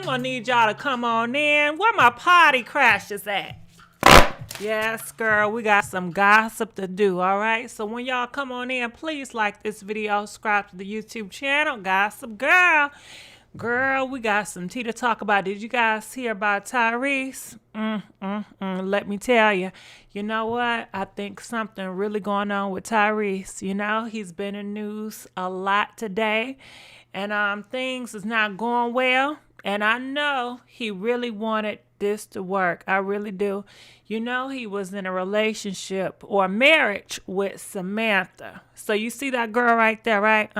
gonna need y'all to come on in. Where my party crashers at? Yes, girl, we got some gossip to do, all right? So when y'all come on in, please like this video, subscribe to the YouTube channel, Gossip Girl. Girl, we got some tea to talk about. Did you guys hear about Tyrese? Let me tell you. You know what? I think something really going on with Tyrese. You know, he's been in news a lot today. And things is not going well. And I know he really wanted this to work. I really do. You know, he was in a relationship or marriage with Samantha. So you see that girl right there, right?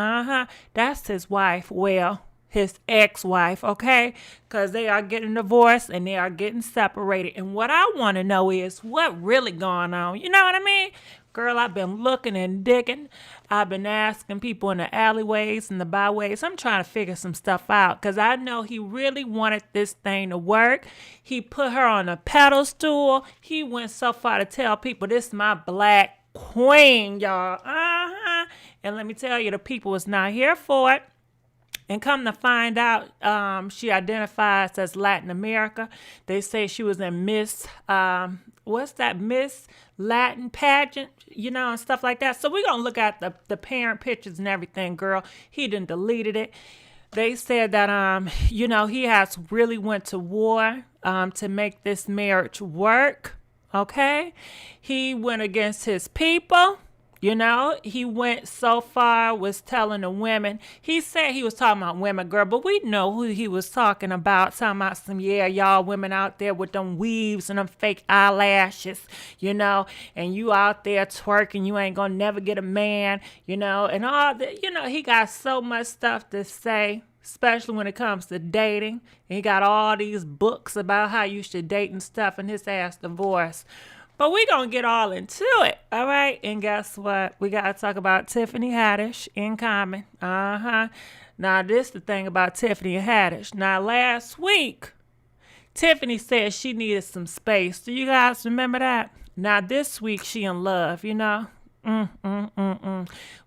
That's his wife. Well, his ex-wife, okay? Because they are getting divorced and they are getting separated. And what I want to know is what really going on. You know what I mean? Girl, I've been looking and digging. I've been asking people in the alleyways and the byways. I'm trying to figure some stuff out because I know he really wanted this thing to work. He put her on a pedestal. He went so far to tell people, this is my black queen, y'all. And let me tell you, the people was not here for it. And come to find out, she identifies as Latin America. They say she was in Miss Latin pageant, you know, and stuff like that. So we're going to look at the parent pictures and everything, girl. He done deleted it. They said that, you know, he has really went to war to make this marriage work, okay? He went against his people. You know, he went so far, was telling the women. He said he was talking about women, girl, but we know who he was talking about some, yeah, y'all women out there with them weaves and them fake eyelashes, you know, and you out there twerking, you ain't gonna never get a man, you know, and all that. You know, he got so much stuff to say, especially when it comes to dating. And he got all these books about how you should date and stuff, and his ass divorced. But we going to get all into it, all right? And guess what? We got to talk about Tiffany Haddish in Common. Now, this is the thing about Tiffany Haddish. Now, last week, Tiffany said she needed some space. Do you guys remember that? Now, this week, she in love, you know?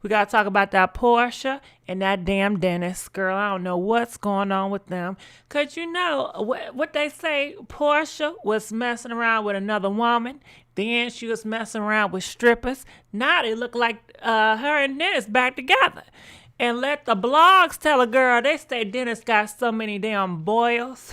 We got to talk about that Porsha and that damn Dennis. Girl, I don't know what's going on with them. Because you know what they say, Porsha was messing around with another woman. Then she was messing around with strippers. Now they look like her and Dennis back together. And let the blogs tell a girl, they say Dennis got so many damn boils.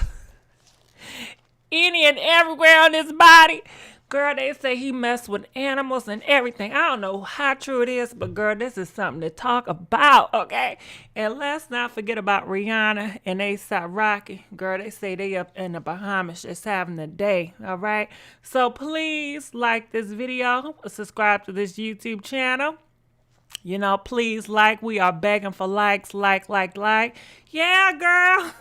Any and everywhere on his body. Girl, they say he messed with animals and everything. I don't know how true it is, but girl, this is something to talk about, okay? And let's not forget about Rihanna and A$AP Rocky. Girl, they say they up in the Bahamas just having a day, all right? So please like this video, subscribe to this YouTube channel. You know, please like. We are begging for likes, like. Yeah, girl.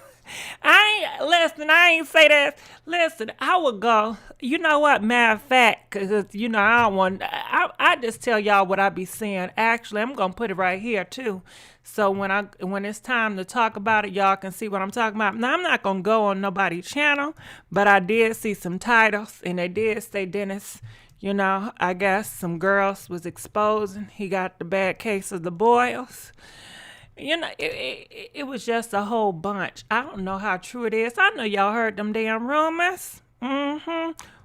I ain't say that. Listen, I would go, you know what, matter of fact, because, you know, I just tell y'all what I be seeing. Actually, I'm going to put it right here, too. So when it's time to talk about it, y'all can see what I'm talking about. Now, I'm not going to go on nobody's channel, but I did see some titles, and they did say Dennis, you know, I guess some girls was exposing. He got the bad case of the boils. You know, it was just a whole bunch. I don't know how true it is. I know y'all heard them damn rumors.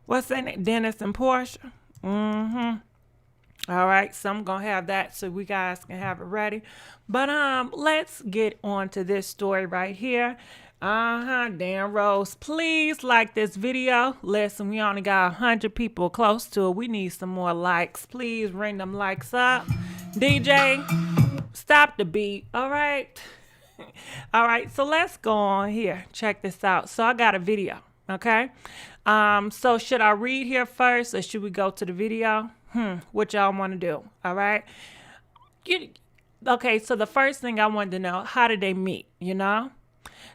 What's that name? Dennis and Porsha. All right, so I'm going to have that so we guys can have it ready. But let's get on to this story right here. Dan Rose, please like this video. Listen, we only got 100 people close to it. We need some more likes. Please ring them likes up. DJ, stop the beat, all right? All right, so let's go on here. Check this out. So I got a video, okay? So should I read here first or should we go to the video? What y'all want to do, all right? Okay, so the first thing I wanted to know, how did they meet, you know?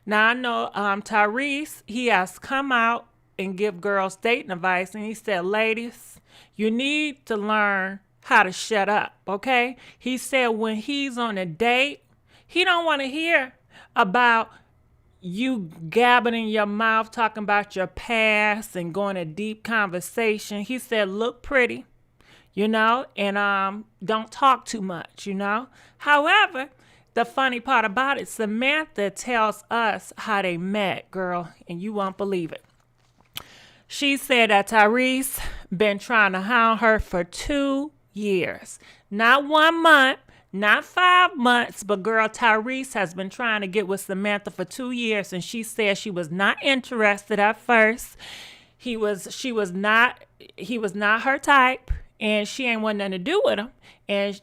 Now, I know Tyrese, he has come out and give girls dating advice, and he said, ladies, you need to learn how to shut up, okay? He said when he's on a date, he don't want to hear about you gabbing in your mouth, talking about your past and going a deep conversation. He said, look pretty, you know, and don't talk too much, you know. However, the funny part about it, Samantha tells us how they met, girl, and you won't believe it. She said that Tyrese been trying to hound her for 2 years. Not 1 month, not 5 months, but girl, Tyrese has been trying to get with Samantha for 2 years, and she said she was not interested at first. He was not her type, and she ain't want nothing to do with him. And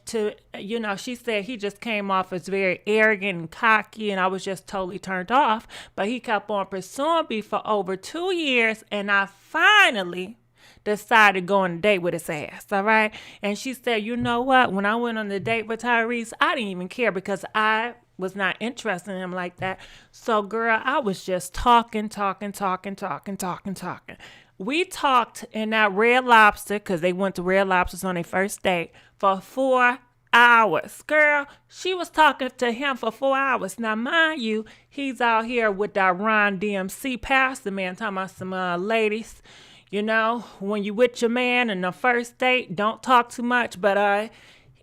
she said he just came off as very arrogant and cocky, and I was just totally turned off. But he kept on pursuing me for over 2 years, and I finally decided to go on a date with his ass, all right? And she said, you know what? When I went on the date with Tyrese, I didn't even care because I was not interested in him like that. So, girl, I was just talking. We talked in that Red Lobster, because they went to Red Lobsters on their first date, for 4 hours. Girl, she was talking to him for 4 hours. Now, mind you, he's out here with that Ron DMC pastor man talking about some ladies. You know, when you with your man in the first date, don't talk too much. But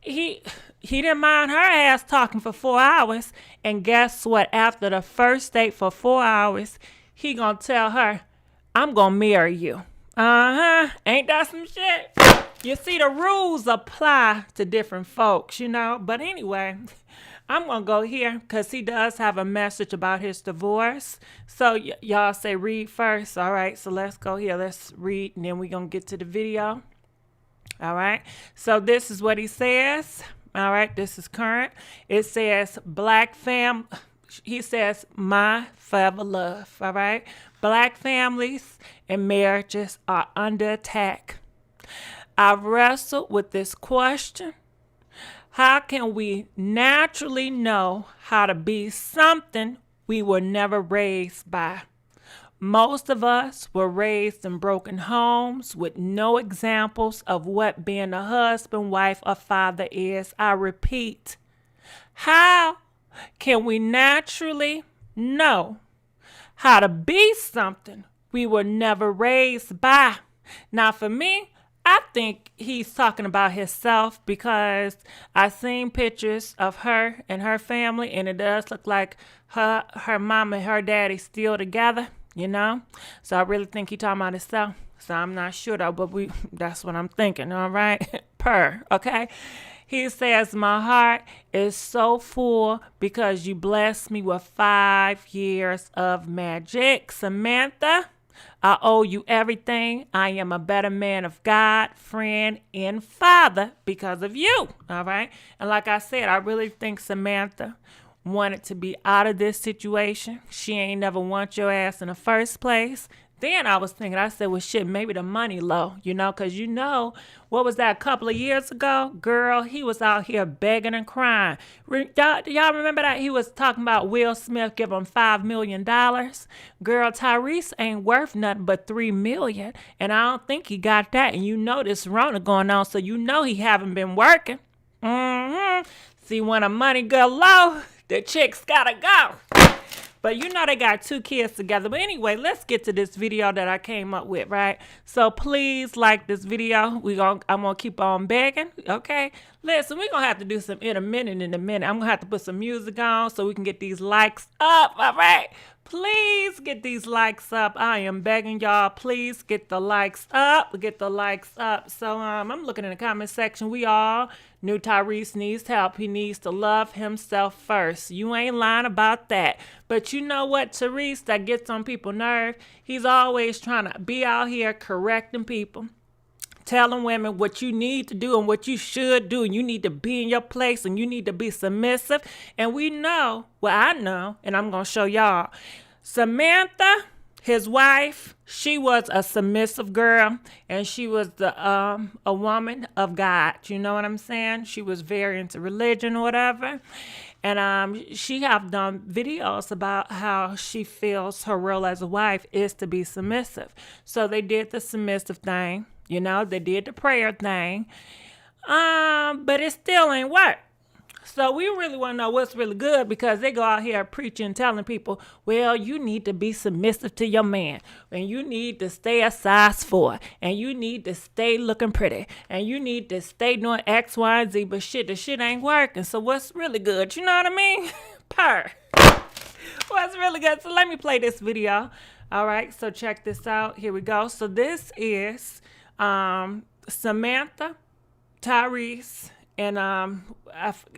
he didn't mind her ass talking for 4 hours. And guess what? After the first date for 4 hours, he gonna tell her, I'm gonna marry you. Ain't that some shit? You see, the rules apply to different folks, you know. But anyway, I'm going to go here because he does have a message about his divorce. So y'all say read first. All right, so let's go here. Let's read, and then we're going to get to the video. All right, so this is what he says. All right, this is current. It says, he says, my forever love. All right, Black families and marriages are under attack. I've wrestled with this question. How can we naturally know how to be something we were never raised by? Most of us were raised in broken homes with no examples of what being a husband, wife, or father is. I repeat, how can we naturally know how to be something we were never raised by? Now, for me, I think he's talking about himself because I seen pictures of her and her family, and it does look like her mom and her daddy still together, you know? So I really think he's talking about himself. So I'm not sure though, but that's what I'm thinking, all right? Okay? He says, my heart is so full because you blessed me with 5 years of magic. Samantha, I owe you everything. I am a better man of God, friend, and father because of you. All right. And like I said, I really think Samantha wanted to be out of this situation. She ain't never want your ass in the first place. Then I was thinking, I said, well, shit, maybe the money low, you know, because you know, what was that, a couple of years ago? Girl, he was out here begging and crying. Y'all remember that? He was talking about Will Smith give him $5 million. Girl, Tyrese ain't worth nothing but $3 million. And I don't think he got that. And you know this Rona going on, so you know he haven't been working. See, when a money go low, the chicks gotta go. But you know they got 2 kids together. But anyway, let's get to this video that I came up with, right? So please like this video. I'm going to keep on begging, okay? Listen, we're going to have to do some intermittent in a minute. I'm going to have to put some music on so we can get these likes up, all right? Please get these likes up. I am begging y'all. Please get the likes up. Get the likes up. So I'm looking in the comment section. We all knew Tyrese needs help. He needs to love himself first. You ain't lying about that. But you know what, Tyrese, that gets on people's nerve? He's always trying to be out here correcting people, telling women what you need to do and what you should do. And you need to be in your place and you need to be submissive. And we know, well, I know, and I'm going to show y'all. Samantha, his wife, she was a submissive girl, and she was a woman of God. You know what I'm saying? She was very into religion or whatever. And she have done videos about how she feels her role as a wife is to be submissive. So they did the submissive thing. You know, they did the prayer thing. But it still ain't work. So we really want to know what's really good because they go out here preaching, telling people, well, you need to be submissive to your man, and you need to stay a size 4, and you need to stay looking pretty, and you need to stay doing X, Y, and Z. But shit, the shit ain't working. So what's really good? You know what I mean? Purr. What's really good? So let me play this video. All right. So check this out. Here we go. So this is Samantha, Tyrese, and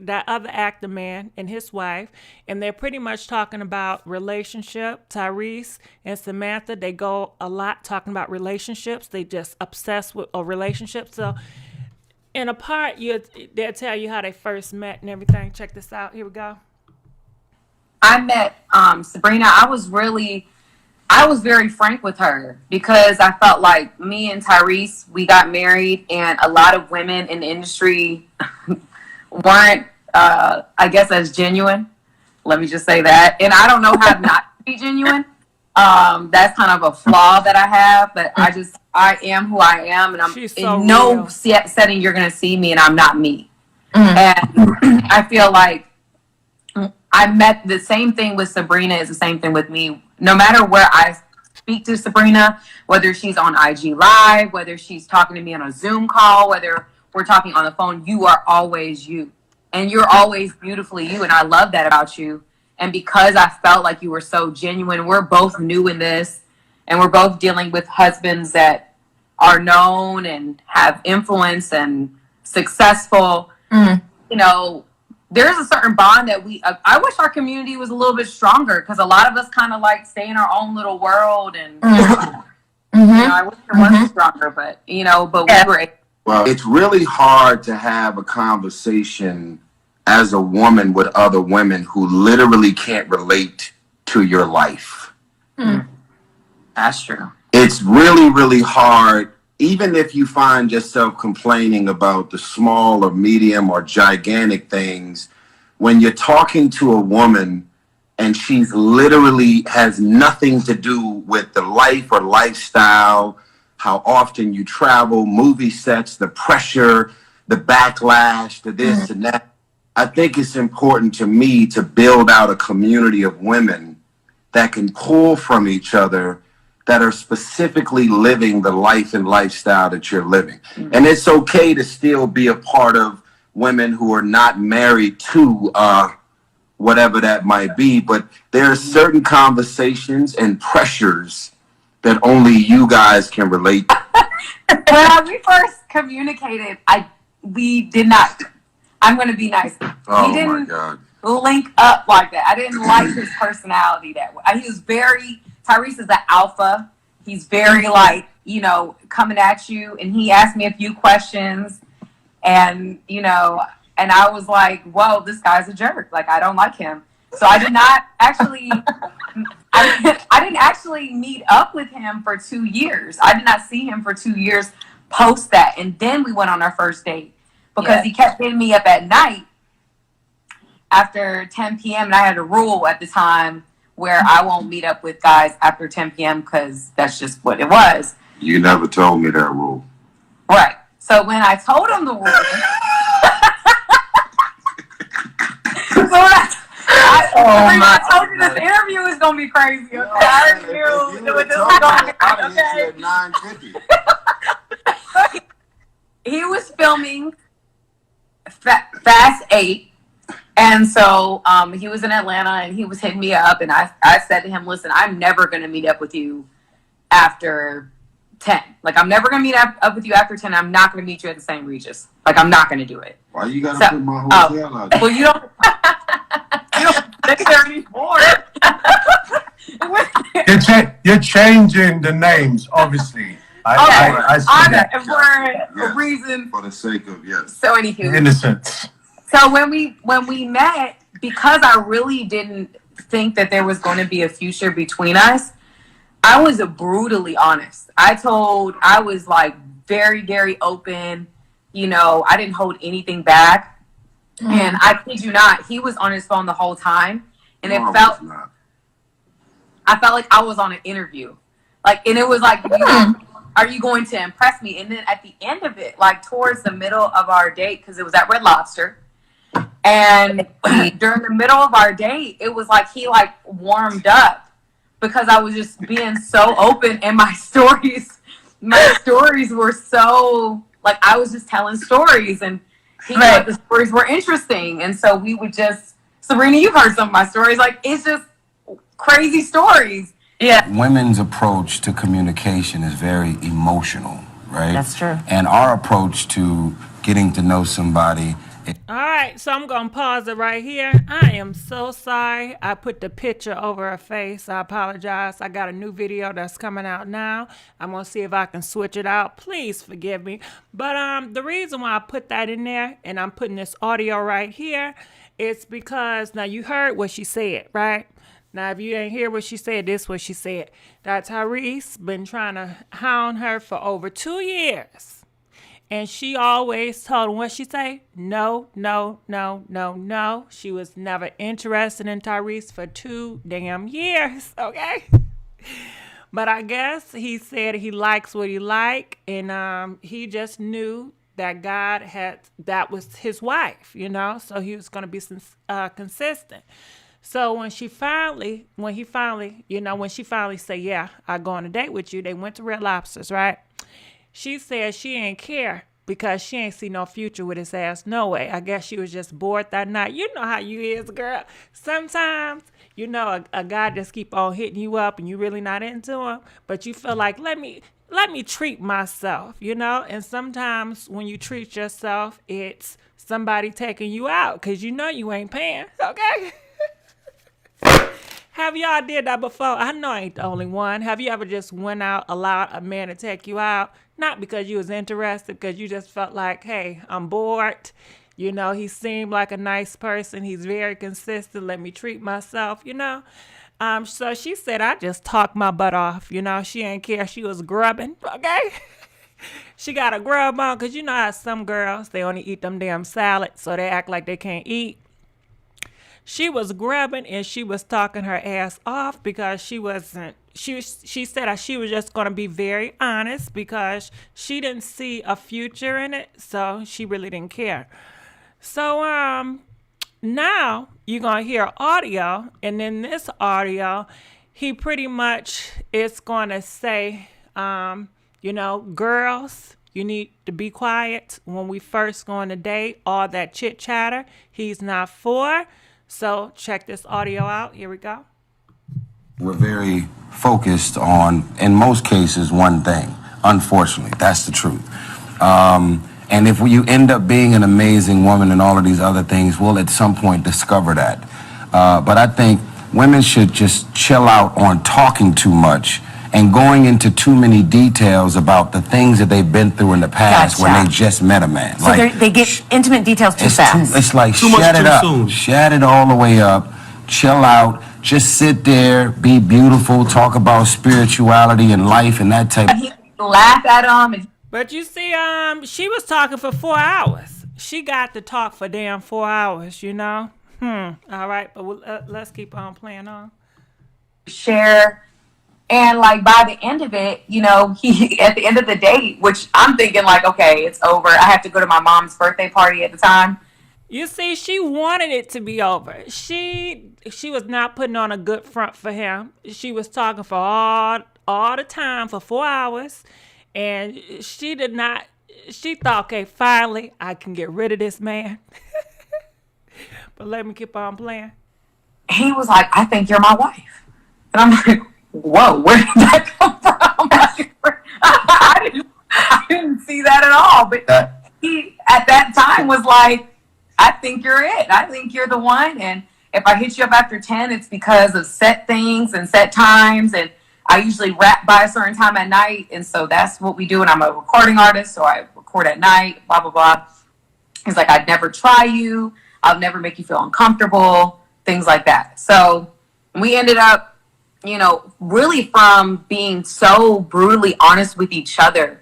that other actor man and his wife, and they're pretty much talking about relationship. Tyrese and Samantha, they go a lot talking about relationships. They just obsessed with a relationship. So in a part, they'll tell you how they first met and everything. Check this out. Here we go. I met Sabrina. I was very frank with her because I felt like me and Tyrese, we got married, and a lot of women in the industry weren't, I guess, as genuine. Let me just say that. And I don't know how not to be genuine. That's kind of a flaw that I have, but I am who I am, and I'm in no setting you're going to see me and I'm not me. And I feel like I met the same thing with Sabrina is the same thing with me. No matter where I speak to Sabrina, whether she's on IG Live, whether she's talking to me on a Zoom call, whether we're talking on the phone, you are always you. And you're always beautifully you. And I love that about you. And because I felt like you were so genuine, we're both new in this. And we're both dealing with husbands that are known and have influence and successful. You know, there's a certain bond that I wish our community was a little bit stronger because a lot of us kind of like stay in our own little world and, you know, I wish it was stronger, but, you know, but we were. Well, it's really hard to have a conversation as a woman with other women who literally can't relate to your life. That's true. It's really, really hard. Even if you find yourself complaining about the small or medium or gigantic things, when you're talking to a woman and she's literally has nothing to do with the life or lifestyle, how often you travel, movie sets, the pressure, the backlash, the this and that, I think it's important to me to build out a community of women that can pull from each other that are specifically living the life and lifestyle that you're living. And it's okay to still be a part of women who are not married to whatever that might be, but there are certain conversations and pressures that only you guys can relate to. When we first communicated, we did not, I'm going to be nice. Oh we didn't my God. link up like that. I didn't like his personality that way. He was very, Tyrese is the alpha. He's very like, you know, coming at you. And he asked me a few questions and, you know, and I was like, whoa, this guy's a jerk. Like, I don't like him. So I did not actually, I didn't actually meet up with him for 2 years. I did not see him for 2 years post that. And then we went on our first date because he kept hitting me up at night after 10 p.m. And I had a rule at the time where I won't meet up with guys after 10 p.m. because that's just what it was. You never told me that rule. Right. So when I told him the rule, I told you this interview is gonna be crazy. Okay, I knew this was gonna be okay. He was filming Fast 8. And so he was in Atlanta and he was hitting me up and I said to him, listen, I'm never going to meet up with you after 10. Like, I'm never going to meet up with you after 10. I'm not going to meet you at the St. Regis. Like, I'm not going to do it. Why you got to put my hotel out there? Well, you don't stay there anymore. You're changing the names, obviously. I see that. For a reason. For the sake of, yes. So anywho. Innocence. So when we met, because I really didn't think that there was going to be a future between us, I was brutally honest. I was like very, very open. You know, I didn't hold anything back. And I kid you not, he was on his phone the whole time. And I felt like I was on an interview. Like, and it was like, are you going to impress me? And then at the end of it, like towards the middle of our date, because it was at Red Lobster, And during the middle of our date, it was like he like warmed up because I was just being so open, and my stories were so like I was just telling stories, and he thought the stories were interesting, and so we would just Sabrina, you've heard some of my stories, like it's just crazy stories. Yeah. Women's approach to communication is very emotional, right? That's true. And our approach to getting to know somebody. All right, so I'm going to pause it right here. I am so sorry. I put the picture over her face. I apologize. I got a new video that's coming out now. I'm going to see if I can switch it out. Please forgive me. But the reason why I put that in there and I'm putting this audio right here is because, now you heard what she said, right? Now, if you didn't hear what she said, this is what she said. That Tyrese been trying to hound her for over 2 years. And she always told him, what she say? No, no, no, no, no. She was never interested in Tyrese for 2 damn years, okay? But I guess he said he likes what he like, and he just knew that God that was his wife, you know? So he was going to be consistent. So when she finally said, yeah, I go on a date with you, they went to Red Lobsters, right? She said she ain't care because she ain't see no future with his ass. No way. I guess she was just bored that night. You know how you is, girl. Sometimes, you know, a guy just keep on hitting you up and you really not into him, but you feel like, let me treat myself, you know? And sometimes when you treat yourself, it's somebody taking you out because you know you ain't paying, okay? Have y'all did that before? I know I ain't the only one. Have you ever just went out, allowed a man to take you out? Not because you was interested, because you just felt like, hey, I'm bored. You know, he seemed like a nice person. He's very consistent. Let me treat myself, you know. So she said, I just talked my butt off. You know, she ain't care. She was grubbing, okay? She got a grub on, because you know how some girls, they only eat them damn salads, so they act like they can't eat. She was grubbing and she was talking her ass off because she wasn't. She said that she was just going to be very honest because she didn't see a future in it, so she really didn't care. So now you're going to hear audio, and in this audio, he pretty much is going to say, you know, girls, you need to be quiet when we first go on a date. All that chit chatter, he's not for. So check this audio out. Here we go. We're very focused on, in most cases, one thing. Unfortunately, that's the truth. And if you end up being an amazing woman and all of these other things, we'll at some point discover that. But I think women should just chill out on talking too much and going into too many details about the things that they've been through in the past when they just met a man. So like, they get intimate details too fast. It's like shut it up. Shut it all the way up. Chill out. Just sit there, be beautiful, talk about spirituality and life and that type. He laughed at him. But you see, she was talking for 4 hours. She got to talk for damn 4 hours, you know? All right, but let's keep on playing on. Share. And like by the end of it, you know, he at the end of the date, which I'm thinking like, okay, it's over. I have to go to my mom's birthday party at the time. You see, she wanted it to be over. She was not putting on a good front for him. She was talking for all the time for 4 hours, and she did not. She thought, okay, finally I can get rid of this man. But let me keep on playing. He was like, I think you're my wife, and I'm like, whoa, where did that come from? I didn't see that at all. But he, at that time, was like, I think you're it. I think you're the one. And if I hit you up after 10, it's because of set things and set times. And I usually rap by a certain time at night. And so that's what we do. And I'm a recording artist, so I record at night, blah, blah, blah. He's like, I'd never try you. I'll never make you feel uncomfortable, things like that. So we ended up, you know, really from being so brutally honest with each other.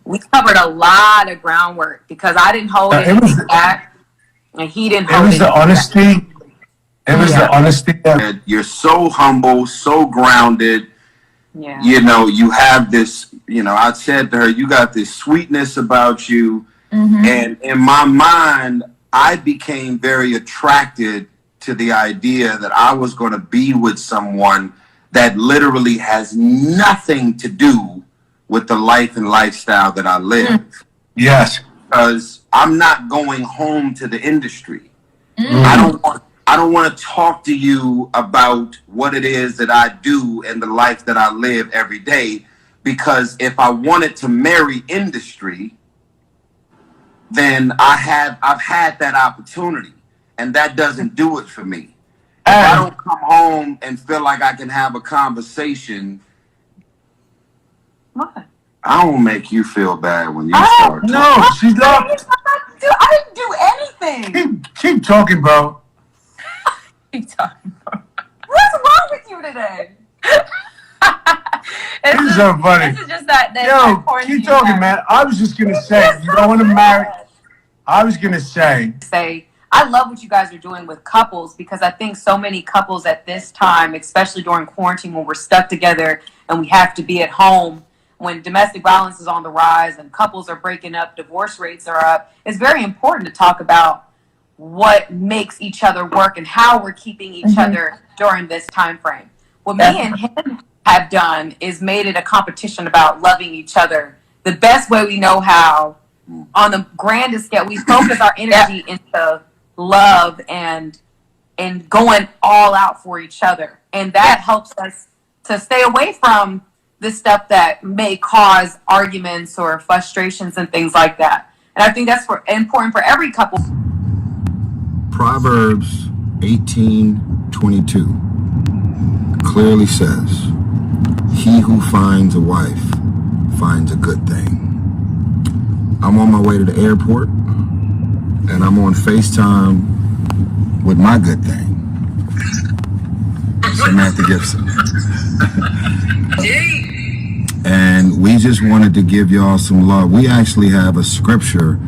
We covered a lot of groundwork because I didn't hold anything back, and he didn't hold anything back. It was the honesty that You're so humble, so grounded. Yeah. You know, you have this, you know, I said to her, you got this sweetness about you. And in my mind, I became very attracted to the idea that I was going to be with someone that literally has nothing to do with the life and lifestyle that I live. Yes. Because I'm not going home to the industry. I don't want to talk to you about what it is that I do and the life that I live every day. Because if I wanted to marry industry, then I've had that opportunity, and that doesn't do it for me. If I don't come home and feel like I can have a conversation, What? I don't make you feel bad when you start talking. No, she's not. I didn't do anything. Keep talking, bro. Keep talking, bro. What's wrong with you today? This is so funny. This is just that Yo, keep talking, man. I was just gonna say, you don't want to marry. I was gonna say, I love what you guys are doing with couples, because I think so many couples at this time, especially during quarantine when we're stuck together and we have to be at home, when domestic violence is on the rise and couples are breaking up, divorce rates are up, it's very important to talk about what makes each other work and how we're keeping each other during this time frame. What me and him have done is made it a competition about loving each other the best way we know how. On the grandest scale, we focus our energy into love and going all out for each other, and that helps us to stay away from the stuff that may cause arguments or frustrations and things like that. And I think that's important for every couple. Proverbs 18:22 clearly says, "He who finds a wife finds a good thing." I'm on my way to the airport, and I'm on FaceTime with my good thing, Samantha Gibson. And we just wanted to give y'all some love. We actually have a scripture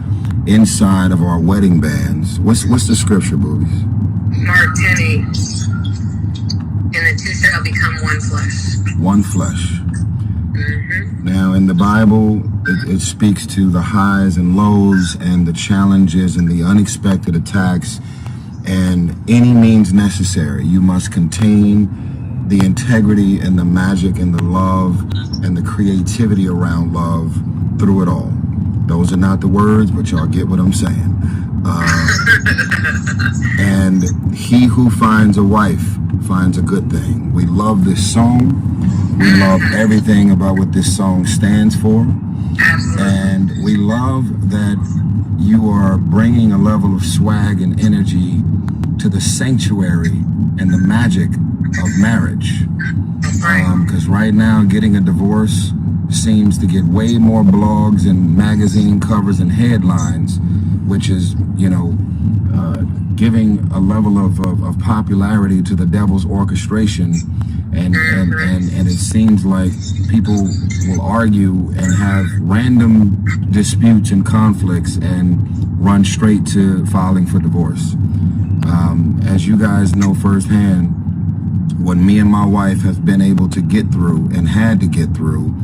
inside of our wedding bands. What's the scripture, boobies? Mark 10:8. And the two shall become one flesh. One flesh. Now, in the Bible, it speaks to the highs and lows and the challenges and the unexpected attacks, and any means necessary. You must contain the integrity and the magic and the love and the creativity around love through it all. Those are not the words, but y'all get what I'm saying. And he who finds a wife finds a good thing. We love this song. We love everything about what this song stands for. And we love that you are bringing a level of swag and energy to the sanctuary and the magic of marriage. Because right now, getting a divorce seems to get way more blogs and magazine covers and headlines, which is, giving a level of popularity to the devil's orchestration. And it seems like people will argue and have random disputes and conflicts and run straight to filing for divorce. As you guys know firsthand, what me and my wife have been able to get through and had to get through,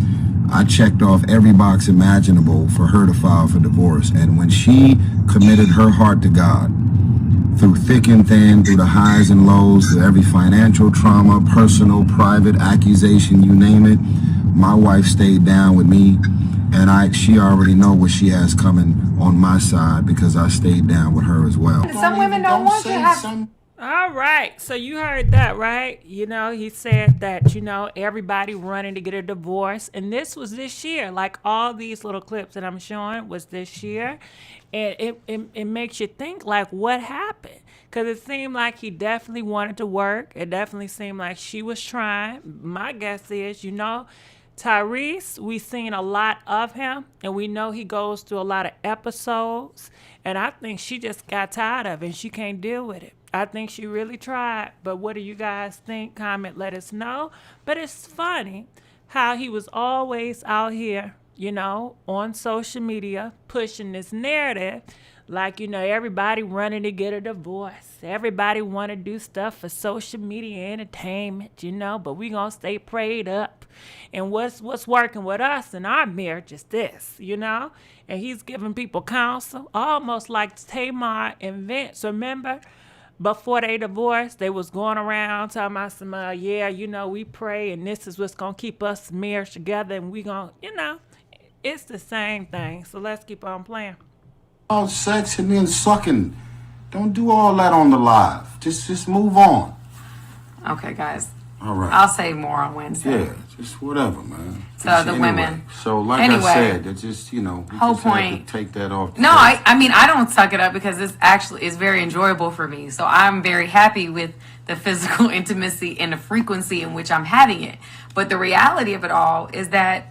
I checked off every box imaginable for her to file for divorce. And when she committed her heart to God, through thick and thin, through the highs and lows, through every financial trauma, personal, private accusation, you name it, my wife stayed down with me, and she already know what she has coming on my side because I stayed down with her as well. Some women don't want to have. All right, so you heard that, right? He said that, everybody running to get a divorce. And this was this year. Like all these little clips that I'm showing was this year. And it makes you think, like, what happened? Because it seemed like he definitely wanted to work. It definitely seemed like she was trying. My guess is, Tyrese, we've seen a lot of him. And we know he goes through a lot of episodes. And I think she just got tired of it and she can't deal with it. I think she really tried, but what do you guys think? Comment, let us know. But it's funny how he was always out here, on social media, pushing this narrative Like, everybody running to get a divorce. Everybody want to do stuff for social media entertainment, but we going to stay prayed up. And what's working with us in our marriage is this, And he's giving people counsel, almost like Tamar and Vince. Remember, before they divorced, they was going around talking about some, we pray, and this is what's going to keep us marriage together, and we going to, it's the same thing. So let's keep on playing. All sex and then sucking. Don't do all that on the live. Just move on. Okay, guys. All right. I'll say more on Wednesday. Yeah, just whatever, man. So the women. So like I said, it just we whole just point. have to take that off. No, I mean I don't suck it up because this actually is very enjoyable for me. So I'm very happy with the physical intimacy and the frequency in which I'm having it. But the reality of it all is that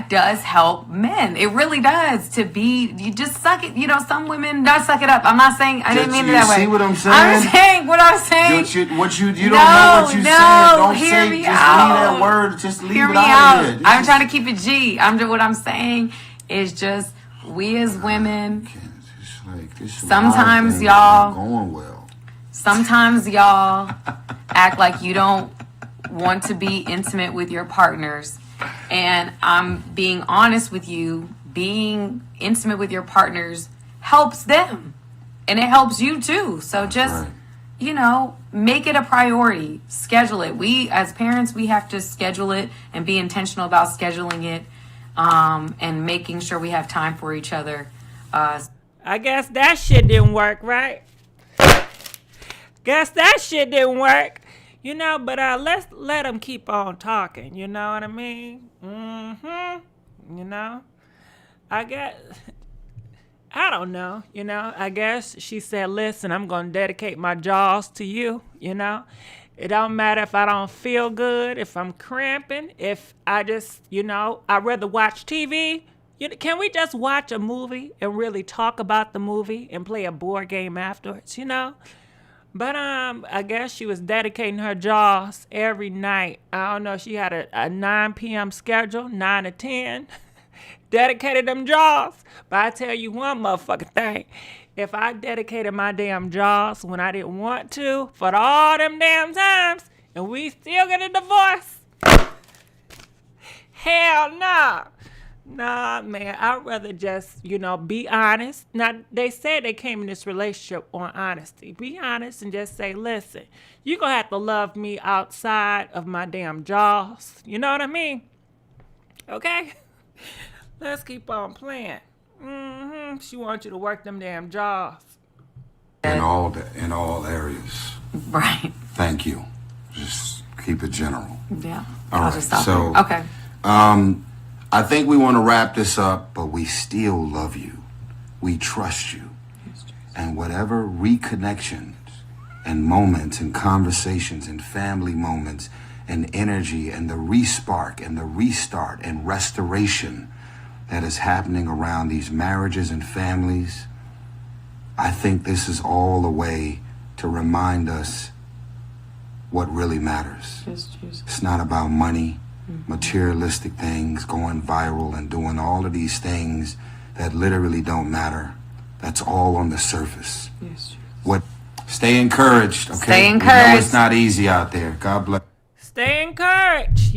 does help men. It really does. You just suck it. Some women don't suck it up. I'm not saying, I didn't mean it that way. You see what I'm saying? I'm saying what I'm saying. You don't know what you're saying. Don't hear say, me just out. leave that word. Just leave Hear it me out out. of here. I'm trying to keep it G. What I'm saying is just, we as women, sometimes y'all, going well. Sometimes y'all act like you don't want to be intimate with your partners. And I'm being honest with you, being intimate with your partners helps them. And it helps you too. So just, make it a priority. Schedule it. We, as parents, we have to schedule it and be intentional about scheduling it and making sure we have time for each other. I guess that shit didn't work, right? Guess that shit didn't work. But let's let them keep on talking. You know what I mean? I don't know. I guess she said, listen, I'm going to dedicate my jaws to you. It don't matter if I don't feel good, if I'm cramping, if I just, I'd rather watch TV. Can we just watch a movie and really talk about the movie and play a board game afterwards, But I guess she was dedicating her jaws every night. I don't know. She had a 9 p.m. schedule, 9 to 10. Dedicated them jaws. But I tell you one motherfucking thing. If I dedicated my damn jaws when I didn't want to for all them damn times and we still get a divorce, hell no. Nah, man, I'd rather just, be honest. Now, they said they came in this relationship on honesty. Be honest and just say, listen, you're going to have to love me outside of my damn jaws. You know what I mean? Okay? Let's keep on playing. She wants you to work them damn jaws. In all areas. Right. Thank you. Just keep it general. Yeah. All right. Just stop So, there. Okay. I think we want to wrap this up, but we still love you. We trust you. And whatever reconnections and moments and conversations and family moments and energy and the respark and the restart and restoration that is happening around these marriages and families, I think this is all a way to remind us what really matters. It's not about money. Materialistic things, going viral and doing all of these things that literally don't matter. That's all on the surface. Stay encouraged, okay? Stay encouraged. We know it's not easy out there. God bless. Stay encouraged,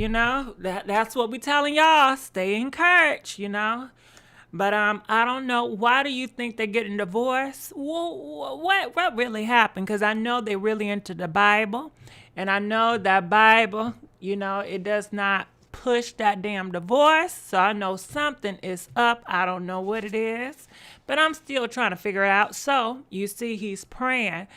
That's what we telling y'all. Stay encouraged, But I don't know. Why do you think they're getting divorced? What really happened? Because I know they're really into the Bible. And I know that Bible, it does not push that damn divorce. So I know something is up. I don't know what it is. But I'm still trying to figure it out. So you see, he's praying.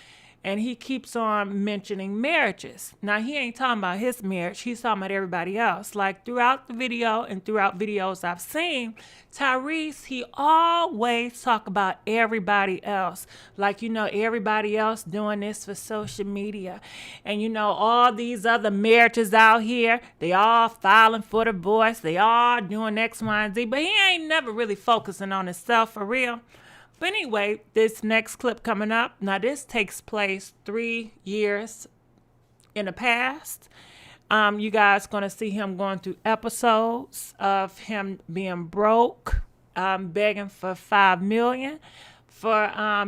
And he keeps on mentioning marriages. Now, he ain't talking about his marriage. He's talking about everybody else. Like, throughout the video and throughout videos I've seen, Tyrese, he always talk about everybody else. Like, everybody else doing this for social media. And, all these other marriages out here, they all filing for divorce. They all doing X, Y, and Z. But he ain't never really focusing on himself for real. But anyway, this next clip coming up, now this takes place 3 years in the past. You guys going to see him going through episodes of him being broke, begging for $5 million. for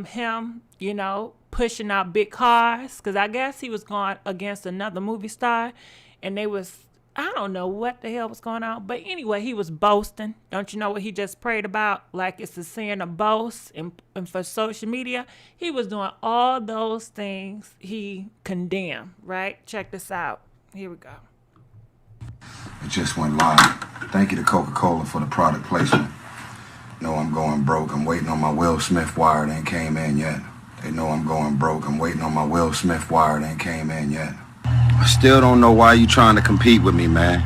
him, you know, pushing out big cars, because I guess he was going against another movie star, and they was, I don't know what the hell was going on, but anyway, he was boasting. Don't you know what he just prayed about? Like, it's a sin to boast, and for social media, he was doing all those things he condemned, right? Check this out. Here we go. It just went live. Thank you to Coca-Cola for the product placement. Know I'm going broke. I'm waiting on my Will Smith wire. It ain't came in yet. They know I'm going broke. I'm waiting on my Will Smith wire. It ain't came in yet. I still don't know why you trying to compete with me, man.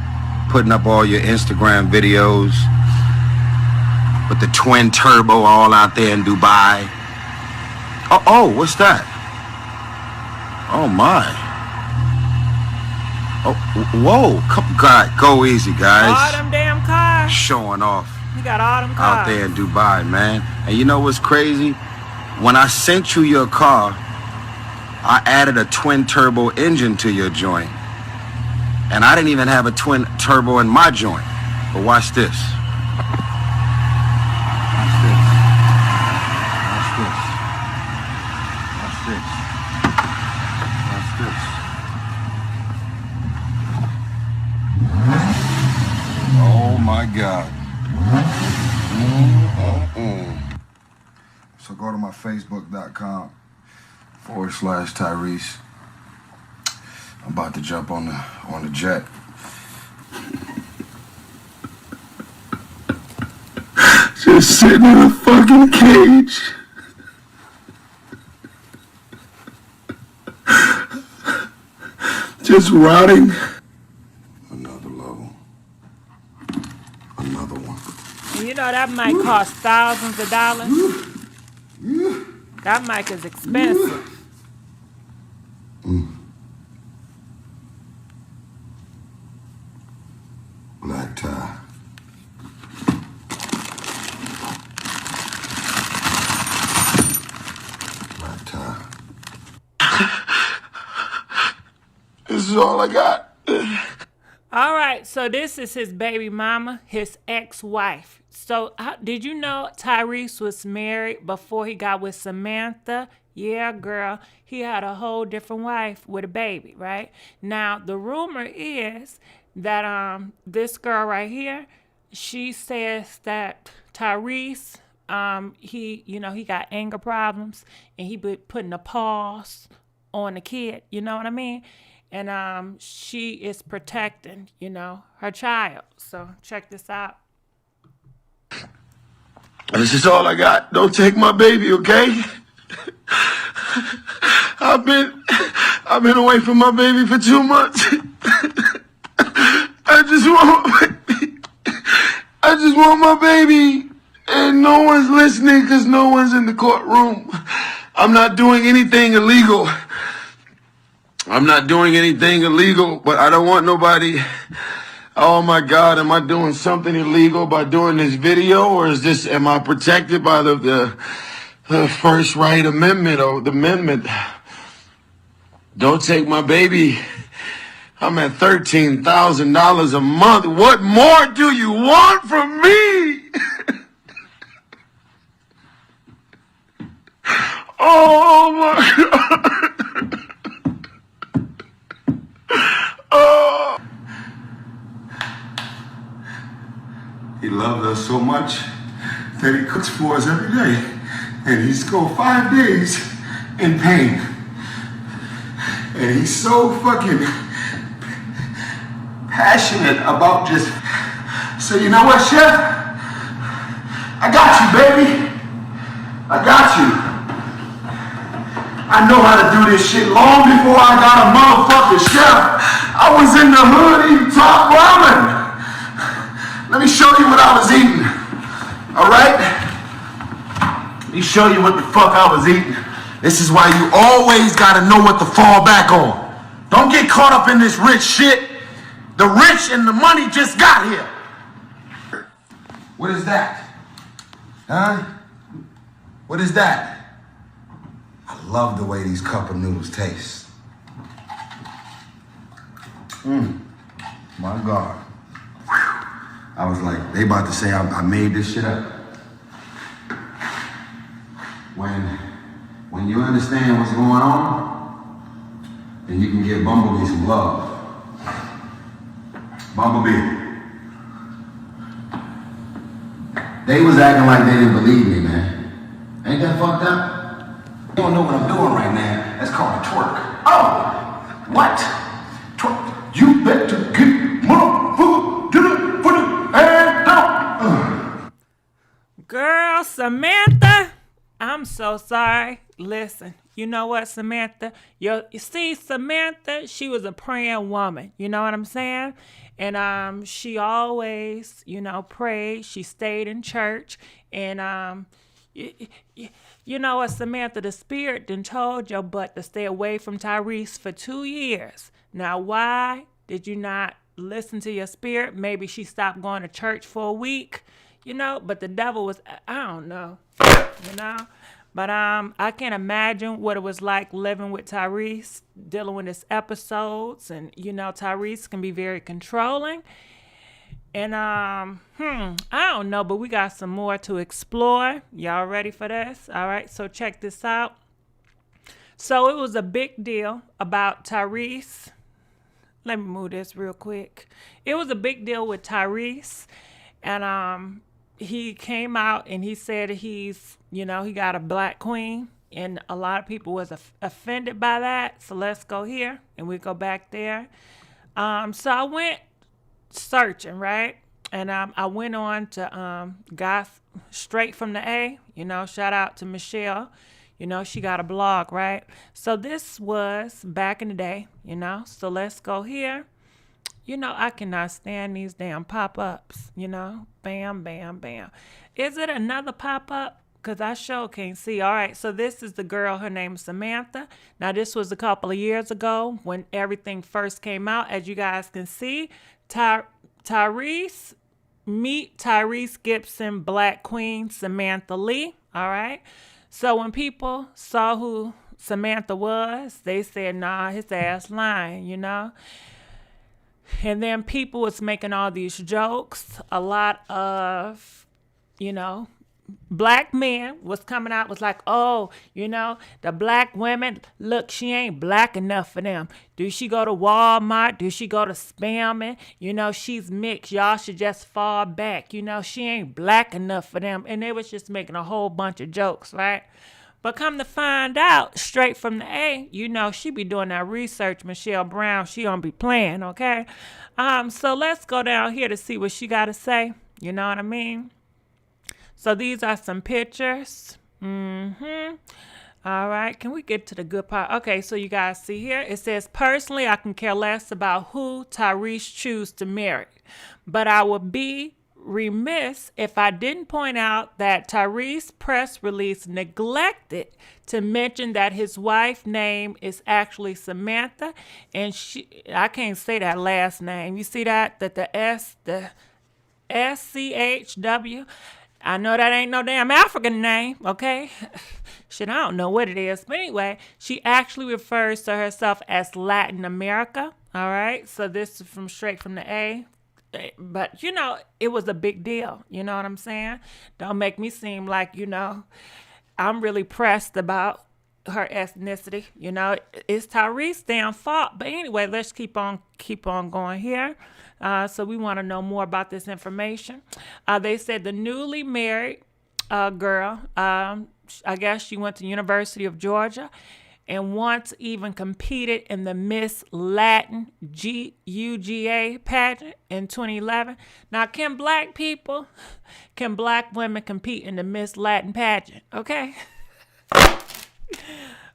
Putting up all your Instagram videos with the twin turbo all out there in Dubai. Oh, what's that? Oh my. Oh, whoa. God, go easy, guys. All them damn cars. Showing off. You got all them cars. Out there in Dubai, man. And you know what's crazy? When I sent you your car, I added a twin turbo engine to your joint. And I didn't even have a twin turbo in my joint. But watch this. Watch this. Watch this. Watch this. Watch this. Oh my God. So go to my facebook.com/Tyrese. I'm about to jump on the jet. Just sitting in a fucking cage. Just rotting. Another level. Another one. You know that mic cost thousands of dollars. That mic is expensive. Black tie. Black tie. This is all I got. All right, so this is his baby mama, his ex-wife. So did you know Tyrese was married before he got with Samantha? Yeah, girl, he had a whole different wife with a baby, right? Now, the rumor is that this girl right here, she says that Tyrese, he got anger problems, and he be putting a pause on the kid, you know what I mean? And she is protecting, her child. So check this out. This is all I got. Don't take my baby, okay? I've been away from my baby for 2 months. I just want my baby. And no one's listening because no one's in the courtroom. I'm not doing anything illegal. But I don't want nobody. Oh my God, am I doing something illegal by doing this video, or am I protected by the First Right Amendment or the amendment? Don't take my baby. I'm at $13,000 a month. What more do you want from me? Oh my God. Oh. He loved us so much that he cooks for us every day. And he's go 5 days in pain. And he's so fucking passionate about just... So you know what, Chef? I got you, baby. I got you. I know how to do this shit long before I got a motherfucking chef. I was in the hood eating top ramen. Let me show you what I was eating. All right? Let me show you what the fuck I was eating. This is why you always gotta know what to fall back on. Don't get caught up in this rich shit. The rich and the money just got here. What is that? Huh? What is that? I love the way these cup of noodles taste. My God. I was like, they about to say I made this shit up. Well, when you understand what's going on, then you can give Bumblebee some love. Bumblebee. They was acting like they didn't believe me, man. Ain't that fucked up? You don't know what I'm doing right now. That's called a twerk. Oh, what? Twerk. You better get motherfucker to the foot and down. Girl, Samantha, I'm so sorry. Listen, you know what, Samantha? You see, Samantha, she was a praying woman. You know what I'm saying? And she always, prayed. She stayed in church. And you know what, Samantha? The Spirit done told your butt to stay away from Tyrese for 2 years. Now, why did you not listen to your spirit? Maybe she stopped going to church for a week. But the devil was, I don't know, But I can't imagine what it was like living with Tyrese, dealing with his episodes. And, Tyrese can be very controlling. And, I don't know, but we got some more to explore. Y'all ready for this? All right, so check this out. So it was a big deal about Tyrese. Let me move this real quick. It was a big deal with Tyrese. And, he came out and he said he's, he got a black queen, and a lot of people was offended by that. So let's go here and we go back there. So I went searching, right? And I went on to Gossip Straight from the A, shout out to Michelle. She got a blog, right? So this was back in the day, So let's go here. I cannot stand these damn pop-ups, Bam, bam, bam. Is it another pop-up? Because I sure can't see. All right, so this is the girl. Her name is Samantha. Now, this was a couple of years ago when everything first came out. As you guys can see, Tyrese, meet Tyrese Gibson, Black Queen, Samantha Lee. All right. So when people saw who Samantha was, they said, nah, his ass lying, And then people was making all these jokes. A lot of, black men was coming out, was like, oh, the black women, look, she ain't black enough for them. Do she go to Walmart? Do she go to spamming? She's mixed. Y'all should just fall back. She ain't black enough for them. And they was just making a whole bunch of jokes, right? But come to find out, straight from the A, she be doing that research, Michelle Brown. She don't be playing, okay? So let's go down here to see what she got to say. You know what I mean? So these are some pictures. All right. Can we get to the good part? Okay, so you guys see here. It says, personally, I can care less about who Tyrese choose to marry. But I would be remiss if I didn't point out that Tyrese press release neglected to mention that his wife's name is actually Samantha, and I can't say that last name. You see that the SCHW. I know that ain't no damn African name, okay? Shit, I don't know what it is. But anyway, she actually refers to herself as Latin America, all right? So this is straight from the A. But, it was a big deal. You know what I'm saying? Don't make me seem like, I'm really pressed about her ethnicity. It's Tyrese's damn fault. But anyway, let's keep on going here. So we want to know more about this information. They said the newly married girl, I guess she went to University of Georgia, and once even competed in the Miss Latin UGA pageant in 2011. Now, can black women compete in the Miss Latin pageant? Okay.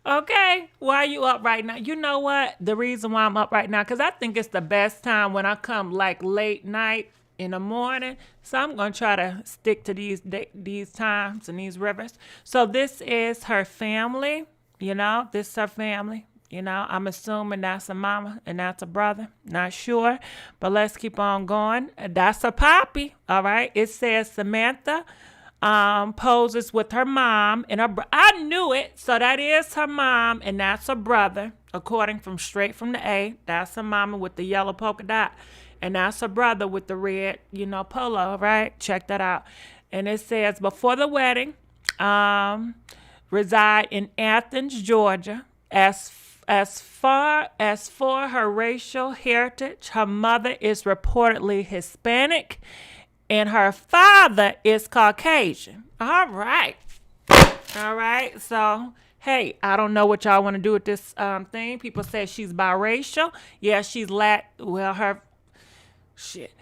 Okay, why are you up right now? You know what? The reason why I'm up right now, because I think it's the best time when I come like late night in the morning. So I'm going to try to stick to these times and these rivers. So this is her family. This is her family. I'm assuming that's a mama and that's a brother. Not sure, but let's keep on going. That's a poppy. All right. It says Samantha poses with her mom and her I knew it. So that is her mom and that's her brother. According from straight from the A, that's her mama with the yellow polka dot. And that's her brother with the red, polo, right? Check that out. And it says before the wedding, reside in Athens, Georgia. As far as for her racial heritage, her mother is reportedly Hispanic and her father is Caucasian. All right. All right. So, hey, I don't know what y'all want to do with this thing. People say she's biracial. Yeah, she's shit.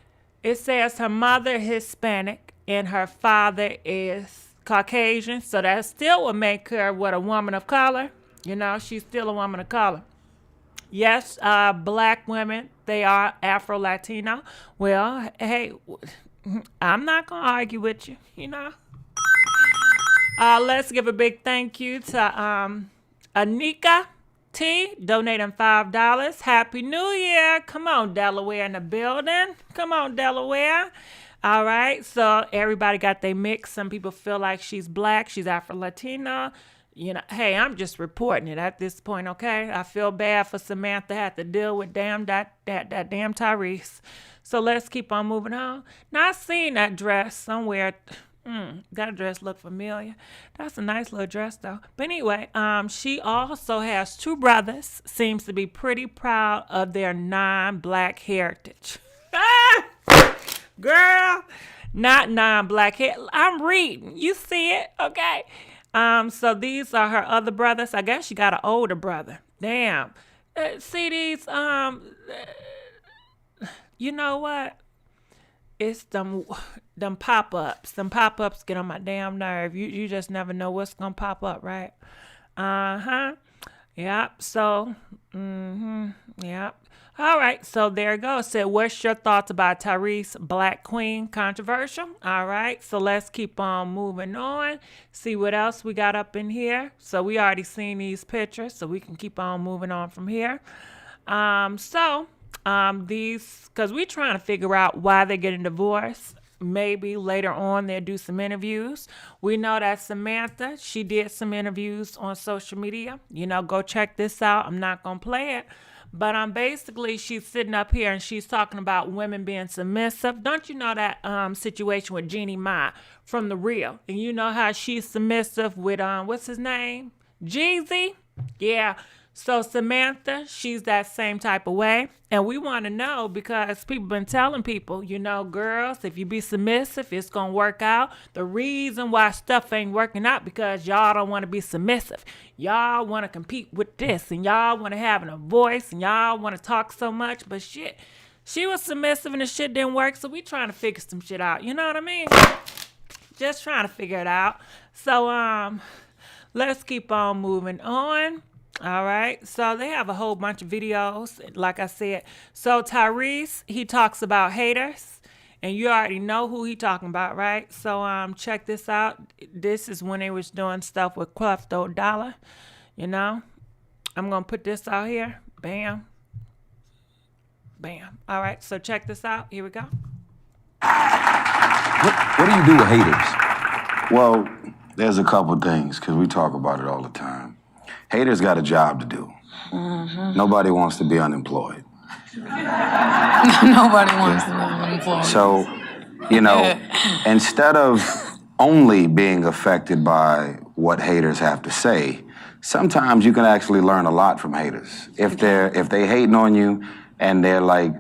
It says her mother Hispanic and her father is Caucasian. So that still would make her a woman of color. You know, she's still a woman of color. Yes, black women, they are Afro-Latino. Well, hey, I'm not going to argue with you, you know. Let's give a big thank you to Anika T, donating $5. Happy New Year. Come on, Delaware in the building. Come on, Delaware. All right, so everybody got their mix. Some people feel like she's black, she's Afro-Latino. You know, hey, I'm just reporting it at this point, okay? I feel bad for Samantha had to deal with that damn Tyrese. So let's keep on moving on. Now, I seen that dress somewhere. That dress look familiar. That's a nice little dress, though. But anyway, she also has 2 brothers. Seems to be pretty proud of their non-black heritage. Girl, not non-black hair. I'm reading. You see it, okay? So these are her other brothers. I guess she got an older brother. Damn. See these, you know what? It's them pop-ups. Them pop-ups get on my damn nerve. You just never know what's gonna pop up, right? Uh-huh. Yep. So, yep. All right, so there it goes. Said, what's your thoughts about Tyrese Black Queen controversial? All right, so let's keep on moving on. See what else we got up in here. So we already seen these pictures, so we can keep on moving on from here. These, because we're trying to figure out why they're getting divorced. Maybe later on they'll do some interviews. We know that Samantha, she did some interviews on social media. You know, go check this out. I'm not going to play it. But basically, she's sitting up here and she's talking about women being submissive. Don't you know that situation with Jeannie Mai from The Real? And you know how she's submissive with, what's his name? Jeezy? Yeah. So Samantha, she's that same type of way. And we want to know because people been telling people, you know, girls, if you be submissive, it's going to work out. The reason why stuff ain't working out because y'all don't want to be submissive. Y'all want to compete with this and y'all want to have a voice and y'all want to talk so much. But shit, she was submissive and the shit didn't work. So we trying to figure some shit out. You know what I mean? Just trying to figure it out. So let's keep on moving on. All right, so they have a whole bunch of videos, like I said. So Tyrese, he talks about haters, and you already know who he talking about, right? So check this out. This is when they was doing stuff with Creflo Dollar, you know. I'm going to put this out here. Bam. Bam. All right, so check this out. Here we go. What do you do with haters? Well, there's a couple things, because we talk about it all the time. Haters got a job to do. Mm-hmm. Nobody wants to be unemployed. Nobody wants to be unemployed. So, you know, instead of only being affected by what haters have to say, sometimes you can actually learn a lot from haters. If they hating on you and they're like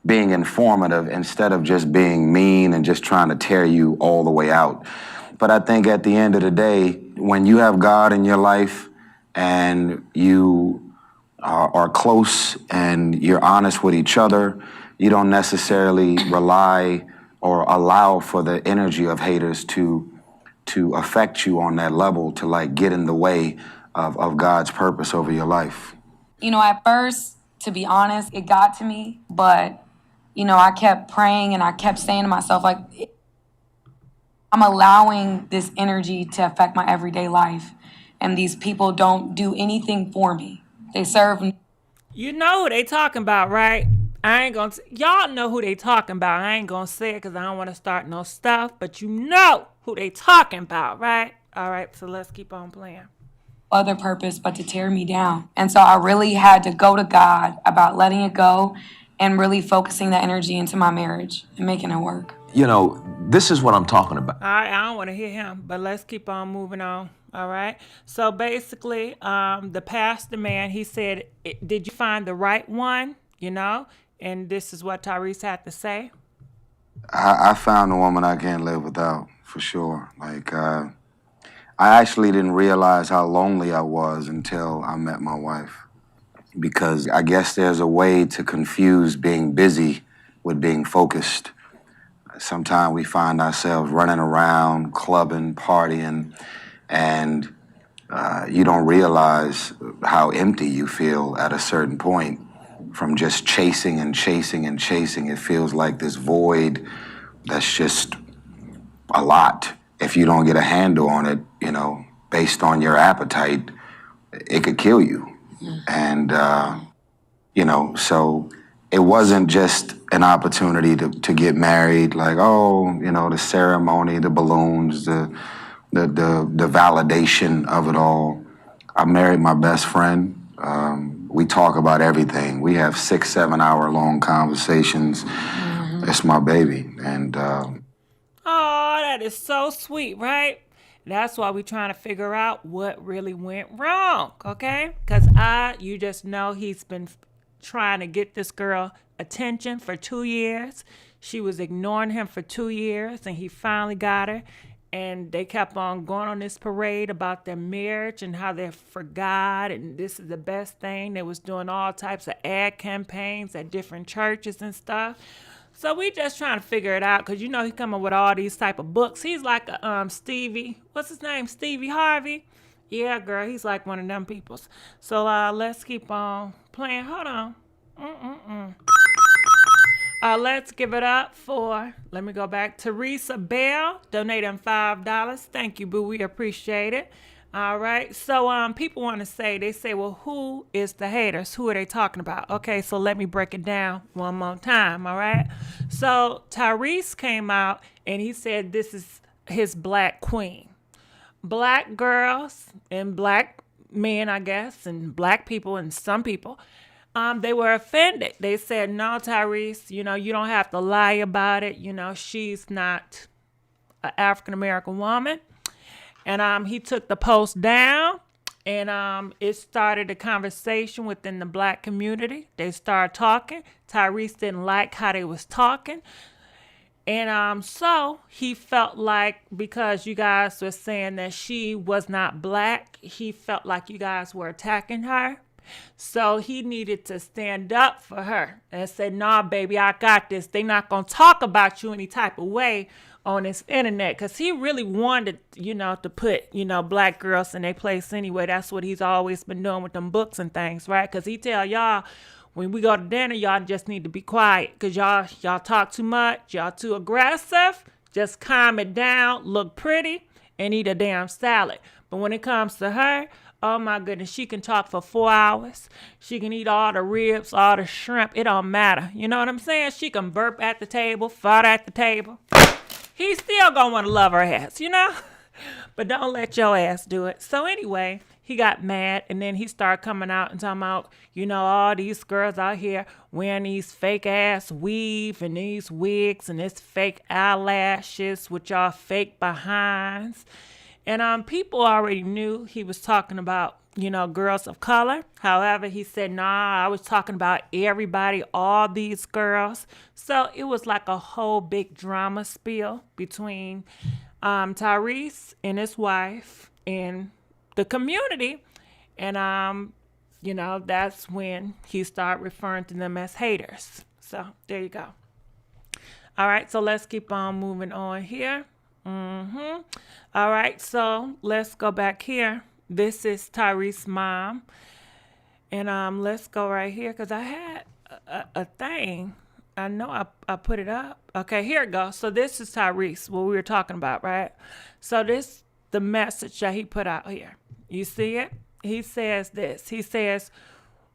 being informative instead of just being mean and just trying to tear you all the way out. But I think at the end of the day, when you have God in your life, and you are close and you're honest with each other, you don't necessarily rely or allow for the energy of haters to affect you on that level, to like get in the way of God's purpose over your life. You know, at first, to be honest, it got to me, but, you know, I kept praying and I kept saying to myself, like, I'm allowing this energy to affect my everyday life. And these people don't do anything for me. They serve me. You know who they talking about, right? I ain't gonna, y'all know who they talking about. I ain't gonna say it because I don't want to start no stuff, but you know who they talking about, right? All right, so let's keep on playing. Other purpose but to tear me down. And so I really had to go to God about letting it go and really focusing that energy into my marriage and making it work. You know, this is what I'm talking about. All right, I don't want to hear him, but let's keep on moving on. All right. So basically, the pastor man, he said, did you find the right one? You know? And this is what Tyrese had to say. I found a woman I can't live without, for sure. Like, I actually didn't realize how lonely I was until I met my wife. Because I guess there's a way to confuse being busy with being focused. Sometimes we find ourselves running around, clubbing, partying, and you don't realize how empty you feel at a certain point from just chasing and chasing and chasing. It feels like this void that's just a lot. If you don't get a handle on it, you know, based on your appetite, it could kill you. And, you know, so it wasn't just an opportunity to get married, like, oh, you know, the ceremony, the balloons, the validation of it all. I married my best friend. We talk about everything. We have 6-7 hour long conversations. It's my baby. And oh, that is so sweet, right? That's why we're trying to figure out what really went wrong, okay? Because you just know he's been trying to get this girl attention for 2 years. She was ignoring him for 2 years, and he finally got her. And they kept on going on this parade about their marriage and how they're for God, and this is the best thing. They was doing all types of ad campaigns at different churches and stuff. So we just trying to figure it out, because you know he's coming with all these type of books. He's like a Stevie, what's his name, Stevie Harvey? Yeah, girl, he's like one of them peoples. So let's keep on playing. Hold on. Let's give it up for, let me go back, Teresa Bell, donating $5. Thank you, boo. We appreciate it. All right. So people want to say, they say, well, who is the haters? Who are they talking about? Okay, so let me break it down one more time. All right. So Tyrese came out and he said this is his black queen. Black girls and black men, I guess, and black people and some people, they were offended. They said, no, Tyrese, you know, you don't have to lie about it. You know, she's not an African-American woman. And he took the post down, and it started a conversation within the black community. They started talking. Tyrese didn't like how they was talking. And so he felt like, because you guys were saying that she was not black, he felt like you guys were attacking her. So he needed to stand up for her and say, nah, baby, I got this. They not going to talk about you any type of way on this internet, because he really wanted, you know, to put, you know, black girls in their place anyway. That's what he's always been doing with them books and things, right? Because he tell y'all, when we go to dinner, y'all just need to be quiet, because y'all talk too much, y'all too aggressive. Just calm it down, look pretty, and eat a damn salad. But when it comes to her, oh my goodness, she can talk for 4 hours. She can eat all the ribs, all the shrimp. It don't matter. You know what I'm saying? She can burp at the table, fart at the table. He's still gonna want to love her ass, you know? But don't let your ass do it. So anyway, he got mad, and then he started coming out and talking about, you know, all these girls out here wearing these fake ass weave and these wigs and this fake eyelashes with y'all fake behinds. And people already knew he was talking about, you know, girls of color. However, he said, nah, I was talking about everybody, all these girls. So it was like a whole big drama spiel between Tyrese and his wife and the community. And, you know, that's when he started referring to them as haters. So there you go. All right, so let's keep on moving on here. All right, so let's go back here. This is Tyrese's mom. And let's go right here, because I had a thing. I know I put it up. Okay, here it goes. So this is Tyrese, what we were talking about, right? So this the message that he put out here. You see it? He says this. He says,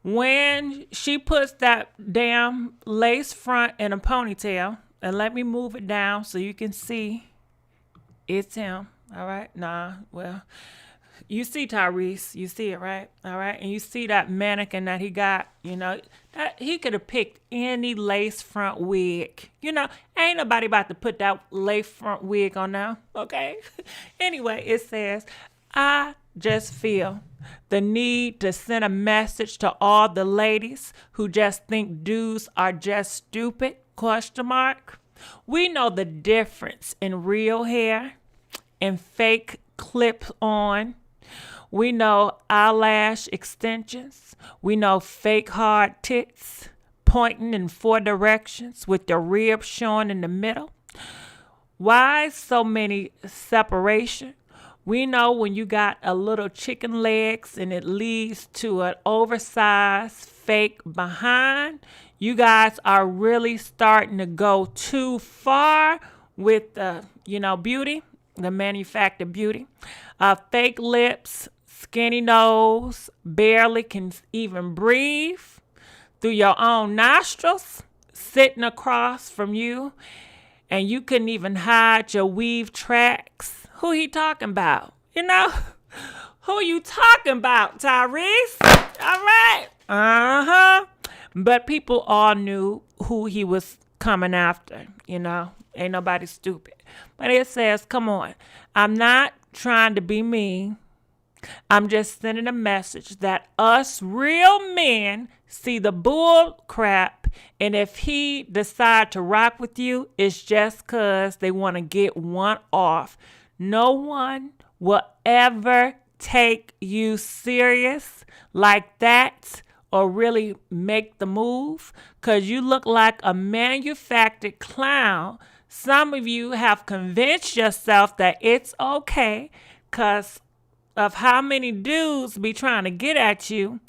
when she puts that damn lace front in a ponytail, and let me move it down so you can see it's him. All right. Nah. Well, you see Tyrese. You see it, right? All right. And you see that mannequin that he got, you know, that he could have picked any lace front wig. You know, ain't nobody about to put that lace front wig on now. Okay. Anyway, it says, I just feel the need to send a message to all the ladies who just think dudes are just stupid, ? We know the difference in real hair and fake clip-on. We know eyelash extensions. We know fake hard tits pointing in 4 directions with the ribs showing in the middle. Why so many separation? We know when you got a little chicken legs and it leads to an oversized fake behind. You guys are really starting to go too far with the, beauty, the manufactured beauty. Fake lips, skinny nose, barely can even breathe through your own nostrils, sitting across from you, and you couldn't even hide your weave tracks. Who he talking about? Who you talking about, Tyrese? All right. Uh-huh. But people all knew who he was coming after, Ain't nobody stupid. But it says, come on, I'm not trying to be mean. I'm just sending a message that us real men see the bull crap, and if he decide to rock with you, it's just cause they want to get one off. No one will ever take you serious like that or really make the move, cause you look like a manufactured clown. Some of you have convinced yourself that it's okay cause of how many dudes be trying to get at you.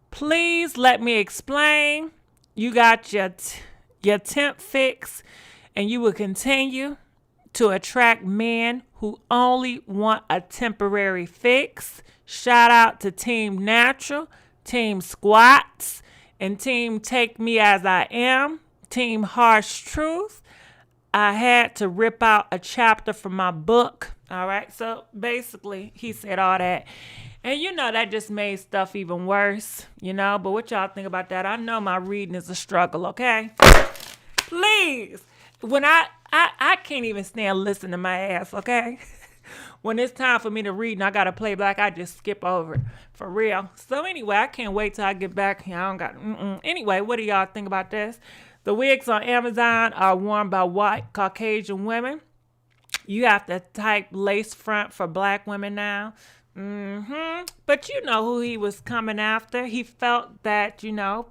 Please let me explain. You got your temp fix, and you will continue to attract men who only want a temporary fix. Shout out to Team Natural, Team Squats, and Team Take Me As I Am, Team Harsh Truth. I had to rip out a chapter from my book. All right. So basically, he said all that. And that just made stuff even worse, But what y'all think about that? I know my reading is a struggle, okay? Please. When I can't even stand listening to my ass, okay? When it's time for me to read and I got to play back, I just skip over it. For real. So anyway, I can't wait till I get back here. I don't got... Anyway, what do y'all think about this? The wigs on Amazon are worn by white Caucasian women. You have to type lace front for black women now. But you know who he was coming after. He felt that,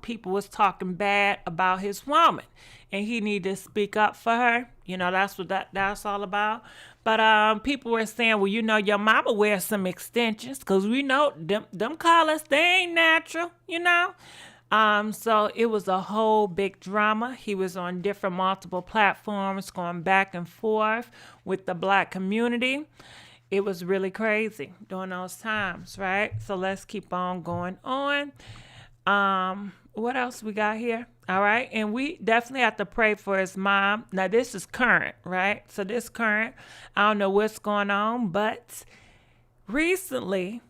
people was talking bad about his woman. And he needed to speak up for her. That's what that's all about. But people were saying, well, your mama wears some extensions. Because we know them colors, they ain't natural, So it was a whole big drama. He was on different multiple platforms going back and forth with the black community. It was really crazy during those times, right? So let's keep on going on. What else we got here? All right. And we definitely have to pray for his mom. Now, this is current, right? So this current, I don't know what's going on, but recently,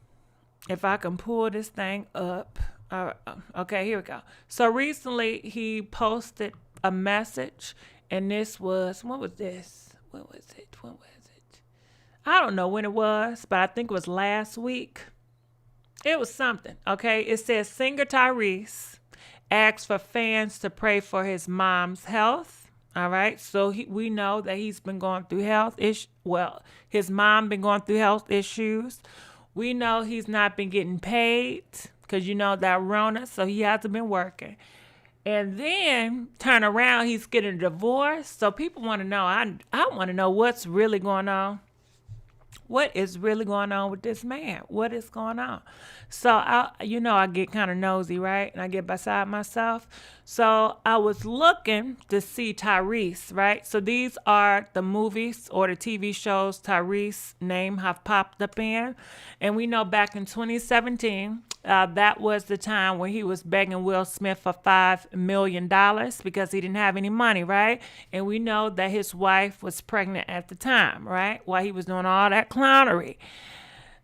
if I can pull this thing up. Okay, here we go. So recently he posted a message, and this was, what was this? What was it? I don't know when it was, but I think it was last week. It was something, okay? It says singer Tyrese asks for fans to pray for his mom's health. All right, so we know that he's been going through health issues. Well, his mom been going through health issues. We know he's not been getting paid because that Rona, so he hasn't been working. And then turn around, he's getting a divorce. So people want to know. I want to know what's really going on. What is really going on with this man? What is going on? So, I get kind of nosy, right? And I get beside myself. So I was looking to see Tyrese, right? So these are the movies or the TV shows Tyrese's name have popped up in. And we know back in 2017, that was the time when he was begging Will Smith for $5 million because he didn't have any money, right? And we know that his wife was pregnant at the time, right? While he was doing all that clownery.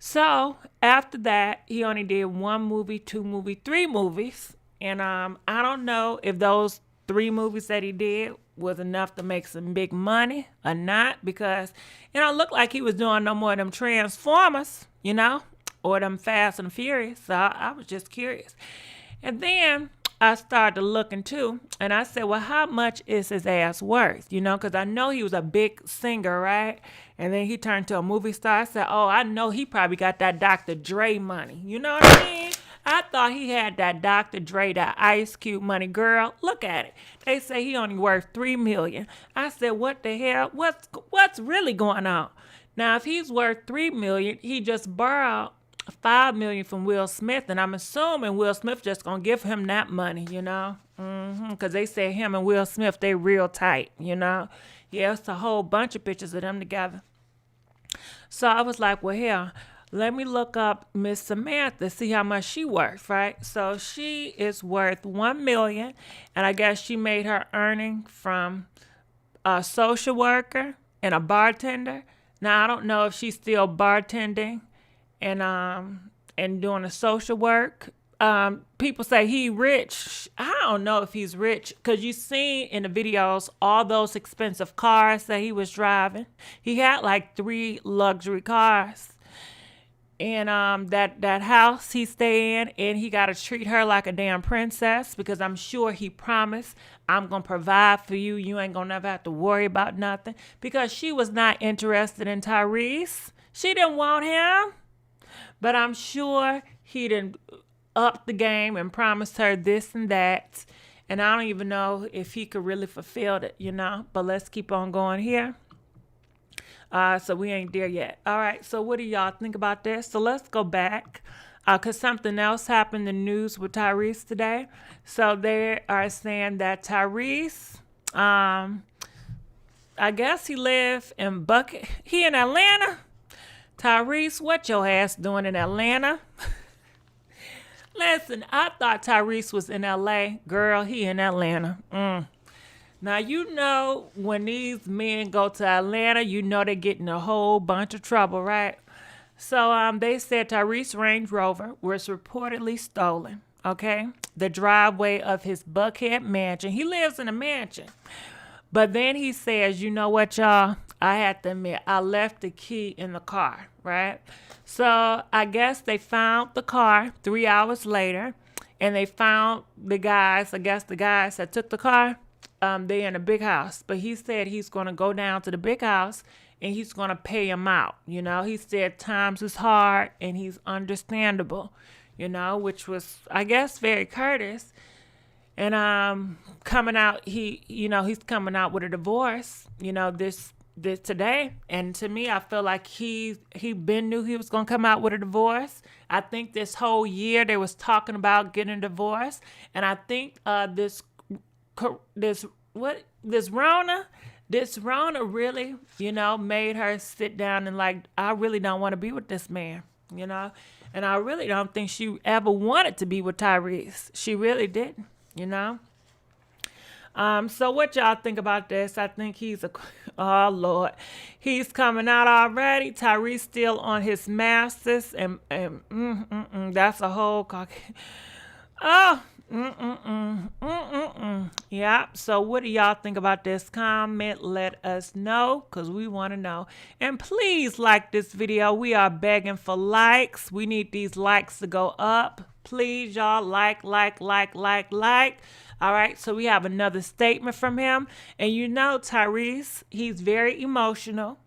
So after that, he only did 1 movie, 2 movies, 3 movies. And I don't know if those 3 movies that he did was enough to make some big money or not, because it don't look like he was doing no more of them Transformers, or them Fast and Furious. So I was just curious. And then I started looking too, and I said, well, how much is his ass worth? Because I know he was a big singer, right? And then he turned to a movie star. I said, oh, I know he probably got that Dr. Dre money. You know what I mean? I thought he had that Dr. Dre, that Ice Cube money. Girl, look at it. They say he only worth $3 million. I said, what the hell? What's really going on? Now, if he's worth $3 million, he just borrowed $5 million from Will Smith, and I'm assuming Will Smith just gonna give him that money, because they say him and Will Smith, they real tight, Yeah, it's a whole bunch of pictures of them together. So I was like, well, hell, let me look up Miss Samantha, see how much she worth, right? So she is worth $1 million, and I guess she made her earning from a social worker and a bartender. Now I don't know if she's still bartending and doing a social work. People say he rich. I don't know if he's rich, because you seen in the videos all those expensive cars that he was driving. He had like 3 luxury cars. And that house he stay in, and he got to treat her like a damn princess, because I'm sure he promised, I'm going to provide for you. You ain't going to never have to worry about nothing, because she was not interested in Tyrese. She didn't want him. But I'm sure he didn't up the game and promised her this and that. And I don't even know if he could really fulfill it, But let's keep on going here. So we ain't there yet. All right, so what do y'all think about this? So let's go back, because something else happened in the news with Tyrese today. So they are saying that Tyrese, I guess he live in he in Atlanta. Tyrese, what your ass doing in Atlanta? Listen, I thought Tyrese was in LA. Girl, he in Atlanta. Now, when these men go to Atlanta, they get in a whole bunch of trouble, right? So they said Tyrese Range Rover was reportedly stolen, okay? The driveway of his Buckhead mansion. He lives in a mansion. But then he says, you know what, y'all? I had to admit, I left the key in the car, right? So I guess they found the car 3 hours later, and they found the guys that took the car. They're in a big house. But he said he's going to go down to the big house, and he's going to pay him out. He said times is hard, and he's understandable, which was, I guess, very courteous. And coming out, he's coming out with a divorce, this today. And to me, I feel like he knew he was gonna come out with a divorce. I think this whole year they was talking about getting a divorce, and I think this Rona really, made her sit down and like, I really don't want to be with this man, and I really don't think she ever wanted to be with Tyrese. She really didn't. So what y'all think about this? I think oh Lord, he's coming out already. Tyrese still on his manssss, and that's a whole yeah. So what do y'all think about this? Comment, let us know, because we want to know. And please like this video. We are begging for likes. We need these likes to go up. Please, y'all, like. All right, so we have another statement from him. And Tyrese, he's very emotional.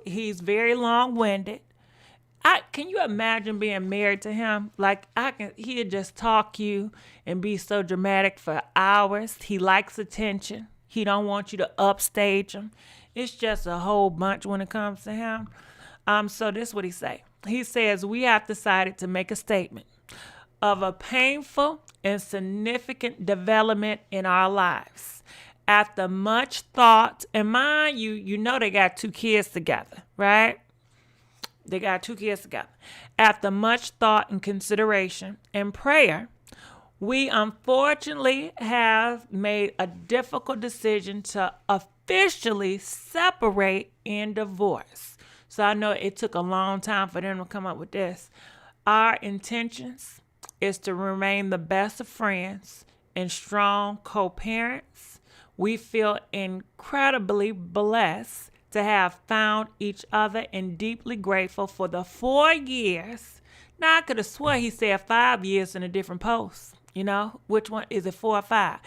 He's very long-winded. Can you imagine being married to him? Like, he'd just talk you and be so dramatic for hours. He likes attention. He don't want you to upstage him. It's just a whole bunch when it comes to him. So this is what he say. He says, we have decided to make a statement of a painful and significant development in our lives. After much thought, and mind you, they got 2 kids together, right? They got 2 kids together. After much thought and consideration and prayer, we unfortunately have made a difficult decision to officially separate in divorce. So I know it took a long time for them to come up with this. Our intentions is to remain the best of friends and strong co-parents. We feel incredibly blessed to have found each other and deeply grateful for the 4 years. Now, I could have swore he said 5 years in a different post. You know, which one is it, 4 or 5?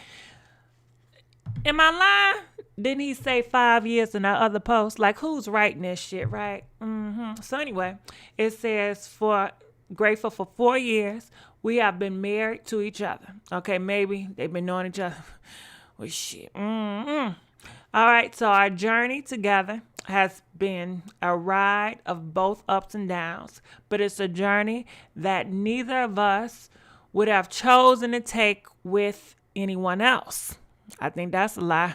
Am I lying? Didn't he say 5 years in that other post? Like, who's writing this shit, right? So anyway, it says, for grateful for 4 years, we have been married to each other. Okay, maybe they've been knowing each other. Well, shit. All right, so our journey together has been a ride of both ups and downs, but it's a journey that neither of us would have chosen to take with anyone else. I think that's a lie.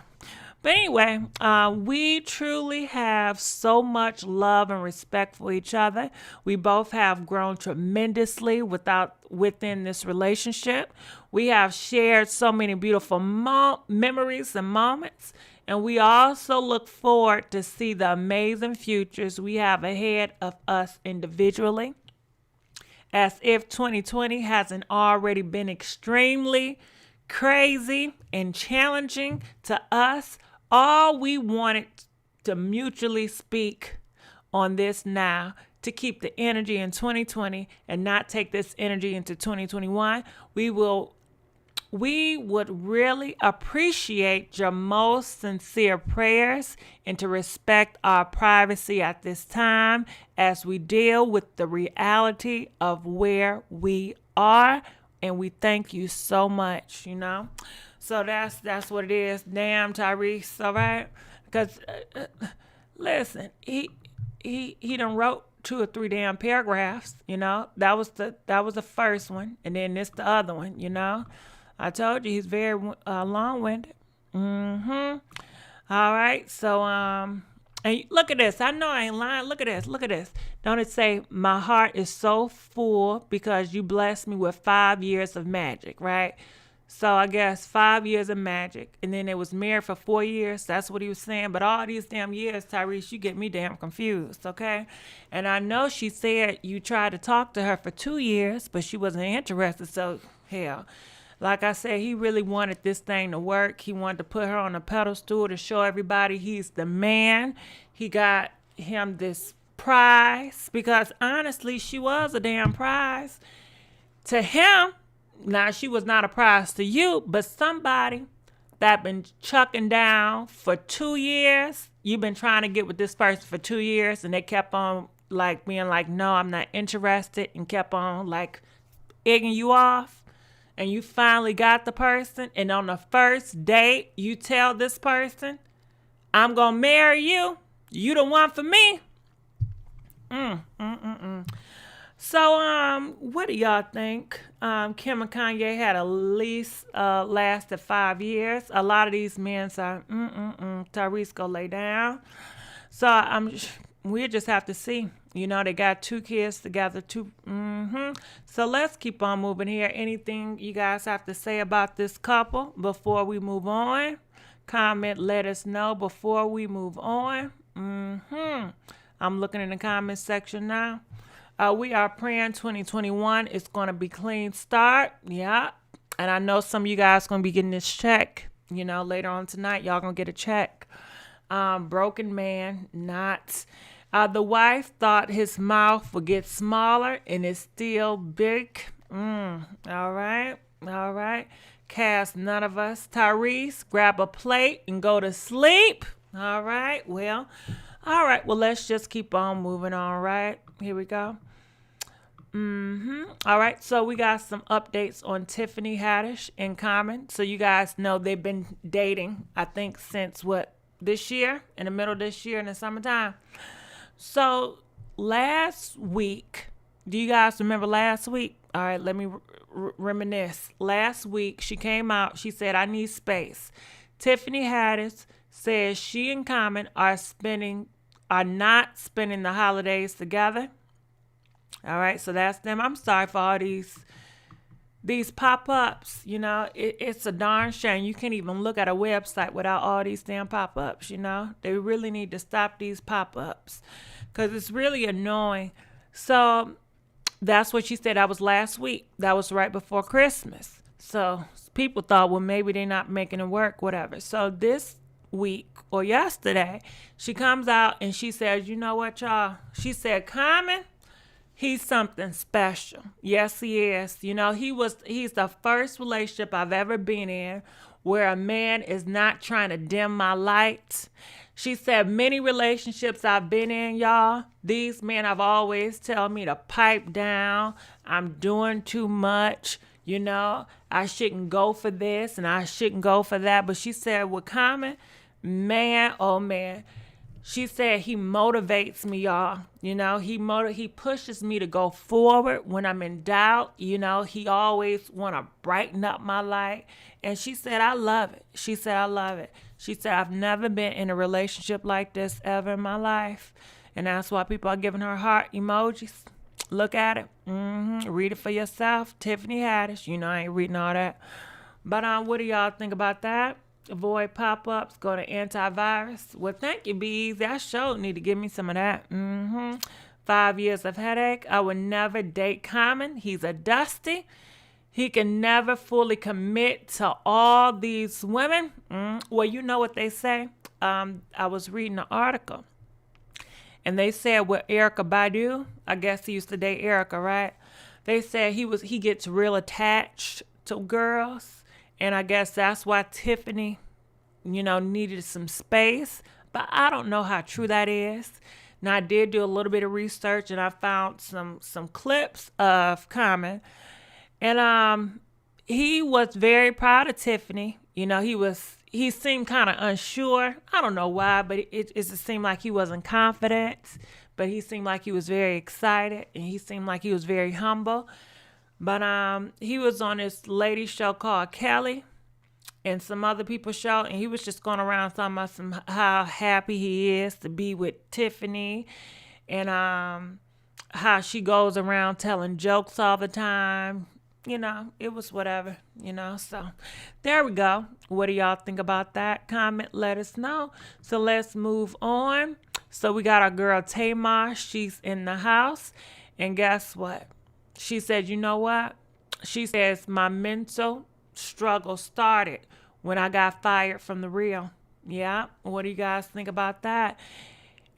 But anyway, we truly have so much love and respect for each other. We both have grown tremendously within this relationship. We have shared so many beautiful memories and moments. And we also look forward to see the amazing futures we have ahead of us individually. As if 2020 hasn't already been extremely crazy and challenging to us, all we wanted to mutually speak on this now to keep the energy in 2020 and not take this energy into 2021. We would really appreciate your most sincere prayers and to respect our privacy at this time as we deal with the reality of where we are. And we thank you so much, you know. So that's what it is. Damn, Tyrese, all right? Because, listen, he done wrote 2 or 3 damn paragraphs, you know. That was the first one. And then this the other one, you know. I told you he's very long-winded. All right. So, and look at this. I know I ain't lying. Look at this. Look at this. Don't it say, my heart is so full because you blessed me with 5 years of magic, right? So I guess 5 years of magic. And then it was married for 4 years. That's what he was saying. But all these damn years, Tyrese, you get me damn confused, okay? And I know she said you tried to talk to her for 2 years, but she wasn't interested. So, hell. Like I said, he really wanted this thing to work. He wanted to put her on a pedestal to show everybody he's the man. He got him this prize because honestly, she was a damn prize to him. Now, she was not a prize to you, but somebody that been chucking down for 2 years. You've been trying to get with this person for 2 years and they kept on like being like, no, I'm not interested, and kept on like egging you off. And you finally got the person, and on the first date, you tell this person, I'm going to marry you. You the one for me. So, what do y'all think? Kim and Kanye had at least lasted 5 years. A lot of these men are, Tyrese go lay down. So, we just have to see. You know, they got 2 kids together, too. So let's keep on moving here. Anything you guys have to say about this couple before we move on? Comment, let us know before we move on. I'm looking in the comment section now. We are praying 2021 is going to be clean start. Yeah. And I know some of you guys going to be getting this check. You know, later on tonight, y'all going to get a check. Broken man, not... the wife thought his mouth would get smaller and it's still big. All right. Cast none of us. Tyrese, grab a plate and go to sleep. All right. Well, let's just keep on moving on, right? Here we go. All right. So we got some updates on Tiffany Haddish and Common. So you guys know they've been dating, I think, since this year, in the middle of this year in the summertime. So last week, do you guys remember last week? All right, let me reminisce. Last week, she came out. She said, I need space. Tiffany Haddish says she and Common are not spending the holidays together. All right, so that's them. I'm sorry for all these pop-ups. You know, it's a darn shame. You can't even look at a website without all these damn pop-ups, you know. They really need to stop these pop-ups because it's really annoying. So that's what she said. That was last week. That was right before Christmas. So people thought, well, maybe they're not making it work, whatever. So this week or yesterday, she comes out and she says, you know what, y'all? She said, Common, he's something special. Yes, he is. You know, he's the first relationship I've ever been in where a man is not trying to dim my light. She said, many relationships I've been in, y'all, these men have always tell me to pipe down. I'm doing too much. You know, I shouldn't go for this and I shouldn't go for that. But she said, with Common, man, oh man. She said he motivates me, y'all. You know, he pushes me to go forward when I'm in doubt. You know, he always want to brighten up my light. And she said, I love it. She said, I love it. She said, I've never been in a relationship like this ever in my life. And that's why people are giving her heart emojis. Look at it. Read it for yourself. Tiffany Haddish. You know, I ain't reading all that. But what do y'all think about that? Avoid pop-ups. Go to antivirus. Well, thank you, Bees. I sure need to give me some of that. 5 years of headache. I would never date Common. He's a dusty. He can never fully commit to all these women. Well, you know what they say. I was reading an article. And they said with Erykah Badu, I guess he used to date Erykah, right? They said he gets real attached to girls. And I guess that's why Tiffany, you know, needed some space. But I don't know how true that is. Now, I did do a little bit of research and I found some clips of Common. And he was very proud of Tiffany. You know, he seemed kind of unsure. I don't know why, but it just seemed like he wasn't confident. But he seemed like he was very excited, and he seemed like he was very humble. But he was on this lady show called Kelly and some other people's show, and he was just going around talking about how happy he is to be with Tiffany, and how she goes around telling jokes all the time. You know, it was whatever, you know. So there we go. What do y'all think about that? Comment, let us know. So let's move on. So we got our girl Tamar. She's in the house. And guess what? She said, you know what? She says, my mental struggle started when I got fired from the Real. Yeah. What do you guys think about that?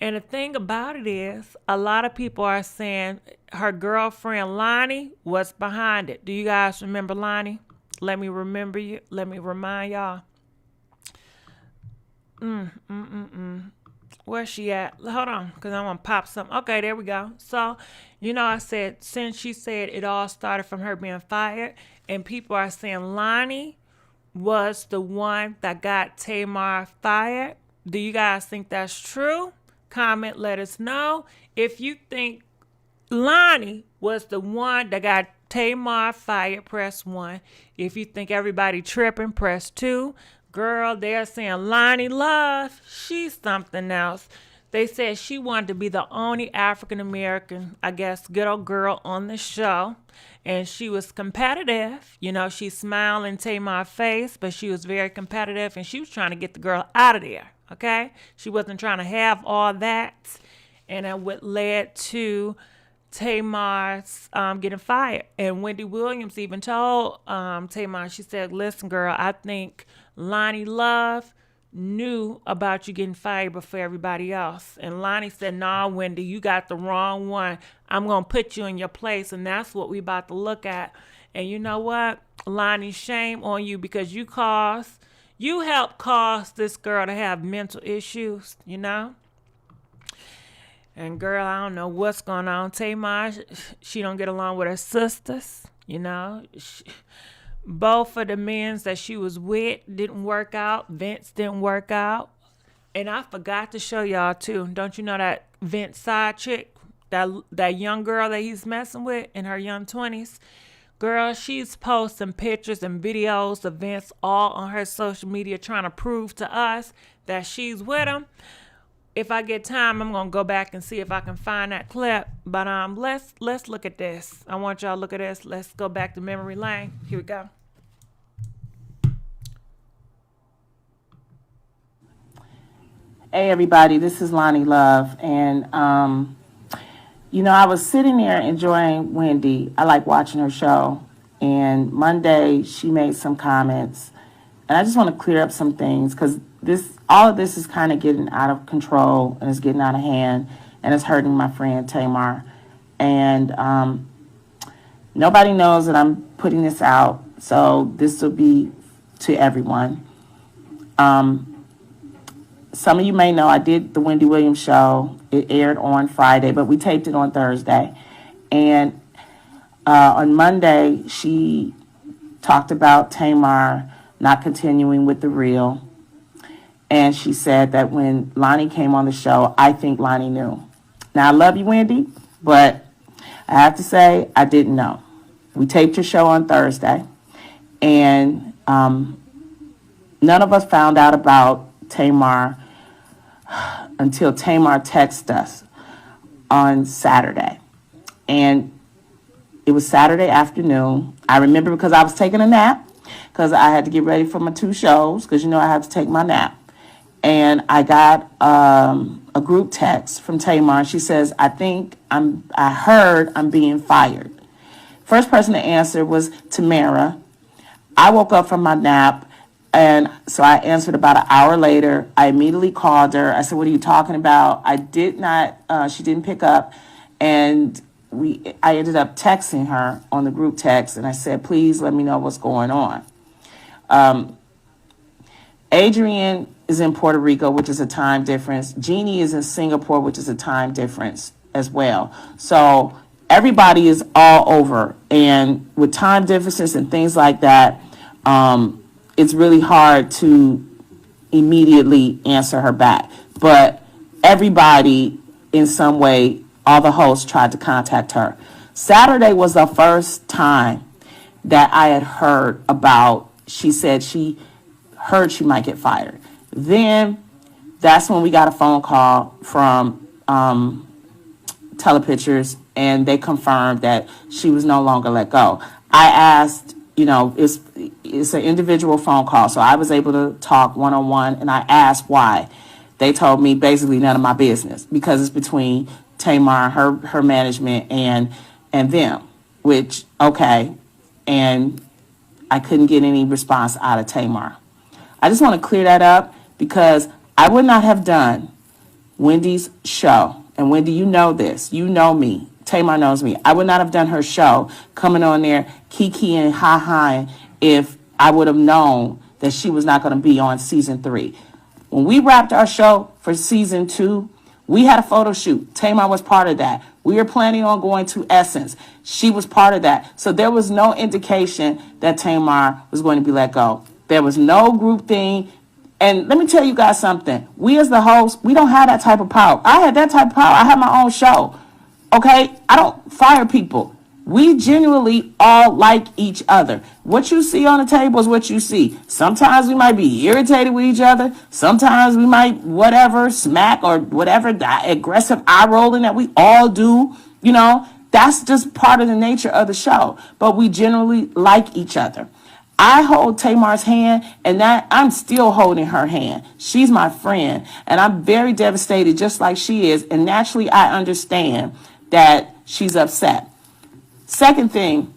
And the thing about it is, a lot of people are saying her girlfriend Lonnie was behind it. Do you guys remember Lonnie? Let me remind y'all. Where's she at? Hold on, because I want to pop something. Okay, there we go. So, you know, I said, since she said it all started from her being fired, and people are saying Lonnie was the one that got Tamar fired. Do you guys think that's true? Comment, let us know. If you think Lonnie was the one that got Tamar fired, press 1. If you think everybody tripping, press 2. Girl, they're saying Lonnie Love, she's something else. They said she wanted to be the only African-American, I guess, ghetto girl on the show. And she was competitive. You know, she smiled in Tamar's face, but she was very competitive. And she was trying to get the girl out of there, okay? She wasn't trying to have all that. And it would led to Tamar's getting fired. And Wendy Williams even told Tamar, she said, listen, girl, I think Lonnie Love knew about you getting fired before everybody else. And Lonnie said, nah, Wendy, you got the wrong one. I'm going to put you in your place. And that's what we about to look at. And you know what? Lonnie, shame on you, because you helped cause this girl to have mental issues, you know? And girl, I don't know what's going on. Tamar, she don't get along with her sisters, you know? Both of the men that she was with didn't work out. Vince didn't work out. And I forgot to show y'all too. Don't you know that Vince side chick, that young girl that he's messing with in her young 20s? Girl, she's posting pictures and videos of Vince all on her social media trying to prove to us that she's with him. If I get time, I'm going to go back and see if I can find that clip. But let's look at this. I want y'all to look at this. Let's go back to memory lane. Here we go. Hey everybody, this is Lonnie Love, and you know, I was sitting there enjoying Wendy. I like watching her show, And Monday, she made some comments. And I just want to clear up some things because all of this is kind of getting out of control and it's getting out of hand and it's hurting my friend Tamar. And nobody knows that I'm putting this out, so this will be to everyone. Some of you may know I did the Wendy Williams show. It aired on Friday, but we taped it on Thursday. And on Monday, she talked about Tamar not continuing with the reel. And she said that when Lonnie came on the show, I think Lonnie knew. Now, I love you, Wendy, but I have to say I didn't know. We taped your show on Thursday, and none of us found out about Tamar until Tamar texted us on Saturday. And it was Saturday afternoon. I remember because I was taking a nap because I had to get ready for my 2 shows because, you know, I had to take my nap. And I got a group text from Tamar. She says, I heard I'm being fired. First person to answer was Tamara. I woke up from my nap, and so I answered about an hour later. I immediately called her. I said, what are you talking about? I did not, she didn't pick up, and I ended up texting her on the group text, and I said, please let me know what's going on. Adrian is in Puerto Rico, which is a time difference. Jeannie is in Singapore, which is a time difference as well. So everybody is all over. And with time differences and things like that, it's really hard to immediately answer her back. But everybody, in some way, all the hosts tried to contact her. Saturday was the first time that I had heard about, she said she heard she might get fired. Then that's when we got a phone call from Telepictures, and they confirmed that she was no longer let go. I asked, you know, it's an individual phone call, so I was able to talk one-on-one, and I asked why. They told me basically none of my business because it's between Tamar, her management, and them, which, okay, and I couldn't get any response out of Tamar. I just want to clear that up because I would not have done Wendy's show. And Wendy, you know this. You know me. Tamar knows me. I would not have done her show coming on there, kiki and ha-ha, if I would have known that she was not going to be on season 3. When we wrapped our show for season 2, we had a photo shoot. Tamar was part of that. We were planning on going to Essence. She was part of that. So there was no indication that Tamar was going to be let go. There was no group thing. And let me tell you guys something. We as the host, we don't have that type of power. I had that type of power. I had my own show. Okay? I don't fire people. We genuinely all like each other. What you see on the table is what you see. Sometimes we might be irritated with each other. Sometimes we might, whatever, smack or whatever, that aggressive eye rolling that we all do. You know, that's just part of the nature of the show. But we generally like each other. I hold Tamar's hand, and that I'm still holding her hand. She's my friend, and I'm very devastated just like she is. And naturally, I understand that she's upset. Second thing,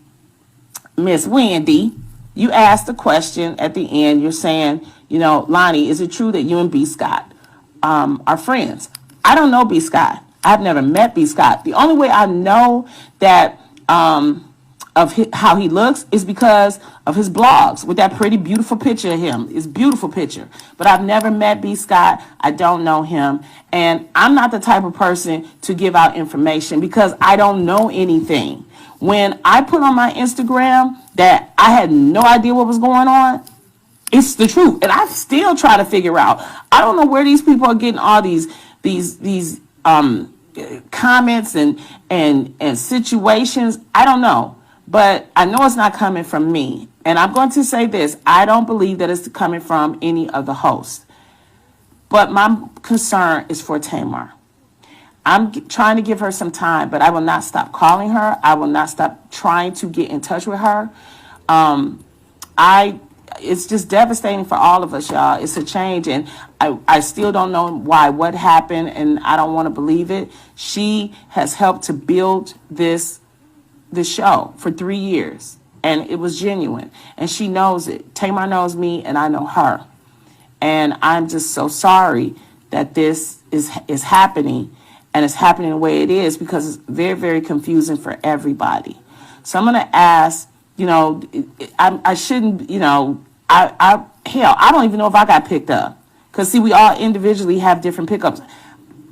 Miss Wendy, you asked a question at the end. You're saying, you know, Lonnie, is it true that you and B. Scott are friends? I don't know B. Scott. I've never met B. Scott. The only way I know that how he looks is because of his blogs with that pretty beautiful picture of him. It's a beautiful picture. But I've never met B. Scott. I don't know him. And I'm not the type of person to give out information because I don't know anything. When I put on my Instagram that I had no idea what was going on, it's the truth. And I still try to figure out. I don't know where these people are getting all these comments and situations. I don't know. But I know it's not coming from me. And I'm going to say this. I don't believe that it's coming from any of the hosts. But my concern is for Tamar. I'm trying to give her some time, but I will not stop calling her. I will not stop trying to get in touch with her. It's just devastating for all of us, y'all. It's a change, and I still don't know what happened, and I don't want to believe it. She has helped to build this show for 3 years. And it was genuine. And she knows it. Tamar knows me and I know her. And I'm just so sorry that this is happening, and it's happening the way it is, because it's very, very confusing for everybody. So I'm going to ask, I shouldn't, hell, I don't even know if I got picked up. Because, see, we all individually have different pickups.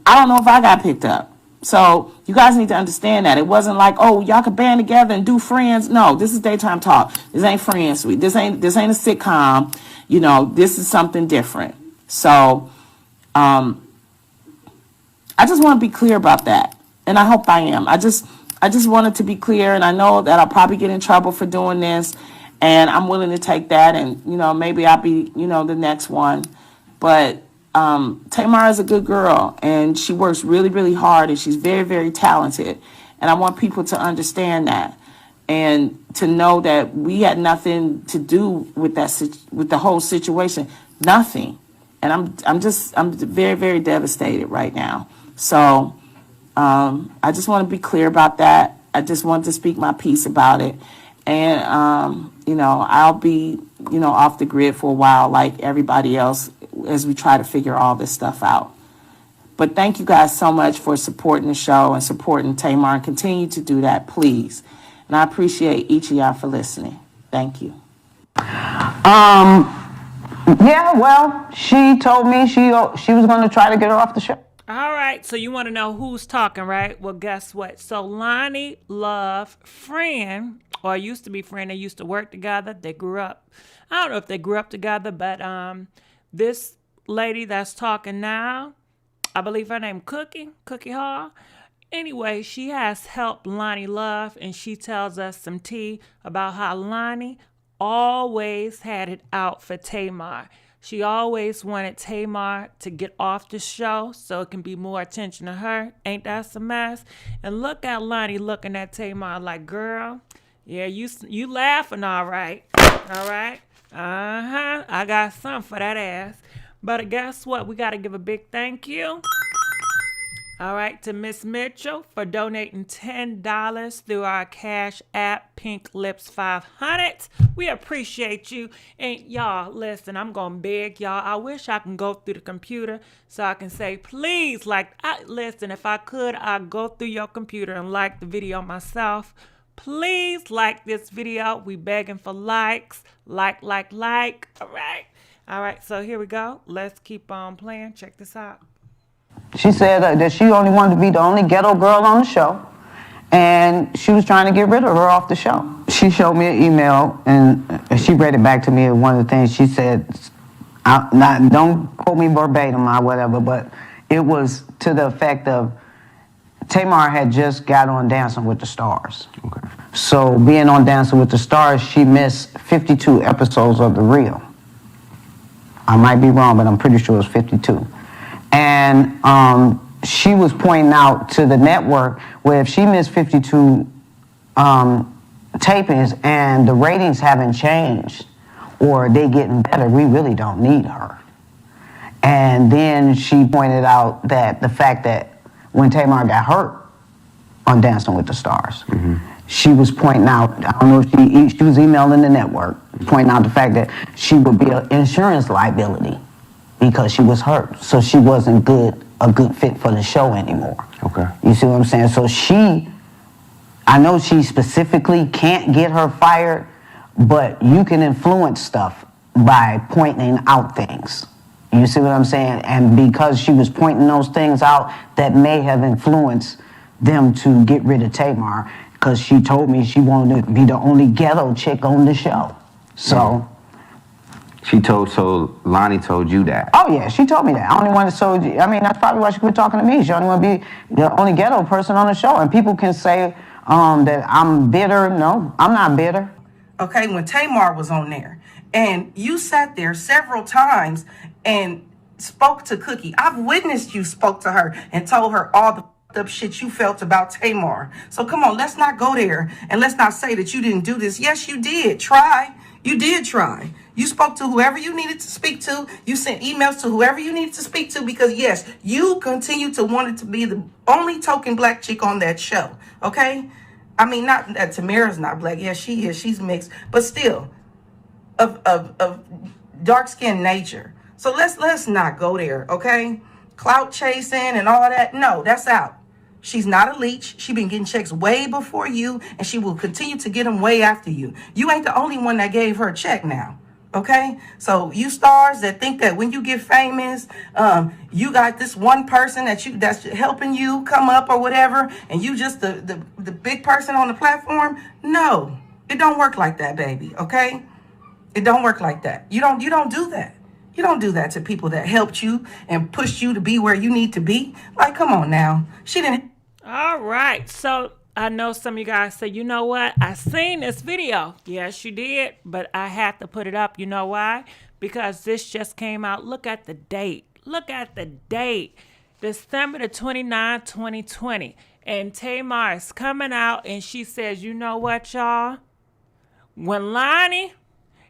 I don't know if I got picked up. So you guys need to understand that. It wasn't like, oh, y'all could band together and do Friends. No, this is Daytime Talk. This ain't Friends Suite. This ain't a sitcom. This is something different. So I just want to be clear about that. And I hope I am. I just wanted to be clear, and I know that I'll probably get in trouble for doing this, and I'm willing to take that, and, maybe I'll be, the next one. But Tamar is a good girl, and she works really, really hard, and she's very, very talented. And I want people to understand that, and to know that we had nothing to do with with the whole situation, nothing. And I'm very, very devastated right now. So I just want to be clear about that. I just want to speak my piece about it. And, I'll be, off the grid for a while like everybody else as we try to figure all this stuff out. But thank you guys so much for supporting the show and supporting Tamar, and continue to do that, please. And I appreciate each of y'all for listening. Thank you. Yeah, well, she told me she was going to try to get her off the show. All right, so you want to know who's talking, right? Well, guess what? So Lonnie Love, friend, or used to be friend, they used to work together. They grew up. I don't know if they grew up together, but this lady that's talking now, I believe her name Cookie Hall. Anyway, she has helped Lonnie Love, and she tells us some tea about how Lonnie always had it out for Tamar. She always wanted Tamar to get off the show so it can be more attention to her. Ain't that some mess? And look at Lonnie looking at Tamar like, girl, yeah, you laughing all right. All right? Uh-huh. I got something for that ass. But guess what? We got to give a big thank you. All right, to Miss Mitchell for donating $10 through our Cash App, Pink Lips 500. We appreciate you. And y'all, listen, I'm going to beg y'all. I wish I can go through the computer so I can say, please, listen, if I could, I'd go through your computer and like the video myself. Please like this video. We begging for likes. Like. All right. All right, so here we go. Let's keep on playing. Check this out. She said that she only wanted to be the only ghetto girl on the show, and she was trying to get rid of her off the show. She showed me an email, and she read it back to me. One of the things she said, don't quote me verbatim or whatever, but it was to the effect of Tamar had just got on Dancing with the Stars. Okay. So being on Dancing with the Stars, she missed 52 episodes of The Real. I might be wrong, but I'm pretty sure it's 52. And she was pointing out to the network where if she missed 52 tapings and the ratings haven't changed or they getting better, we really don't need her. And then she pointed out that the fact that when Tamar got hurt on Dancing with the Stars, she was pointing out, I don't know if she was emailing the network, pointing out the fact that she would be an insurance liability because she was hurt. So she wasn't a good fit for the show anymore. Okay. You see what I'm saying? So I know she specifically can't get her fired, but you can influence stuff by pointing out things. You see what I'm saying? And because she was pointing those things out, that may have influenced them to get rid of Tamar, because she told me she wanted to be the only ghetto chick on the show. So... So Lonnie told you that? Oh, yeah, she told me that. I only wanted to, that's probably why she quit talking to me. She only want to be the only ghetto person on the show. And people can say that I'm bitter. No, I'm not bitter. Okay, when Tamar was on there, and you sat there several times and spoke to Cookie. I've witnessed you spoke to her and told her all the up shit you felt about Tamar. So come on, let's not go there, and let's not say that you didn't do this. Yes, you did. You did try. You spoke to whoever you needed to speak to. You sent emails to whoever you needed to speak to because, yes, you continue to want it to be the only token black chick on that show, okay? I mean, not that Tamara's not black. Yeah, she is. She's mixed, but still of dark skinned nature. So let's not go there, okay? Clout chasing and all that. No, that's out. She's not a leech. She been getting checks way before you, and she will continue to get them way after you. You ain't the only one that gave her a check now. Okay, so you stars that think that when you get famous, you got this one person that's helping you come up or whatever, and you just the big person on the platform. No, it don't work like that, baby. Okay, it don't work like that. You don't do that. You don't do that to people that helped you and pushed you to be where you need to be. Like, come on now, she didn't. All right. So I know some of you guys say, you know what? I seen this video. Yes, you did. But I had to put it up. You know why? Because this just came out. Look at the date. Look at the date. December the 29th, 2020. And Tamar is coming out and she says, you know what, y'all? When Lonnie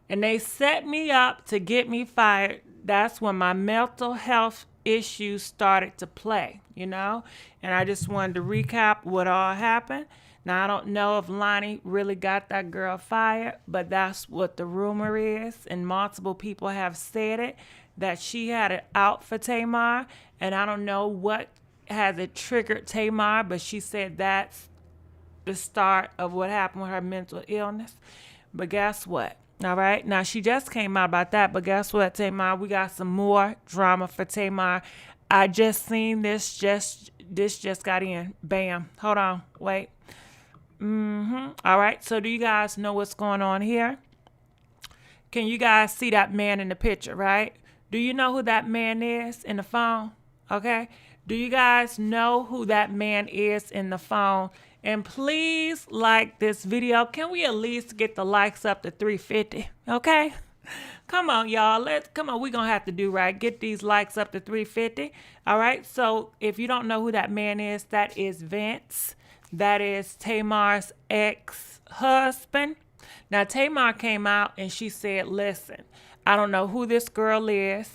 and they set me up to get me fired, that's when my mental health issues started to play, you know? And I just wanted to recap what all happened. Now, I don't know if Lonnie really got that girl fired, but that's what the rumor is. And multiple people have said it, that she had it out for Tamar. And I don't know what has it triggered Tamar, but she said that's the start of what happened with her mental illness. But guess what? All right. Now, she just came out about that. But guess what, Tamar? We got some more drama for Tamar. I just seen this. This just got in. Bam. Hold on. Wait. All right. So do you guys know what's going on here? Can you guys see that man in the picture, right? Do you know who that man is in the phone? Okay. Do you guys know who that man is in the phone? And please like this video. Can we at least get the likes up to 350? Okay? Come on, y'all. Come on. We're going to have to do right. Get these likes up to 350. All right? So if you don't know who that man is, that is Vince. That is Tamar's ex-husband. Now, Tamar came out and she said, listen, I don't know who this girl is,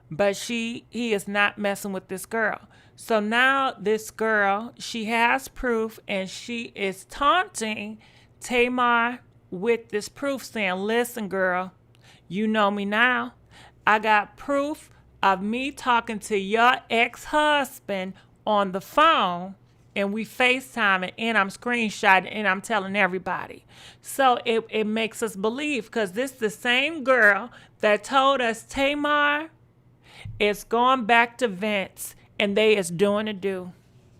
but he is not messing with this girl. So now this girl, she has proof and she is taunting Tamar with this proof, saying, listen, girl, you know me now. I got proof of me talking to your ex-husband on the phone, and we FaceTiming, and I'm screenshotting, and I'm telling everybody. So it makes us believe, because this is the same girl that told us Tamar is going back to Vince and they is doing a do.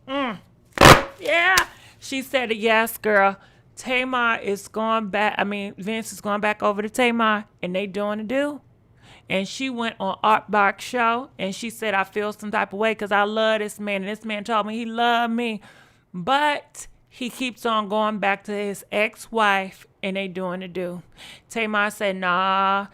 Yeah. She said, yes, girl. Tamar is going back. Vince is going back over to Tamar and they doing a do. And she went on Art Bark's show and she said, I feel some type of way because I love this man. And this man told me he loved me. But he keeps on going back to his ex-wife and they doing a do. Tamar said, nah,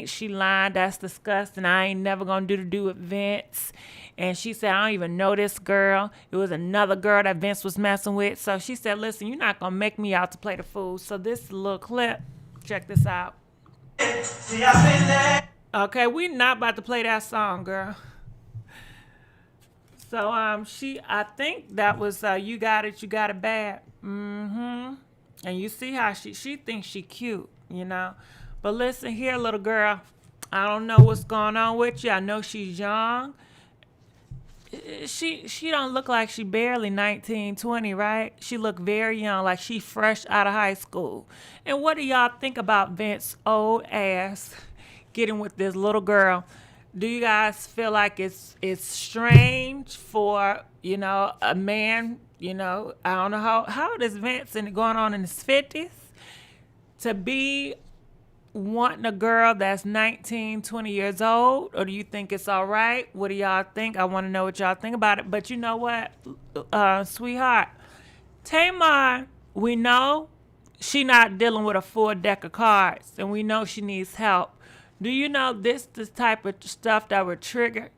she lying. That's disgusting. I ain't never gonna do with Vince. And she said, I don't even know this girl. It was another girl that Vince was messing with. So she said, listen, you're not gonna make me out to play the fool. So this little clip, check this out. Okay, we not about to play that song, girl. So I think that was You Got It, You Got It Bad. And you see how she thinks she cute, you know. But listen here, little girl. I don't know what's going on with you. I know she's young. She don't look like she barely 19, 20, right? She look very young, like she fresh out of high school. And what do y'all think about Vince's old ass getting with this little girl? Do you guys feel like it's strange for, you know, a man, you know, I don't know how old is Vince and going on in his 50s to be wanting a girl that's 19, 20 years old? Or do you think it's all right? What do y'all think? I want to know what y'all think about it. But you know what, sweetheart, Tamar, we know she not dealing with a full deck of cards, and we know she needs help. Do you know this type of stuff that would trigger?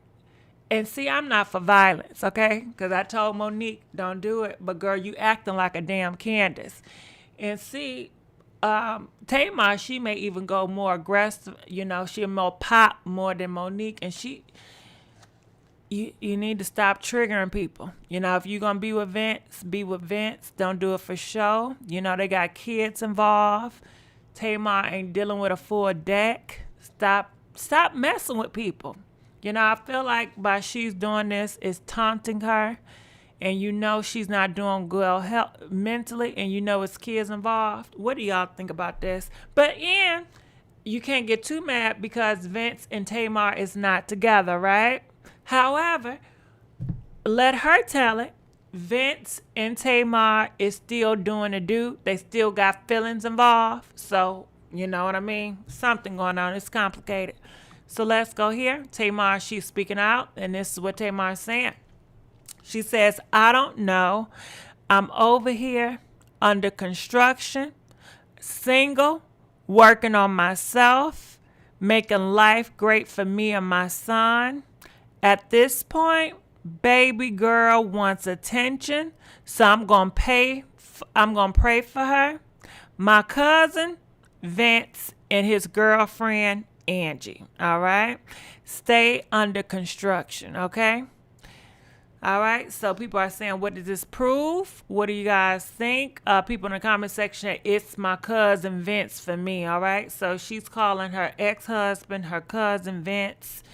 And see, I'm not for violence, okay? Because I told Monique, don't do it. But girl, you acting like a damn Candace. And see, Tamar, she may even go more aggressive. You know, she'll more pop more than Monique. And you need to stop triggering people. You know, if you're going to be with Vince, be with Vince. Don't do it for show. You know, they got kids involved. Tamar ain't dealing with a full deck. Stop messing with people. You know, I feel like by she's doing this, it's taunting her. And you know she's not doing good mentally, and you know it's kids involved. What do y'all think about this? But you can't get too mad because Vince and Tamar is not together, right? However, let her tell it. Vince and Tamar is still doing the do. They still got feelings involved. So, you know what I mean? Something going on. It's complicated. So let's go here. Tamar, she's speaking out, and this is what Tamar is saying. She says, I don't know. I'm over here under construction, single, working on myself, making life great for me and my son. At this point, baby girl wants attention, so I'm going to pray for her. My cousin, Vince, and his girlfriend, Angie. All right? Stay under construction, okay? All right, so people are saying, what does this prove? What do you guys think? People in the comment section, it's my cousin Vince for me, all right? So she's calling her ex-husband, her cousin Vince.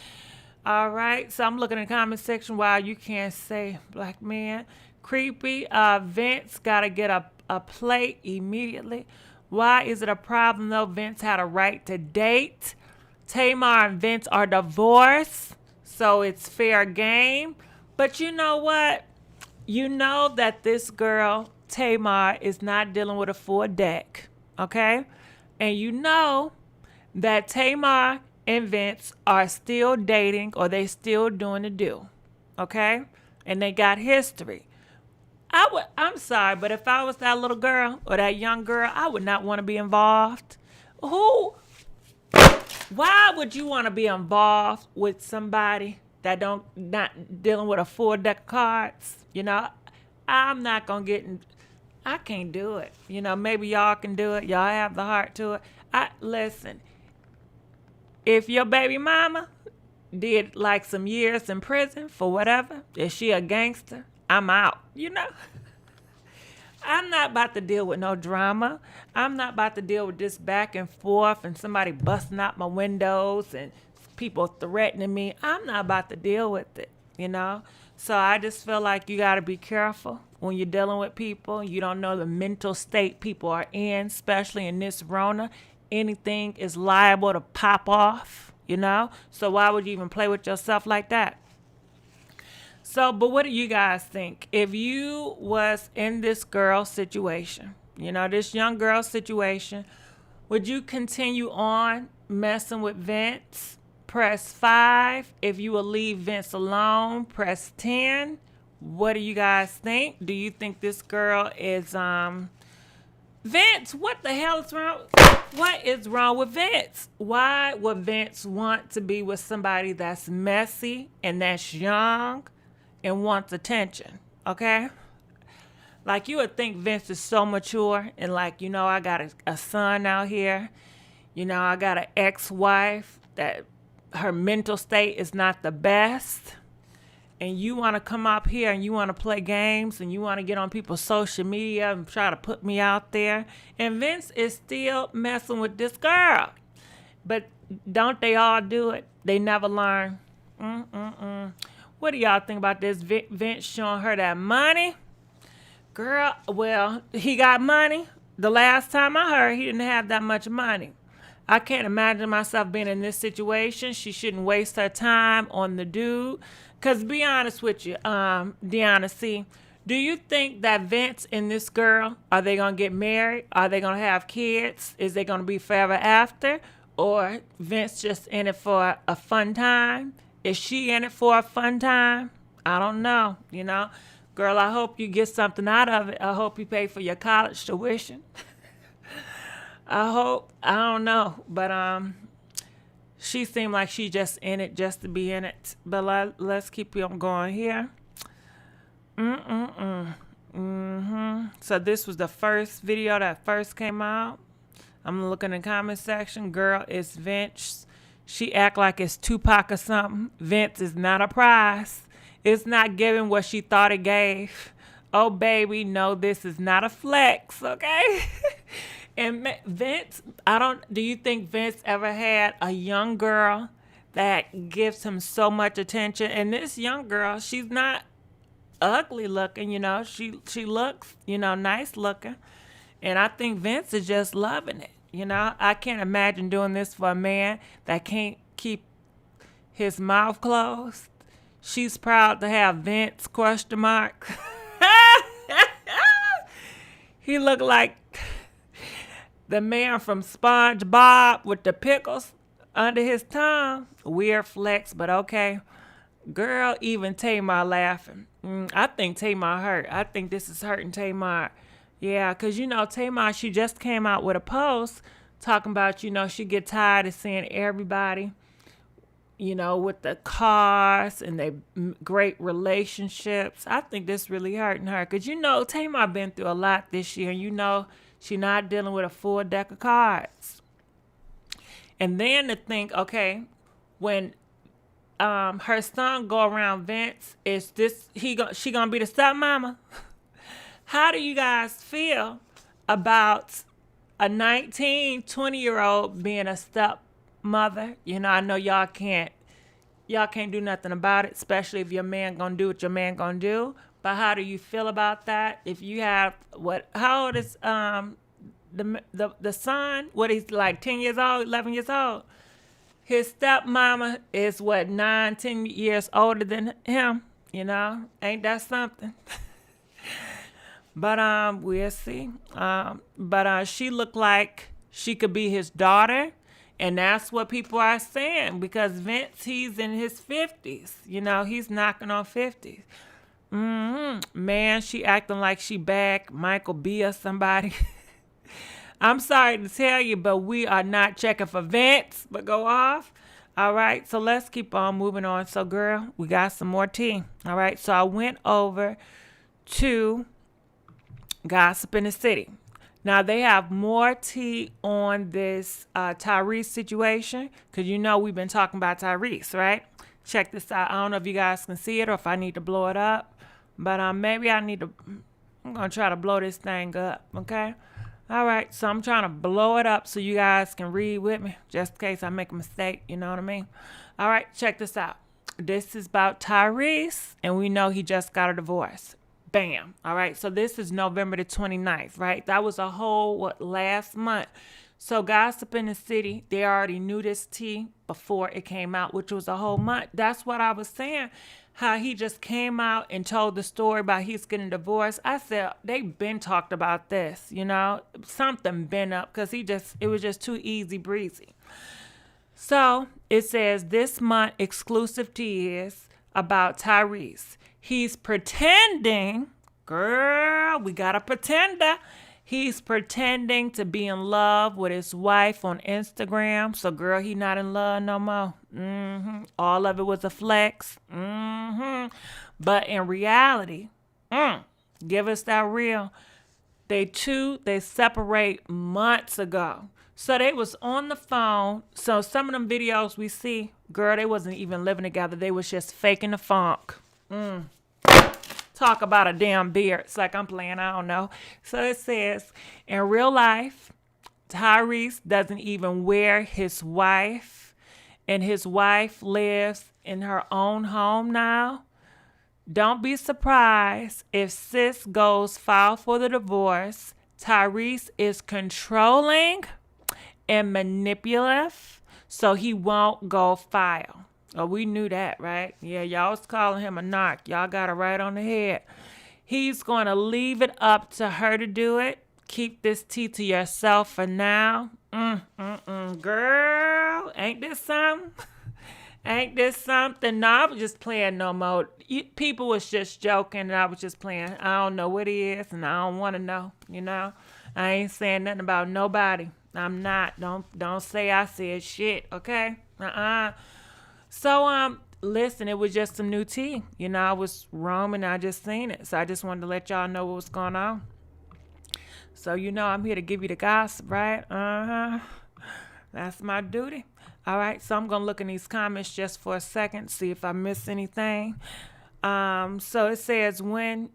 All right, so I'm looking in the comment section. Wow, you can't say black man. Creepy. Vince got to get a plate immediately. Why is it a problem, though? Vince had a right to date. Tamar and Vince are divorced, so it's fair game. But you know what? You know that this girl, Tamar, is not dealing with a full deck, okay? And you know that Tamar and Vince are still dating, or they still doing the do, okay? And they got history. I'm sorry, but if I was that little girl or that young girl, I would not want to be involved. Why would you want to be involved with somebody that not dealing with a full deck of cards? You know, I'm not gonna I can't do it. You know, maybe y'all can do it. Y'all have the heart to it. Listen, if your baby mama did like some years in prison for whatever, is she a gangster? I'm out, you know. I'm not about to deal with no drama. I'm not about to deal with this back and forth and somebody busting out my windows and people threatening me. I'm not about to deal with it, you know? So I just feel like you got to be careful when you're dealing with people. You don't know the mental state people are in, especially in this Rona. Anything is liable to pop off, you know? So why would you even play with yourself like that? So, but what do you guys think? If you was in this girl situation, you know, this young girl situation, would you continue on messing with Vince? Press 5. If you will leave Vince alone, press 10. What do you guys think? Do you think this girl is, Vince, what the hell is wrong? What is wrong with Vince? Why would Vince want to be with somebody that's messy and that's young and wants attention, okay? Like, you would think Vince is so mature and like, you know, I got a son out here. You know, I got an ex-wife that her mental state is not the best. And you want to come up here and you want to play games and you want to get on people's social media and try to put me out there. And Vince is still messing with this girl. But don't they all do it? They never learn. What do y'all think about this? Vince showing her that money? Girl, well, he got money. The last time I heard, he didn't have that much money. I can't imagine myself being in this situation. She shouldn't waste her time on the dude. Because be honest with you, Deanna C., do you think that Vince and this girl, are they going to get married? Are they going to have kids? Is they going to be forever after? Or Vince just in it for a fun time? Is she in it for a fun time? I don't know, you know. Girl, I hope you get something out of it. I hope you pay for your college tuition. I don't know. But she seemed like she just in it just to be in it. But let's keep on going here. So this was the first video that first came out. I'm looking in the comment section. Girl, it's Vince. She act like it's Tupac or something. Vince is not a prize. It's not giving what she thought it gave. Oh, baby, no, this is not a flex, okay? And Vince, do you think Vince ever had a young girl that gives him so much attention? And this young girl, she's not ugly looking, she looks, nice looking. And I think Vince is just loving it. I can't imagine doing this for a man that can't keep his mouth closed. She's proud to have Vince, question mark. He looked like the man from SpongeBob with the pickles under his tongue. Weird flex, but okay. Girl, even Tamar laughing. I think Tamar hurt. I think this is hurting Tamar. Yeah, because, Tamar, she just came out with a post talking about, she get tired of seeing everybody, with the cars and their great relationships. I think this really hurting her because, Tamar been through a lot this year. And, she not dealing with a full deck of cards. And then to think, okay, when her son go around Vince, is this she gonna be the stepmama? How do you guys feel about a 19, 20-year-old being a stepmother? I know y'all can't do nothing about it, especially if your man gonna do what your man gonna do. But how do you feel about that? If you have how old is the son? What, he's like 10 years old, 11 years old? His stepmama is 9, 10 years older than him, Ain't that something? But we'll see. But she looked like she could be his daughter, and that's what people are saying because Vince, he's in his 50s. He's knocking on 50s. Man, she acting like she bagged Michael B or somebody. I'm sorry to tell you, but we are not checking for Vince, but go off. All right, so let's keep on moving on. So, girl, we got some more tea. All right, so I went over to Gossip in the City. Now, they have more tea on this Tyrese situation because we've been talking about Tyrese, right? Check this out. I don't know if you guys can see it or if I need to blow it up, but maybe I'm going to try to blow this thing up, okay? All right, so I'm trying to blow it up so you guys can read with me, just in case I make a mistake, you know what I mean? All right, check this out. This is about Tyrese, and we know he just got a divorce. Bam. All right, so this is November the 29th, right? That was a whole, last month. So Gossip in the City, they already knew this tea before it came out, which was a whole month. That's what I was saying. How he just came out and told the story about he's getting divorced. I said, they've been talked about this, something been up because it was just too easy breezy. So it says this month exclusive tea is about Tyrese. He's pretending, girl, we got a pretender. He's pretending to be in love with his wife on Instagram. So, girl, he not in love no more. All of it was a flex. But in reality, give us that real. They separate months ago. So they was on the phone. So some of them videos we see, girl, they wasn't even living together. They was just faking the funk. Talk about a damn beard. It's like I'm playing, I don't know. So it says, in real life, Tyrese doesn't even wear his wife, and his wife lives in her own home now. Don't be surprised if sis goes file for the divorce. Tyrese is controlling and manipulative, so he won't go file. Oh, we knew that, right? Yeah, y'all was calling him a narc. Y'all got it right on the head. He's going to leave it up to her to do it. Keep this tea to yourself for now. Girl, ain't this something? Ain't this something? No, I was just playing no more. People was just joking, and I was just playing. I don't know what he is, and I don't want to know, I ain't saying nothing about nobody. I'm not. Don't say I said shit, okay? So, listen, it was just some new tea. I was roaming, I just seen it. So I just wanted to let y'all know what was going on. So, I'm here to give you the gossip, right? That's my duty. All right, so I'm going to look in these comments just for a second, see if I miss anything. So it says when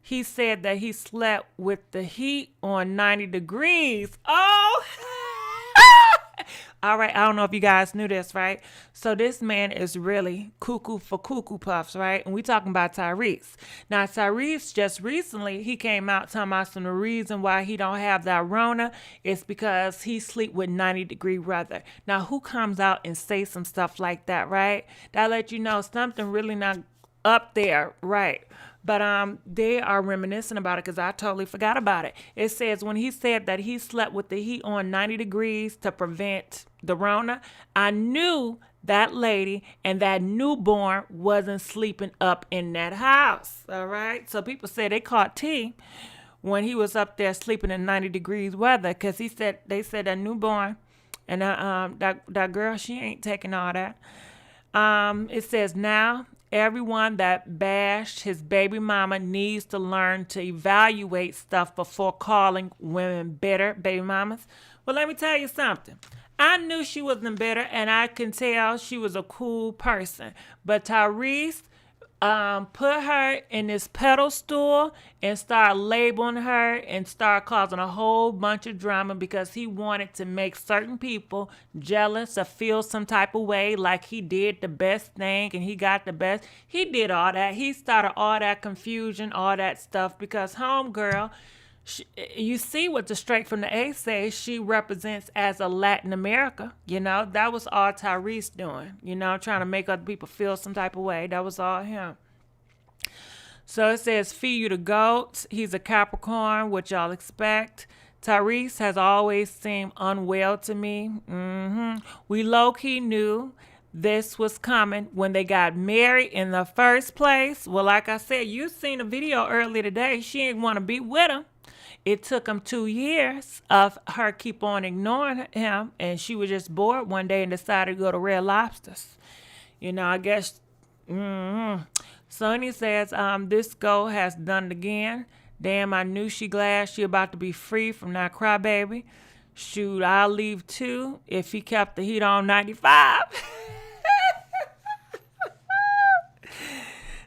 he said that he slept with the heat on 90 degrees. Oh, all right. I don't know if you guys knew this, right? So this man is really cuckoo for cuckoo puffs, right? And we talking about Tyrese. Now, Tyrese just recently, he came out talking about some of the reason why he don't have that Rona is because he sleep with 90-degree weather. Now, who comes out and say some stuff like that, right? That let you know something really not up there, right? But they are reminiscing about it because I totally forgot about it. It says when he said that he slept with the heat on 90 degrees to prevent the Rona, I knew that lady and that newborn wasn't sleeping up in that house. All right. So people say they caught T when he was up there sleeping in 90 degrees weather because they said that newborn and that girl, she ain't taking all that. It says now everyone that bashed his baby mama needs to learn to evaluate stuff before calling women bitter baby mamas. Well, let me tell you something. I knew she wasn't bitter, and I can tell she was a cool person. But Tyrese put her in this pedestal and start labeling her and start causing a whole bunch of drama because he wanted to make certain people jealous or feel some type of way like he did the best thing and he got the best. He did all that. He started all that confusion, all that stuff because homegirl, you see what the Straight from the A says she represents as a Latin America. You know, that was all Tyrese doing, you know, trying to make other people feel some type of way. That was all him. So it says, feed you the goats. He's a Capricorn, what y'all expect. Tyrese has always seemed unwell to me. We low-key knew this was coming when they got married in the first place. Well, like I said, you seen a video earlier today. She didn't want to be with him. It took him 2 years of her keep on ignoring him, and she was just bored one day and decided to go to Red Lobsters. You know, I guess. Sonny says, this girl has done it again. Damn, I knew she glad she about to be free from that crybaby. Shoot, I'll leave too if he kept the heat on 95.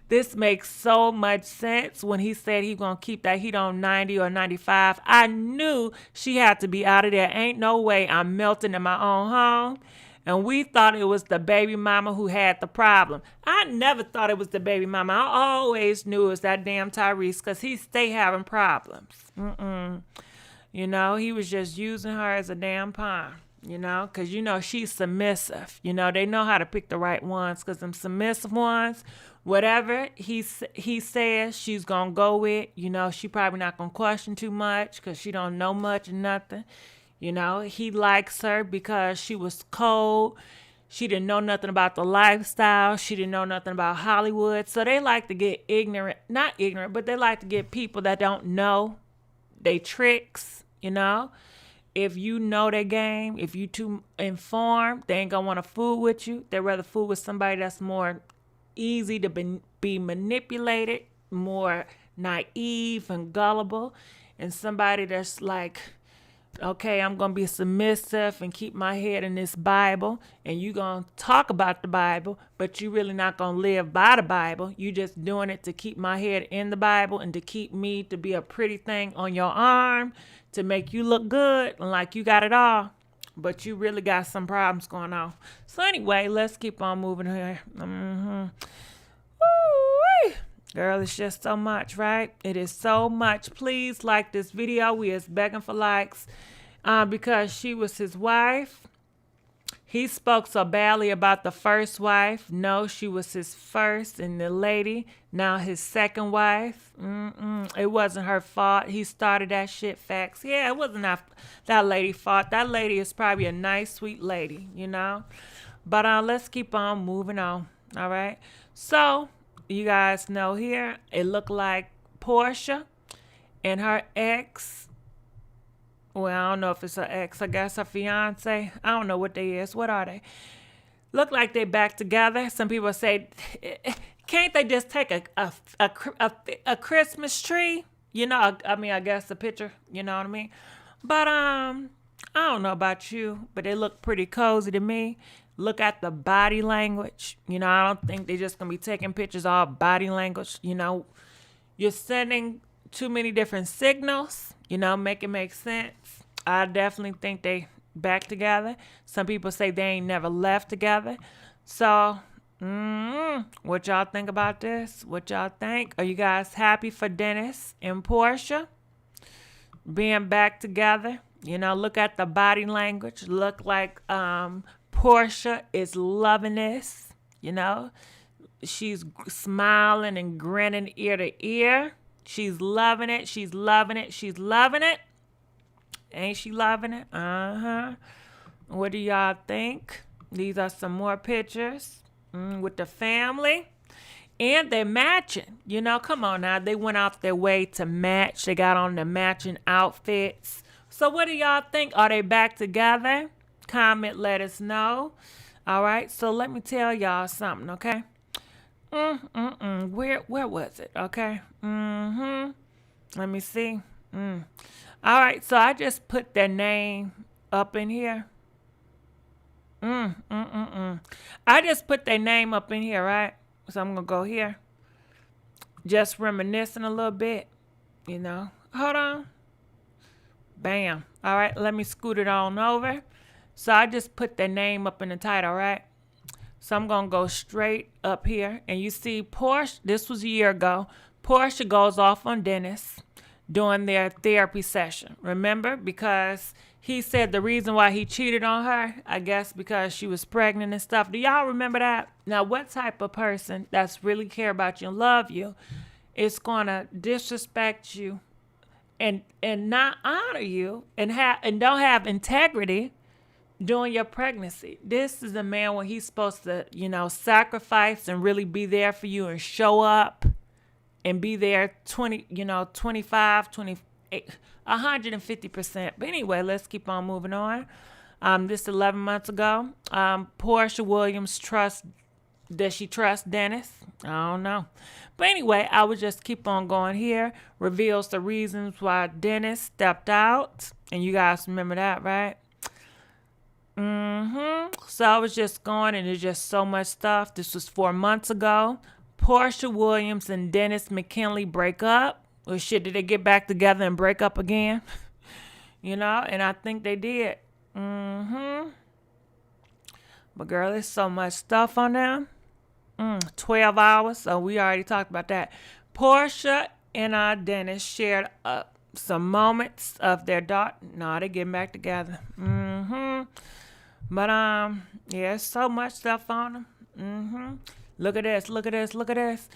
This makes so much sense when he said he gonna keep that heat on 90 or 95. I knew she had to be out of there. Ain't no way I'm melting in my own home. And we thought it was the baby mama who had the problem. I never thought it was the baby mama. I always knew it was that damn Tyrese because he stay having problems. You know, he was just using her as a damn pawn. You know, because, you know, she's submissive. You know, they know how to pick the right ones because them submissive ones, whatever he says she's going to go with, you know, she probably not going to question too much because she don't know much or nothing. You know, he likes her because she was cold. She didn't know nothing about the lifestyle. She didn't know nothing about Hollywood. So they like to get not ignorant, but they like to get people that don't know they tricks, you know. If you know their game, if you too informed, they ain't gonna want to fool with you. They'd rather fool with somebody that's more easy to be manipulated, more naive and gullible, and somebody that's like, okay, I'm going to be submissive and keep my head in this Bible, and you going to talk about the Bible, but you really not going to live by the Bible. You just doing it to keep my head in the Bible and to keep me to be a pretty thing on your arm, to make you look good and like you got it all, but you really got some problems going on. So anyway, let's keep on moving here. Woo-wee. Girl, it's just so much, right? It is so much. Please like this video. We is begging for likes because she was his wife. He spoke so badly about the first wife. No, she was his first and the lady. Now his second wife. It wasn't her fault. He started that shit, facts. Yeah, it wasn't that lady's fault. That lady is probably a nice, sweet lady, you know. But let's keep on moving on, all right? So, you guys know here, it looked like Porsha and her ex. Well, I don't know if it's her ex. I guess her fiance. I don't know what they is. What are they? Look like they back together. Some people say, can't they just take a Christmas tree? You know, I mean, I guess a picture. You know what I mean? But I don't know about you, but they look pretty cozy to me. look at the body language. You know, I don't think they're just going to be taking pictures all body language. You know, you're sending too many different signals. You know, make it make sense. I definitely think they back together. Some people say they ain't never left together. So, what y'all think about this? What y'all think? Are you guys happy for Dennis and Porsha being back together? You know, look at the body language. Look like Porsha is loving this. You know, she's smiling and grinning ear to ear. She's loving it. She's loving it. She's loving it. Ain't she loving it? What do y'all think? These are some more pictures with the family. And they're matching. You know, come on now. They went out their way to match. They got on the matching outfits. So what do y'all think? Are they back together? Comment, let us know. All right. So let me tell y'all something, okay? Where was it? Okay. Let me see. All right. So I just put their name up in here. I just put their name up in here, right? So I'm going to go here. Just reminiscing a little bit, you know. Hold on. Bam. All right, let me scoot it on over. So I just put their name up in the title, right? So I'm going to go straight up here. And you see Porsha, this was a year ago. Porsha goes off on Dennis during their therapy session. Remember? Because he said the reason why he cheated on her, I guess because she was pregnant and stuff. Do y'all remember that? Now, what type of person that's really care about you and love you is going to disrespect you and not honor you and don't have integrity during your pregnancy? This is a man when he's supposed to, you know, sacrifice and really be there for you and show up and be there 25, 28, 150%. But anyway, let's keep on moving on. This 11 months ago, Porsha Williams does she trust Dennis? I don't know. But anyway, I would just keep on going here. Reveals the reasons why Dennis stepped out. And you guys remember that, right? So I was just going, and there's just so much stuff. This was 4 months ago. Porsha Williams and Dennis McKinley break up. Or shit, did they get back together and break up again? You know, and I think they did. But girl, there's so much stuff on them. 12 hours. So we already talked about that. Porsha and Dennis shared some moments of their daughter. No, they getting back together. But yeah, so much stuff on them. Look at this. Look at this. Look at this.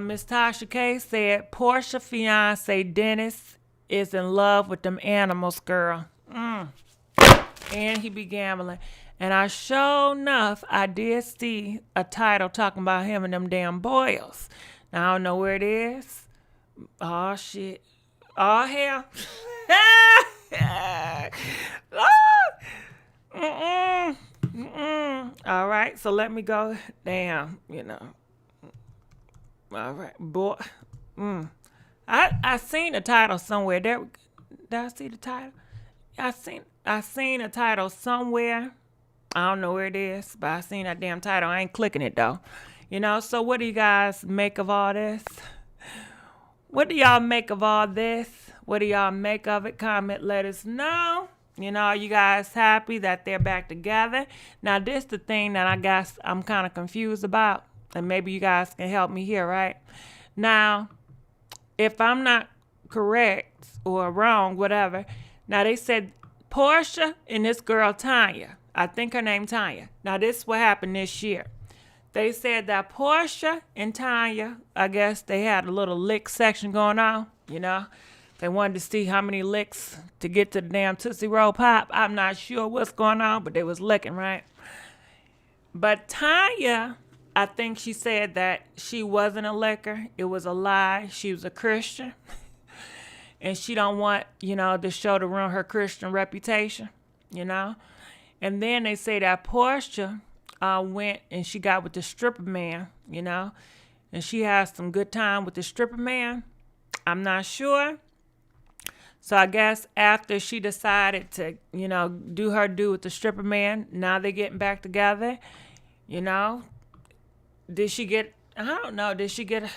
Miss Tasha K said Porsha fiance Dennis is in love with them animals, girl. And he be gambling. And I sure enough, I did see a title talking about him and them damn boils. Now, I don't know where it is. Oh, shit. Oh, hell. All right, so let me go down, you know. All right, boy. I seen a title somewhere. Did I see the title? I seen a title somewhere. I don't know where it is, but I seen that damn title. I ain't clicking it though. You know, so what do you guys make of all this? What do y'all make of all this? What do y'all make of it? Comment, let us know. You know, are you guys happy that they're back together? Now, this the thing that I guess I'm kind of confused about. And maybe you guys can help me here, right? Now, if I'm not correct or wrong, whatever. Now, they said Porsha and this girl, Tanya. I think her name Tanya. Now, this is what happened this year. They said that Porsha and Tanya, I guess they had a little lick section going on, you know. They wanted to see how many licks to get to the damn Tootsie Roll Pop. I'm not sure what's going on, but they was licking, right? But Tanya, I think she said that she wasn't a licker. It was a lie. She was a Christian. And she don't want, you know, the show to ruin her Christian reputation, you know. And then they say that Porsha went and she got with the stripper man, you know. And she had some good time with the stripper man. I'm not sure. So I guess after she decided to, do her do with the stripper man, now they're getting back together. Did she get, I don't know, did she get,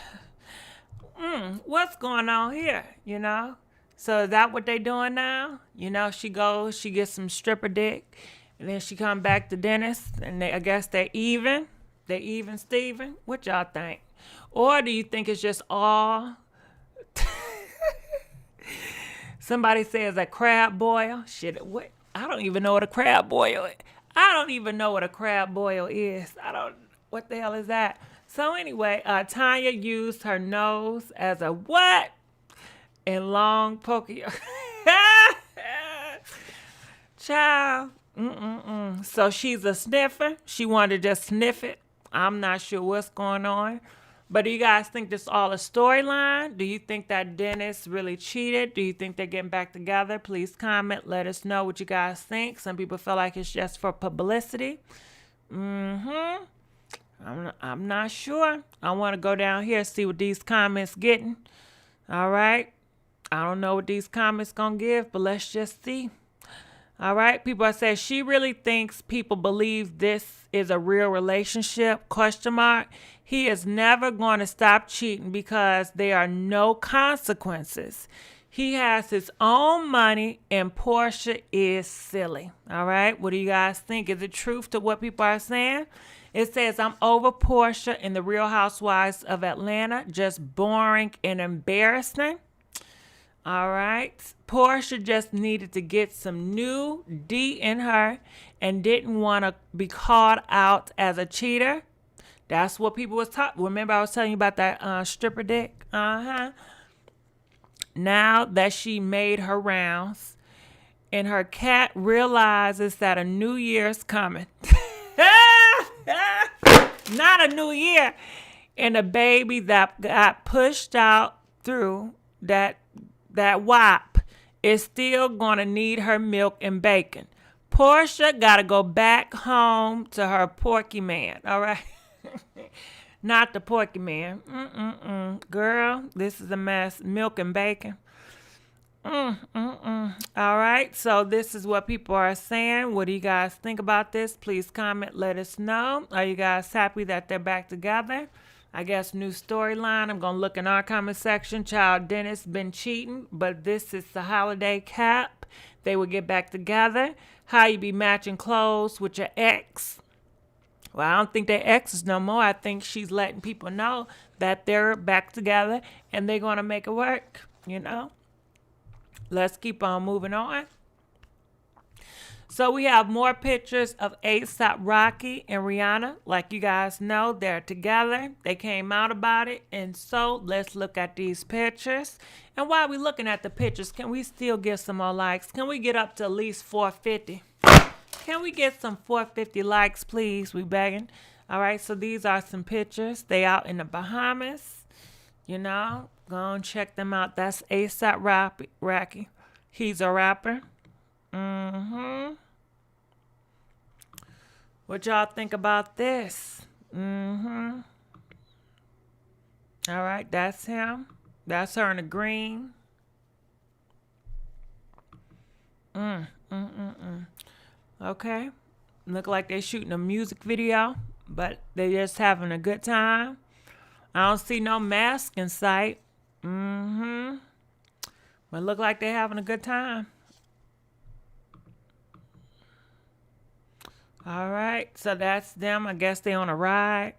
what's going on here, So is that what they doing now? She goes, she gets some stripper dick, and then she come back to Dennis, and I guess they're even. They're even Steven. What y'all think? Or do you think it's just all... Somebody says a crab boil. Shit, what? I don't even know what a crab boil is. I don't even know what a crab boil is. What the hell is that? So anyway, Tanya used her nose as a what? And long pokey. Child. So she's a sniffer. She wanted to just sniff it. I'm not sure what's going on. But do you guys think this all a storyline? Do you think that Dennis really cheated? Do you think they're getting back together? Please comment. Let us know what you guys think. Some people feel like it's just for publicity. I'm not sure. I want to go down here and see what these comments getting. All right. I don't know what these comments gonna give, but let's just see. All right. People are saying she really thinks people believe this is a real relationship? ? He is never going to stop cheating because there are no consequences. He has his own money and Porsha is silly. All right. What do you guys think? Is it truth to what people are saying? It says, I'm over Porsha in the Real Housewives of Atlanta. Just boring and embarrassing. All right. Porsha just needed to get some new D in her and didn't want to be called out as a cheater. That's what people was talking. Remember I was telling you about that stripper dick? Now that she made her rounds and her cat realizes that a new year's coming. Not a new year. And a baby that got pushed out through that WAP is still going to need her milk and bacon. Porsha got to go back home to her Porky Man. All right. Not the Porky Man. Girl, this is a mess. Milk and bacon. All right. So this is what people are saying. What do you guys think about this? Please comment. Let us know. Are you guys happy that they're back together? I guess new storyline. I'm going to look in our comment section. Child Dennis been cheating, but this is the holiday cap. They will get back together. How you be matching clothes with your ex? Well, I don't think they're exes no more. I think she's letting people know that they're back together and they're going to make it work, Let's keep on moving on. So we have more pictures of A$AP Rocky and Rihanna. Like you guys know, they're together. They came out about it. And so let's look at these pictures. And while we're looking at the pictures, can we still get some more likes? Can we get up to at least 450? Can we get some 450 likes, please? We begging. All right, so these are some pictures. They out in the Bahamas. Go and check them out. That's A$AP Rocky. He's a rapper. What y'all think about this? All right, that's him. That's her in the green. Okay. Look like they're shooting a music video, but they just having a good time. I don't see no mask in sight. But look like they're having a good time. All right, so that's them. I guess they on a ride.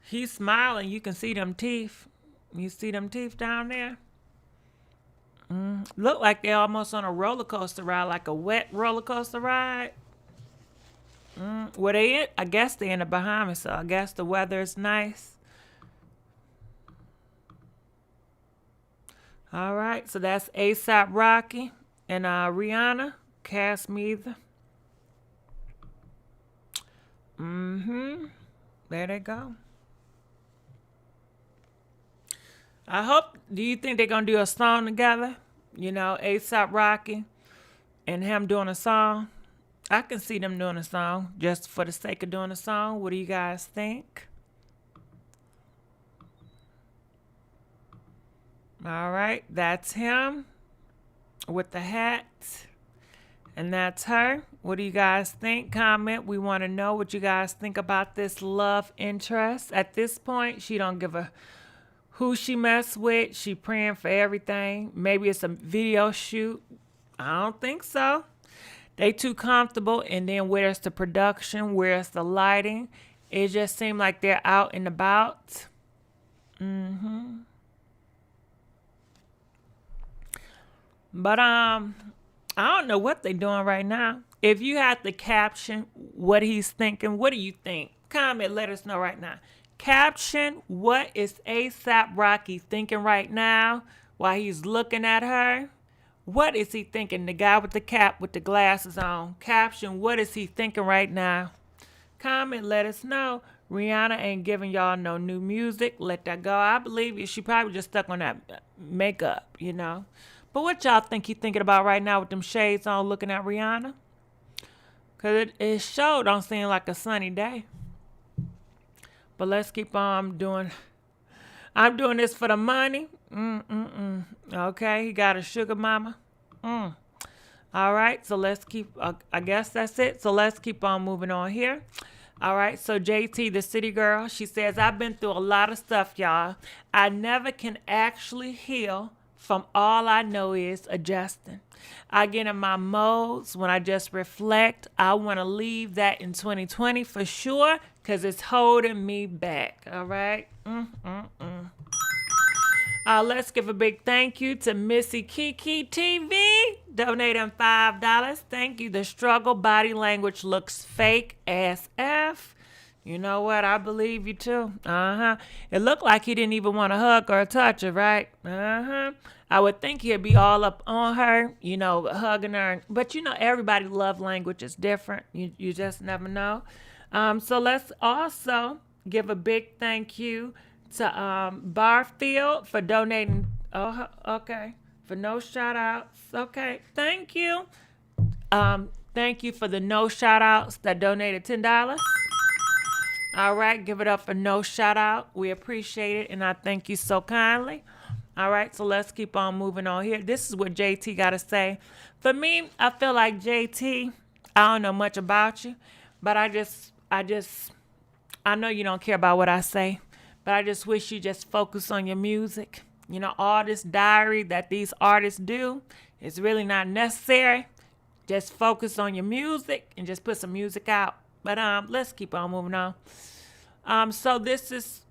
He's smiling. You can see them teeth. You see them teeth down there? Look like they're almost on a roller coaster ride, like a wet roller coaster ride. Where they in? I guess they're in the Bahamas, so I guess the weather is nice. All right, so that's A$AP Rocky and Rihanna. Cast me either. There they go. Do you think they're going to do a song together? A$AP Rocky and him doing a song. I can see them doing a song just for the sake of doing a song. What do you guys think? All right, that's him with the hat. And that's her. What do you guys think? Comment. We want to know what you guys think about this love interest. At this point, she don't give a who she mess with. She praying for everything. Maybe it's a video shoot. I don't think so. They too comfortable. And then where's the production? Where's the lighting? It just seemed like they're out and about. But I don't know what they're doing right now. If you had to caption what he's thinking, what do you think? Comment, let us know right now. Caption, what is ASAP Rocky thinking right now while he's looking at her? What is he thinking? The guy with the cap with the glasses on. Caption, what is he thinking right now? Comment, let us know. Rihanna ain't giving y'all no new music. Let that go. I believe you. She probably just stuck on that makeup, you know. But what y'all think he thinking about right now with them shades on looking at Rihanna? Because it sure don't seem like a sunny day. But let's keep on doing. I'm doing this for the money. Okay, he got a sugar mama. All right, so let's keep, I guess that's it. So let's keep on moving on here. All right, so JT, the city girl, she says, I've been through a lot of stuff, y'all. I never can actually heal from all I know is adjusting. I get in my modes when I just reflect. I want to leave that in 2020 for sure because it's holding me back. All right. Let's give a big thank you to Missy Kiki TV, donating $5. Thank you. The struggle body language looks fake as F. You know what? I believe you too. It looked like he didn't even want to hug or touch her, right? I would think he'd be all up on her, you know, hugging her. But you know, everybody's love language is different. You just never know. So let's also give a big thank you to Barfield for donating. Oh, okay. For no shout outs. Okay. Thank you. Thank you for the no shout outs that donated $10. All right. Give it up for no shout out. We appreciate it. And I thank you so kindly. All right. So let's keep on moving on here. This is what JT got to say. For me, I feel like JT, I don't know much about you, but I know you don't care about what I say. But I just wish you just focus on your music. You know, all this diary that these artists do is really not necessary. Just focus on your music and just put some music out. But let's keep on moving on. So this is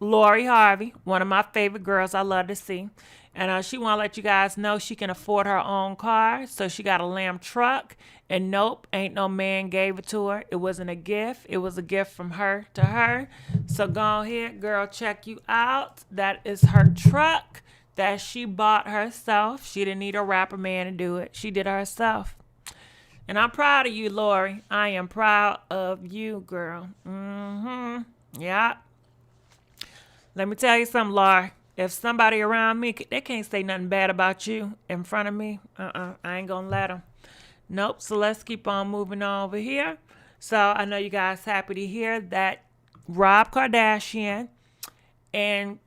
Lori Harvey, one of my favorite girls I love to see. And she want to let you guys know she can afford her own car. So she got a lamb truck. And nope, ain't no man gave it to her. It wasn't a gift. It was a gift from her to her. So go ahead, girl, check you out. That is her truck that she bought herself. She didn't need a rapper man to do it. She did it herself. And I'm proud of you, Lori. I am proud of you, girl. Yeah. Let me tell you something, Lori. If somebody around me, they can't say nothing bad about you in front of me. I ain't gonna let them. Nope. So let's keep on moving on over here. So I know you guys happy to hear that Rob Kardashian and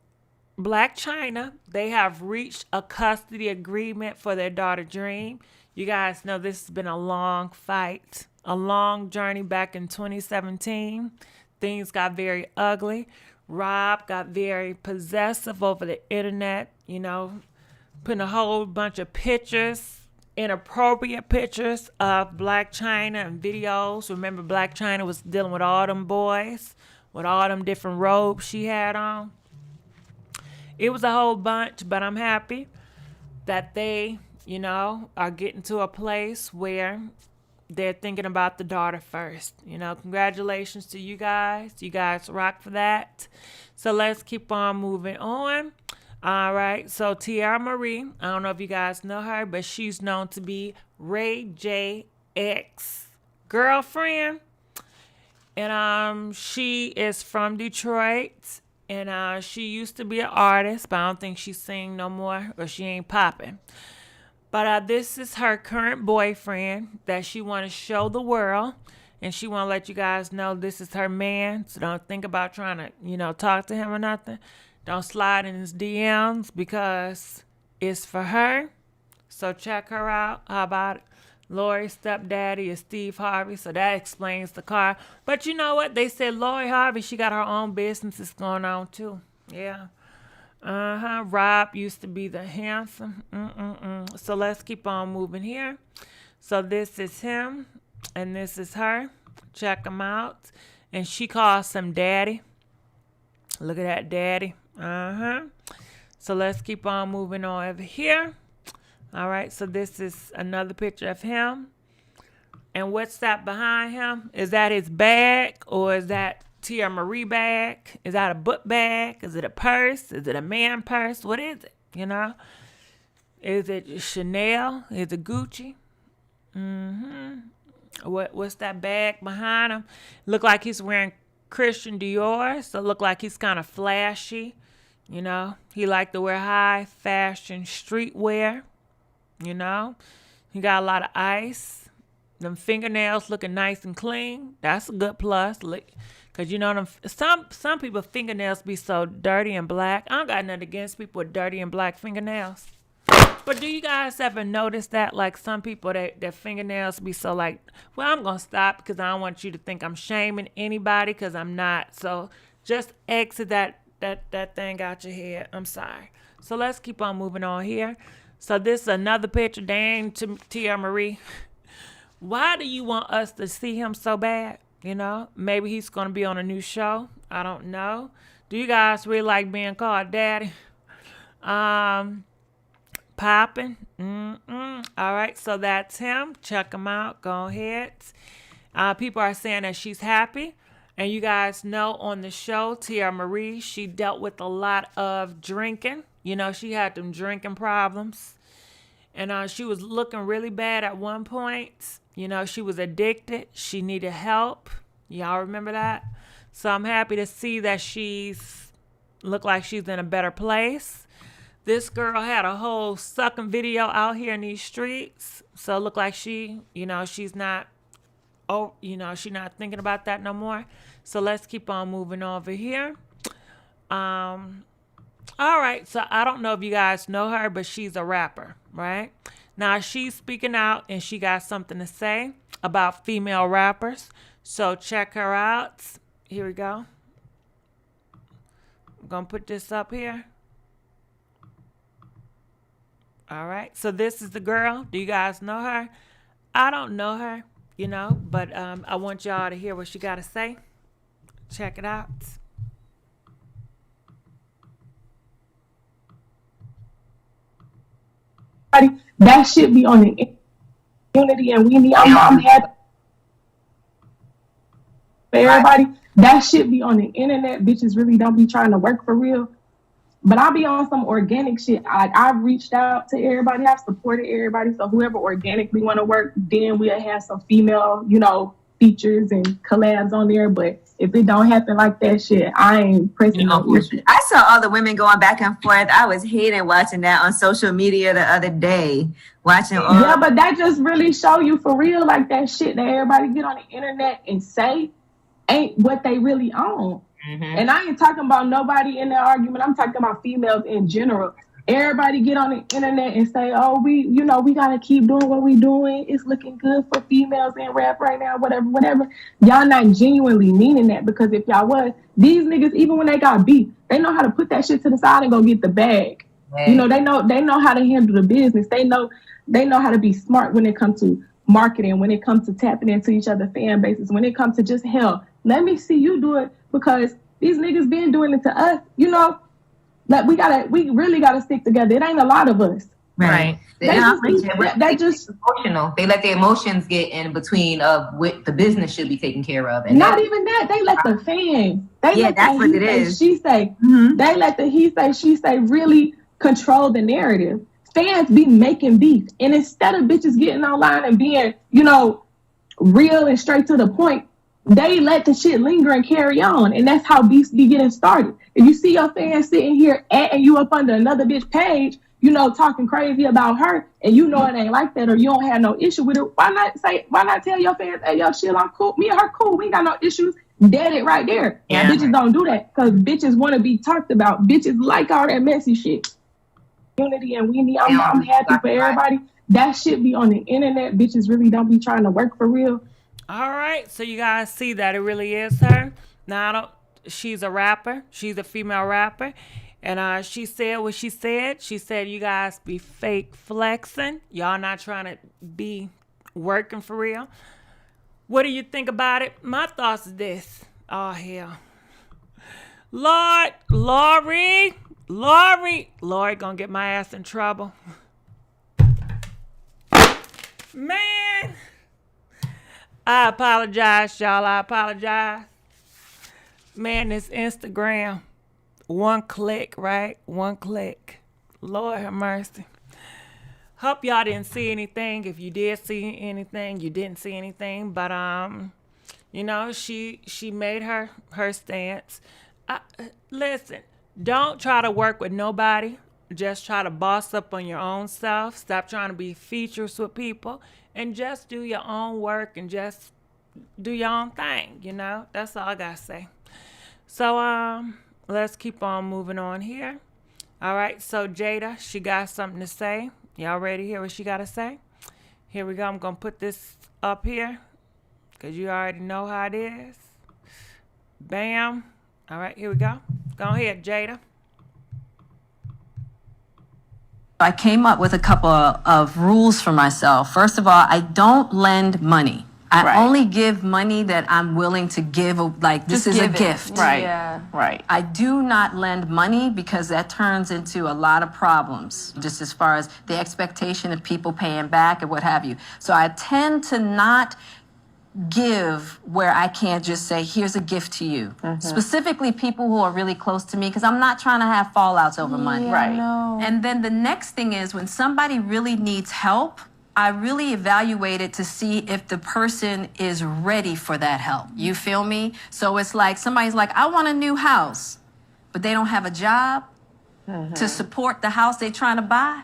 Black China, they have reached a custody agreement for their daughter Dream. You guys know this has been a long fight, a long journey back in 2017. Things got very ugly. Rob got very possessive over the internet, you know, putting a whole bunch of pictures, inappropriate pictures of Black China and videos. Remember, Black China was dealing with all them boys, with all them different robes she had on. It was a whole bunch, but I'm happy that they, you know, are getting to a place where they're thinking about the daughter first. You know, congratulations to you guys. You guys rock for that. So let's keep on moving on. All right, so Tiara Marie, I don't know if you guys know her, but she's known to be Ray J ex-girlfriend. And she is from Detroit. And she used to be an artist, but I don't think she's singing no more, or she ain't popping. But this is her current boyfriend that she want to show the world. And she want to let you guys know this is her man. So don't think about trying to, you know, talk to him or nothing. Don't slide in his DMs because it's for her. So check her out. How about it? Lori's stepdaddy is Steve Harvey, so that explains the car. But you know what? They said Lori Harvey, she got her own businesses going on too. Yeah. Rob used to be the handsome. So let's keep on moving here. So this is him, and this is her. Check them out. And she calls him daddy. Look at that daddy. So let's keep on moving on over here. All right, so this is another picture of him. And what's that behind him? Is that his bag, or is that Tia Marie bag? Is that a book bag? Is it a purse? Is it a man purse? What is it? You know? Is it Chanel? Is it Gucci? What's that bag behind him? Look like he's wearing Christian Dior, so look like he's kind of flashy. You know, he like to wear high fashion streetwear. You know, he got a lot of ice. Them fingernails looking nice and clean. That's a good plus. Cause you know them some people fingernails be so dirty and black. I don't got nothing against people with dirty and black fingernails. But do you guys ever notice that? Like some people, their fingernails be so like, well, I'm going to stop because I don't want you to think I'm shaming anybody because I'm not. So just exit that thing out your head. I'm sorry. So let's keep on moving on here. So this is another picture. Dang, Tia Marie. Why do you want us to see him so bad? You know, maybe he's going to be on a new show. I don't know. Do you guys really like being called daddy? Popping. All right, so that's him. Check him out. Go ahead. People are saying that she's happy. And you guys know on the show, Tia Marie, she dealt with a lot of drinking. You know, she had them drinking problems. And she was looking really bad at one point. You know, she was addicted. She needed help. Y'all remember that? So I'm happy to see that look like she's in a better place. This girl had a whole sucking video out here in these streets. So it looked like she's not thinking about that no more. So let's keep on moving over here. All right, so I don't know if you guys know her, but she's a rapper, right? Now she's speaking out and she got something to say about female rappers. So check her out. Here we go. I'm going to put this up here. All right, so this is the girl. Do you guys know her? I don't know her, you know, but I want y'all to hear what she got to say. Check it out. That should be on the unity, and we need. I'm happy for everybody. That should be on the internet. Bitches really don't be trying to work for real. But I'll be on some organic shit. I've reached out to everybody. I've supported everybody. So whoever organically want to work, then we'll have some female, features and collabs on there. But if it don't happen like that shit, I ain't pressing no issue. I saw all the women going back and forth. I was hating watching that on social media the other day. Yeah, but that just really show you for real, like that shit that everybody get on the internet and say ain't what they really own. Mm-hmm. And I ain't talking about nobody in the argument. I'm talking about females in general. Everybody get on the internet and say, oh, we got to keep doing what we doing. It's looking good for females in rap right now, whatever. Y'all not genuinely meaning that, because if y'all was, these niggas, even when they got beef, they know how to put that shit to the side and go get the bag. Right. They know how to handle the business. They know how to be smart when it comes to marketing, when it comes to tapping into each other's fan bases, when it comes to just, hell, let me see you do it, because these niggas been doing it to us, Like we really gotta stick together. It ain't a lot of us. Right. They just emotional. They let their emotions get in between of what the business should be taken care of. And not even that. They let the fans. That's what it is. She say. Mm-hmm. They let the he say, she say really control the narrative. Fans be making beef, and instead of bitches getting online and being, real and straight to the point, they let the shit linger and carry on, and that's how beefs be getting started. If you see your fans sitting here and you up under another bitch page, talking crazy about her, and it ain't like that, or you don't have no issue with it, why not tell your fans, hey, yo, shit, I'm cool. Me and her cool. We ain't got no issues. Dead it right there. Yeah. Bitches don't do that because bitches want to be talked about. Bitches like all that messy shit. Unity and we need. I'm happy for everybody. That shit be on the internet. Bitches really don't be trying to work for real. All right, so you guys see that it really is her. Now, she's a rapper. She's a female rapper. And she said what she said. She said, you guys be fake flexing. Y'all not trying to be working for real. What do you think about it? My thoughts is this. Oh, hell. Lori gonna get my ass in trouble. Man. I apologize, y'all. I apologize. Man, this Instagram. One click, right? One click. Lord have mercy. Hope y'all didn't see anything. If you did see anything, you didn't see anything. But you know, she made her stance. Listen, don't try to work with nobody. Just try to boss up on your own self. Stop trying to be features with people. And just do your own work and just do your own thing, you know? That's all I gotta say. So, let's keep on moving on here. All right, so Jada, she got something to say. Y'all ready to hear what she got to say? Here we go. I'm going to put this up here because you already know how it is. Bam. All right, here we go. Go ahead, Jada. I came up with a couple of rules for myself. First of all, I don't lend money. I only give money that I'm willing to give, like this is a gift. Right. Yeah. Right. I do not lend money because that turns into a lot of problems, just as far as the expectation of people paying back and what have you. So I tend to not give where I can't just say, here's a gift to you. Specifically people who are really close to me, because I'm not trying to have fallouts over money. Right. No. And then the next thing is when somebody really needs help, I really evaluate it to see if the person is ready for that help. You feel me? So it's like somebody's like, I want a new house, but they don't have a job to support the house they're trying to buy.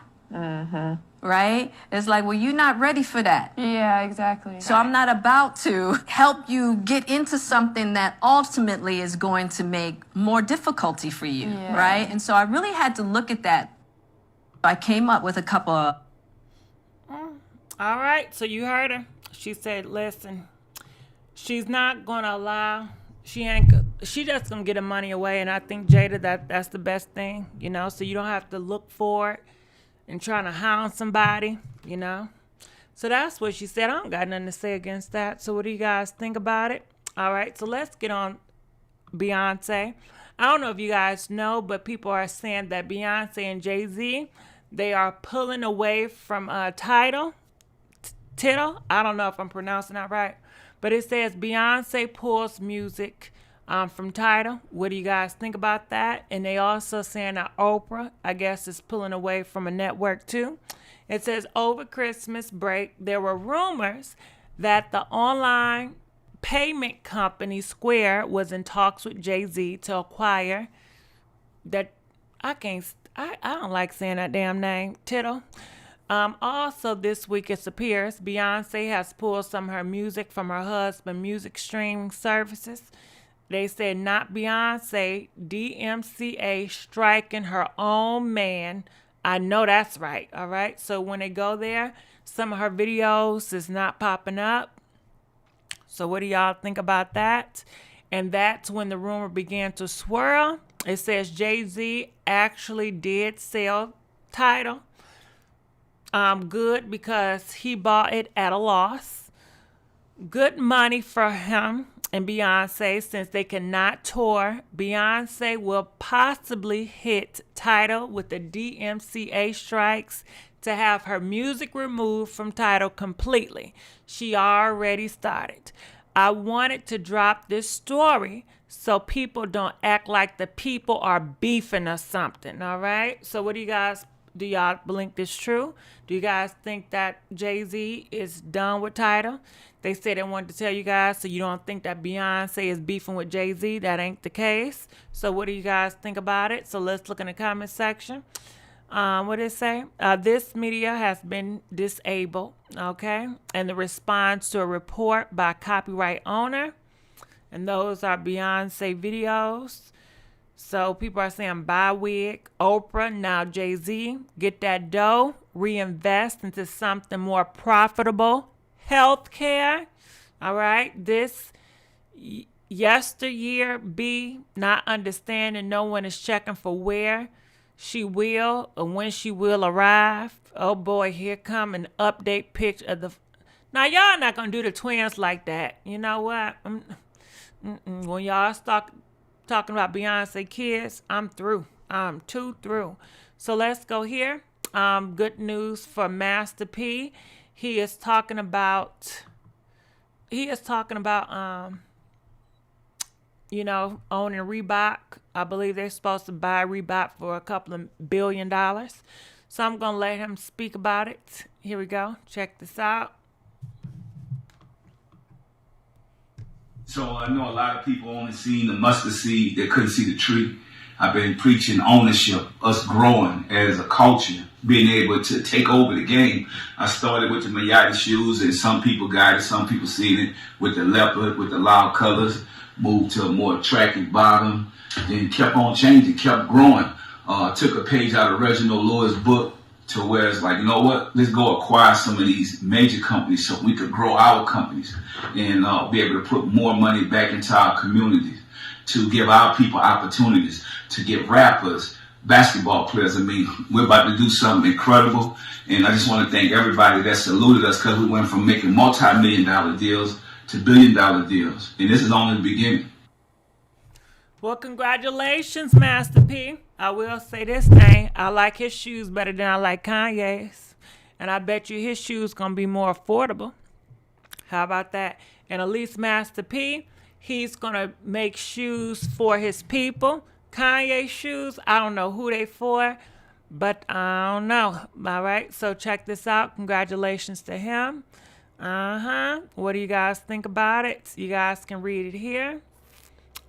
Right? It's like, well, you're not ready for that. Yeah, exactly. So I'm not about to help you get into something that ultimately is going to make more difficulty for you. Yeah. Right? And so I really had to look at that. I came up with a couple of All right, so you heard her. She said, listen, she's not going to allow, she just going to get her money away. And I think, Jada, that's the best thing, you know, so you don't have to look for it and trying to hound somebody, you know. So that's what she said. I don't got nothing to say against that. So what do you guys think about it? All right, so let's get on Beyonce. I don't know if you guys know, but people are saying that Beyonce and Jay-Z, they are pulling away from Tidal. I don't know if I'm pronouncing that right, but it says Beyonce pulls music from Tidal. What do you guys think about that? And they also saying that Oprah, I guess, is pulling away from a network too. It says over Christmas break, there were rumors that the online payment company Square was in talks with Jay-Z to acquire that. I don't like saying that damn name, Tidal. Also this week it appears Beyonce has pulled some of her music from her husband's music streaming services. They said not Beyonce, DMCA striking her own man. I know that's right, all right? So when they go there, some of her videos is not popping up. So what do y'all think about that? And that's when the rumor began to swirl. It says Jay-Z actually did sell Tidal. Good because he bought it at a loss. Good money for him and Beyonce since they cannot tour. Beyonce will possibly hit Tidal with the DMCA strikes to have her music removed from Tidal completely. She already started. I wanted to drop this story so people don't act like the people are beefing or something, all right? So what do you guys do? Y'all believe this true? Do you guys think that Jay-Z is done with Tidal? They said they wanted to tell you guys so you don't think that Beyonce is beefing with Jay-Z. That ain't the case. So what do you guys think about it? So let's look in the comment section. What did it say? This media has been disabled, okay? And the response to a report by copyright owner And those are Beyonce videos. So people are saying buy wig, Oprah, now Jay-Z, get that dough, reinvest into something more profitable, healthcare. All right, this yesteryear B, not understanding no one is checking for where she will or when she will arrive. Oh boy, here come an update picture of the. Now y'all not gonna do the twins like that. You know what? When y'all start talking about Beyonce kids, I'm through. I'm too through. So let's go here. Good news for Master P. He is talking about you know, owning Reebok. I believe they're supposed to buy Reebok for a couple of $1 billion. So I'm going to let him speak about it. Here we go. Check this out. So I know a lot of people only seen the mustard seed. They couldn't see the tree. I've been preaching ownership, us growing as a culture, being able to take over the game. I started with the Mayada shoes, and some people got it, some people seen it with the leopard, with the loud colors, moved to a more attractive bottom, then kept on changing, kept growing. Took a page out of Reginald Lewis' book to where it's like, you know what, let's go acquire some of these major companies so we could grow our companies and be able to put more money back into our communities, to give our people opportunities, to get rappers, basketball players. I mean, we're about to do something incredible. And I just want to thank everybody that saluted us, because we went from making multi-million-dollar deals to billion-dollar deals. And this is only the beginning. Well, congratulations, Master P. I will say this thing. I like his shoes better than I like Kanye's. And I bet you his shoes going to be more affordable. How about that? And at least Master P, he's going to make shoes for his people. Kanye shoes, I don't know who they for, but I don't know. All right, so check this out. Congratulations to him. What do you guys think about it? You guys can read it here.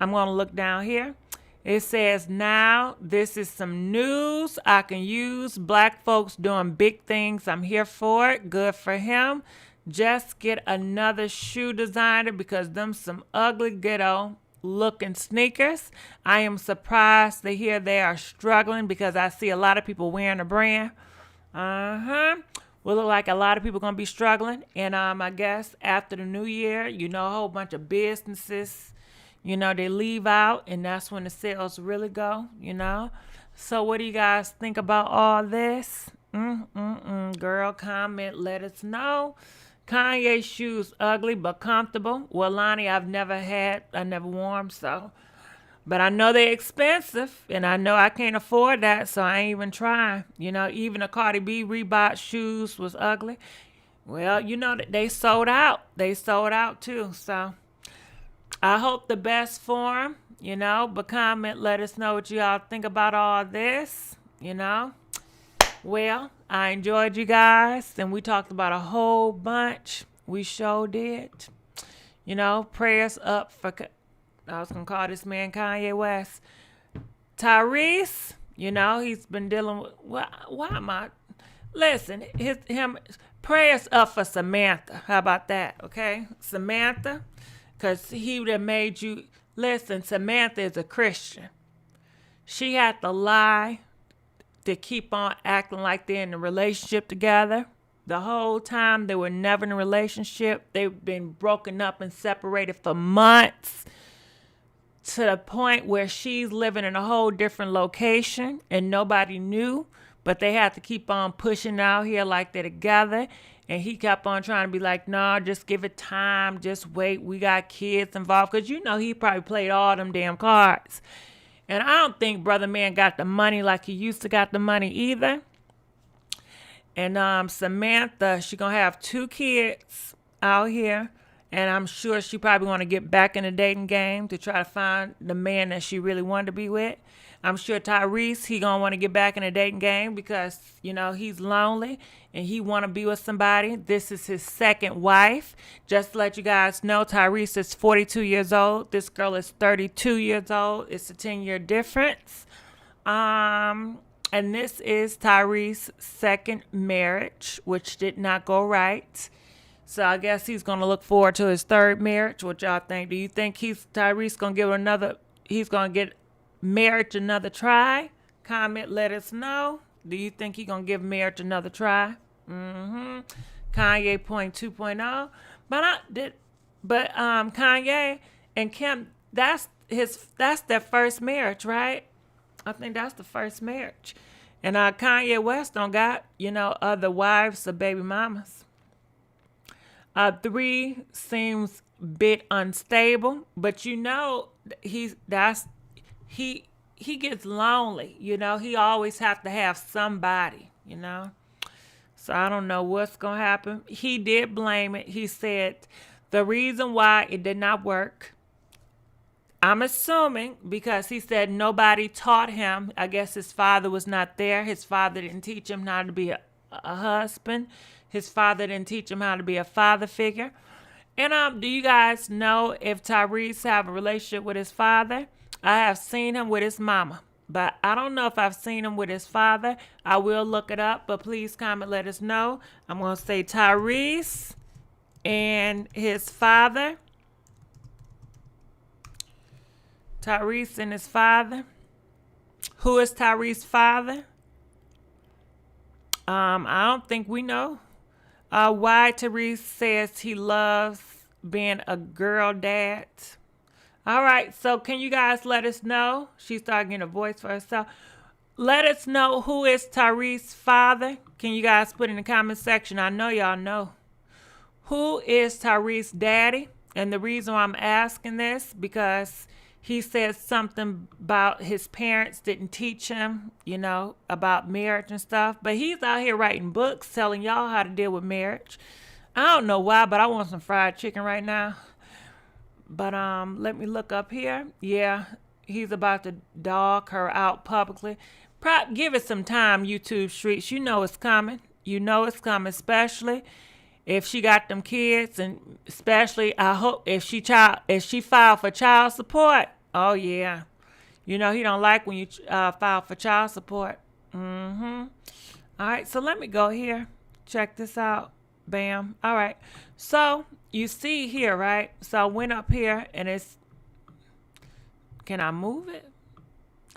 I'm going to look down here. It says, now this is some news I can use. Black folks doing big things. I'm here for it. Good for him. Just get another shoe designer because them some ugly ghetto looking sneakers. I am surprised to hear they are struggling because I see a lot of people wearing the brand. Will look like a lot of people going to be struggling. And I guess after the new year, you know, a whole bunch of businesses, you know, they leave out, and that's when the sales really go, you know. So what do you guys think about all this? Girl, comment, let us know. Kanye's shoes ugly but comfortable. Well, Lonnie, I never wore them, so. But I know they're expensive, and I know I can't afford that, so I ain't even trying. You know, even the Cardi B Reebok shoes was ugly. Well, you know, they sold out. They sold out, too, so. I hope the best for them, you know, but comment, let us know what y'all think about all this, you know. Well, I enjoyed you guys, and we talked about a whole bunch. We sure did. You know, prayers up for, I was going to call this man Kanye West. Tyrese, you know, he's been dealing with, why am I, listen, prayers up for Samantha. How about that, okay? Samantha. Because he would have made you, listen, Samantha is a Christian. She had to lie to keep on acting like they're in a relationship together. The whole time they were never in a relationship. They've been broken up and separated for months, to the point where she's living in a whole different location and nobody knew, but they had to keep on pushing out here like they're together. And he kept on trying to be like, no, just give it time. Just wait. We got kids involved. Because, you know, he probably played all them damn cards. And I don't think Brother Man got the money like he used to got the money either. And Samantha, she going to have 2 kids out here. And I'm sure she probably want to get back in the dating game to try to find the man that she really wanted to be with. I'm sure Tyrese, he going to want to get back in the dating game because, you know, he's lonely and he want to be with somebody. This is his second wife. Just to let you guys know, Tyrese is 42 years old. This girl is 32 years old. It's a 10-year difference. And this is Tyrese's second marriage, which did not go right. So I guess he's gonna look forward to his third marriage. What y'all think? Do you think Tyrese gonna give another? He's gonna get marriage another try? Comment, let us know. Do you think he's gonna give marriage another try? Kanye point 2.0. But Kanye and Kim, that's their first marriage, right? I think that's the first marriage. And Kanye West don't got, other wives or baby mamas. 3 seems bit unstable, but he gets lonely, he always have to have somebody, So I don't know what's gonna happen. He did blame it. He said the reason why it did not work, I'm assuming, because he said nobody taught him. I guess his father was not there. His father didn't teach him how to be a husband. His father didn't teach him how to be a father figure. And do you guys know if Tyrese have a relationship with his father? I have seen him with his mama, but I don't know if I've seen him with his father. I will look it up, but please comment, let us know. I'm going to say Tyrese and his father. Tyrese and his father. Who is Tyrese's father? I don't think we know. Why Tyrese says he loves being a girl dad. All right, so can you guys let us know? She's starting getting a voice for herself. Let us know who is Tyrese's father. Can you guys put in the comment section? I know y'all know. Who is Tyrese's daddy? And the reason why I'm asking this, because he said something about his parents didn't teach him, about marriage and stuff. But he's out here writing books telling y'all how to deal with marriage. I don't know why, but I want some fried chicken right now. But let me look up here. Yeah, he's about to dog her out publicly. Give it some time, YouTube streets. You know it's coming. You know it's coming, especially if she got them kids, and especially I hope if she filed for child support. Oh yeah, he don't like when you file for child support. All right, so let me go here. Check this out. Bam. All right. So you see here, right? So I went up here and can I move it?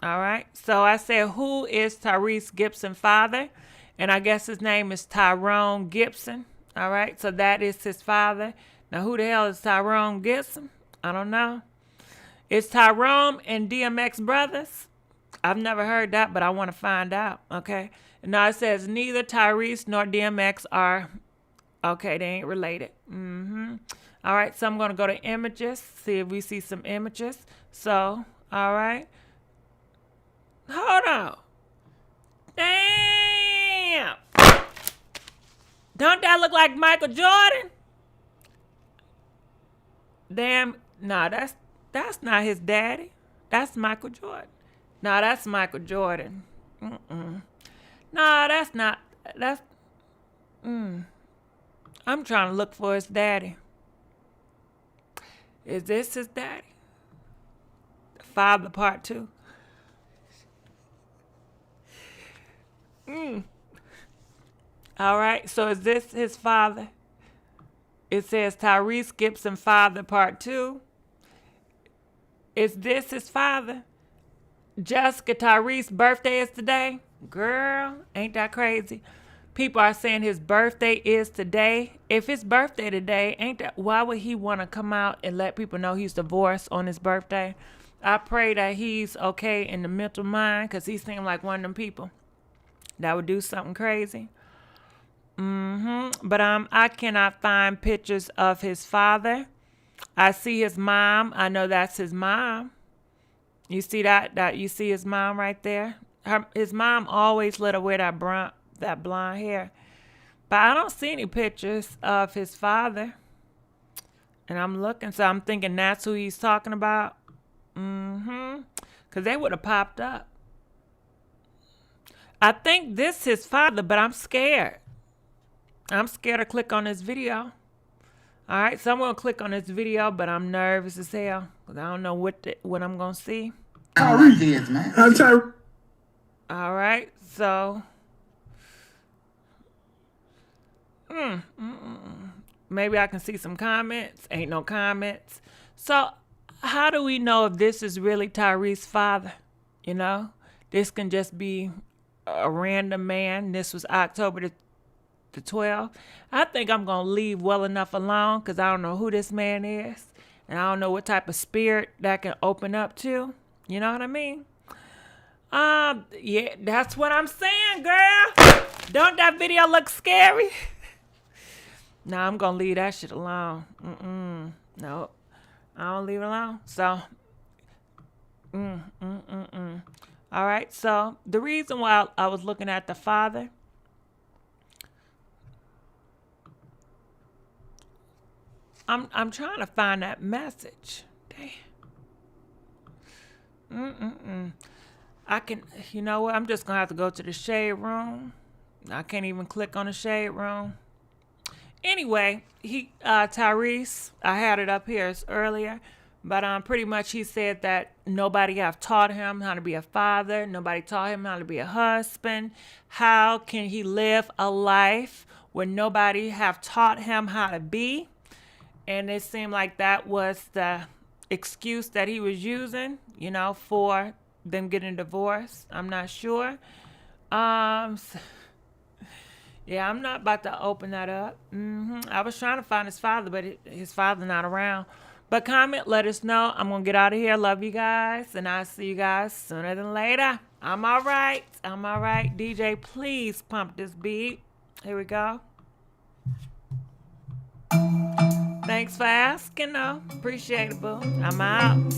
All right. So I said, who is Tyrese Gibson's father? And I guess his name is Tyrone Gibson. All right. So that is his father. Now, who the hell is Tyrone Gibson? I don't know. Is Tyrone and DMX brothers? I've never heard that, but I want to find out. Okay. And now it says neither Tyrese nor DMX are. Okay, they ain't related. All right, so I'm going to go to images, see if we see some images. So, all right. Hold on. Damn. Don't that look like Michael Jordan? Damn. No, that's not his daddy. That's Michael Jordan. No, that's Michael Jordan. No, that's not. I'm trying to look for his daddy. Is this his daddy? Father part 2. All right, so is this his father? It says Tyrese Gibson father part 2. Is this his father? Jessica Tyrese's birthday is today? Girl, ain't that crazy? People are saying his birthday is today. If his birthday today, why would he want to come out and let people know he's divorced on his birthday? I pray that he's okay in the mental mind, because he seemed like one of them people that would do something crazy. But I cannot find pictures of his father. I see his mom. I know that's his mom. You see that you see his mom right there? His mom always let her wear that blonde hair. But I don't see any pictures of his father. And I'm looking, so I'm thinking that's who he's talking about. Because they would have popped up. I think this is his father, but I'm scared. I'm scared to click on this video. All right, so I'm going to click on this video, but I'm nervous as hell. Because I don't know what I'm going to see. Tyrese, man. I'm Tyrese. All right, so... maybe I can see some comments. Ain't no comments. So how do we know if this is really Tyrese's father? You know, this can just be a random man. This was October the 12th. I think I'm going to leave well enough alone because I don't know who this man is. And I don't know what type of spirit that can open up to. You know what I mean? Yeah, that's what I'm saying, girl. Don't that video look scary? Nah, I'm going to leave that shit alone. Nope. I don't leave it alone. So, all right. So the reason why I was looking at the father, I'm trying to find that message. Damn. I can, you know what? I'm just gonna have to go to the shade room. I can't even click on the shade room. Anyway, Tyrese, I had it up here earlier, but pretty much he said that nobody have taught him how to be a father. Nobody taught him how to be a husband. How can he live a life where nobody have taught him how to be? And it seemed like that was the excuse that he was using, you know, for them getting divorced. I'm not sure. Yeah, I'm not about to open that up. I was trying to find his father, but his father's not around. But comment, let us know. I'm going to get out of here. Love you guys. And I'll see you guys sooner than later. I'm all right. DJ, please pump this beat. Here we go. Thanks for asking, though. Appreciate it, boo. I'm out.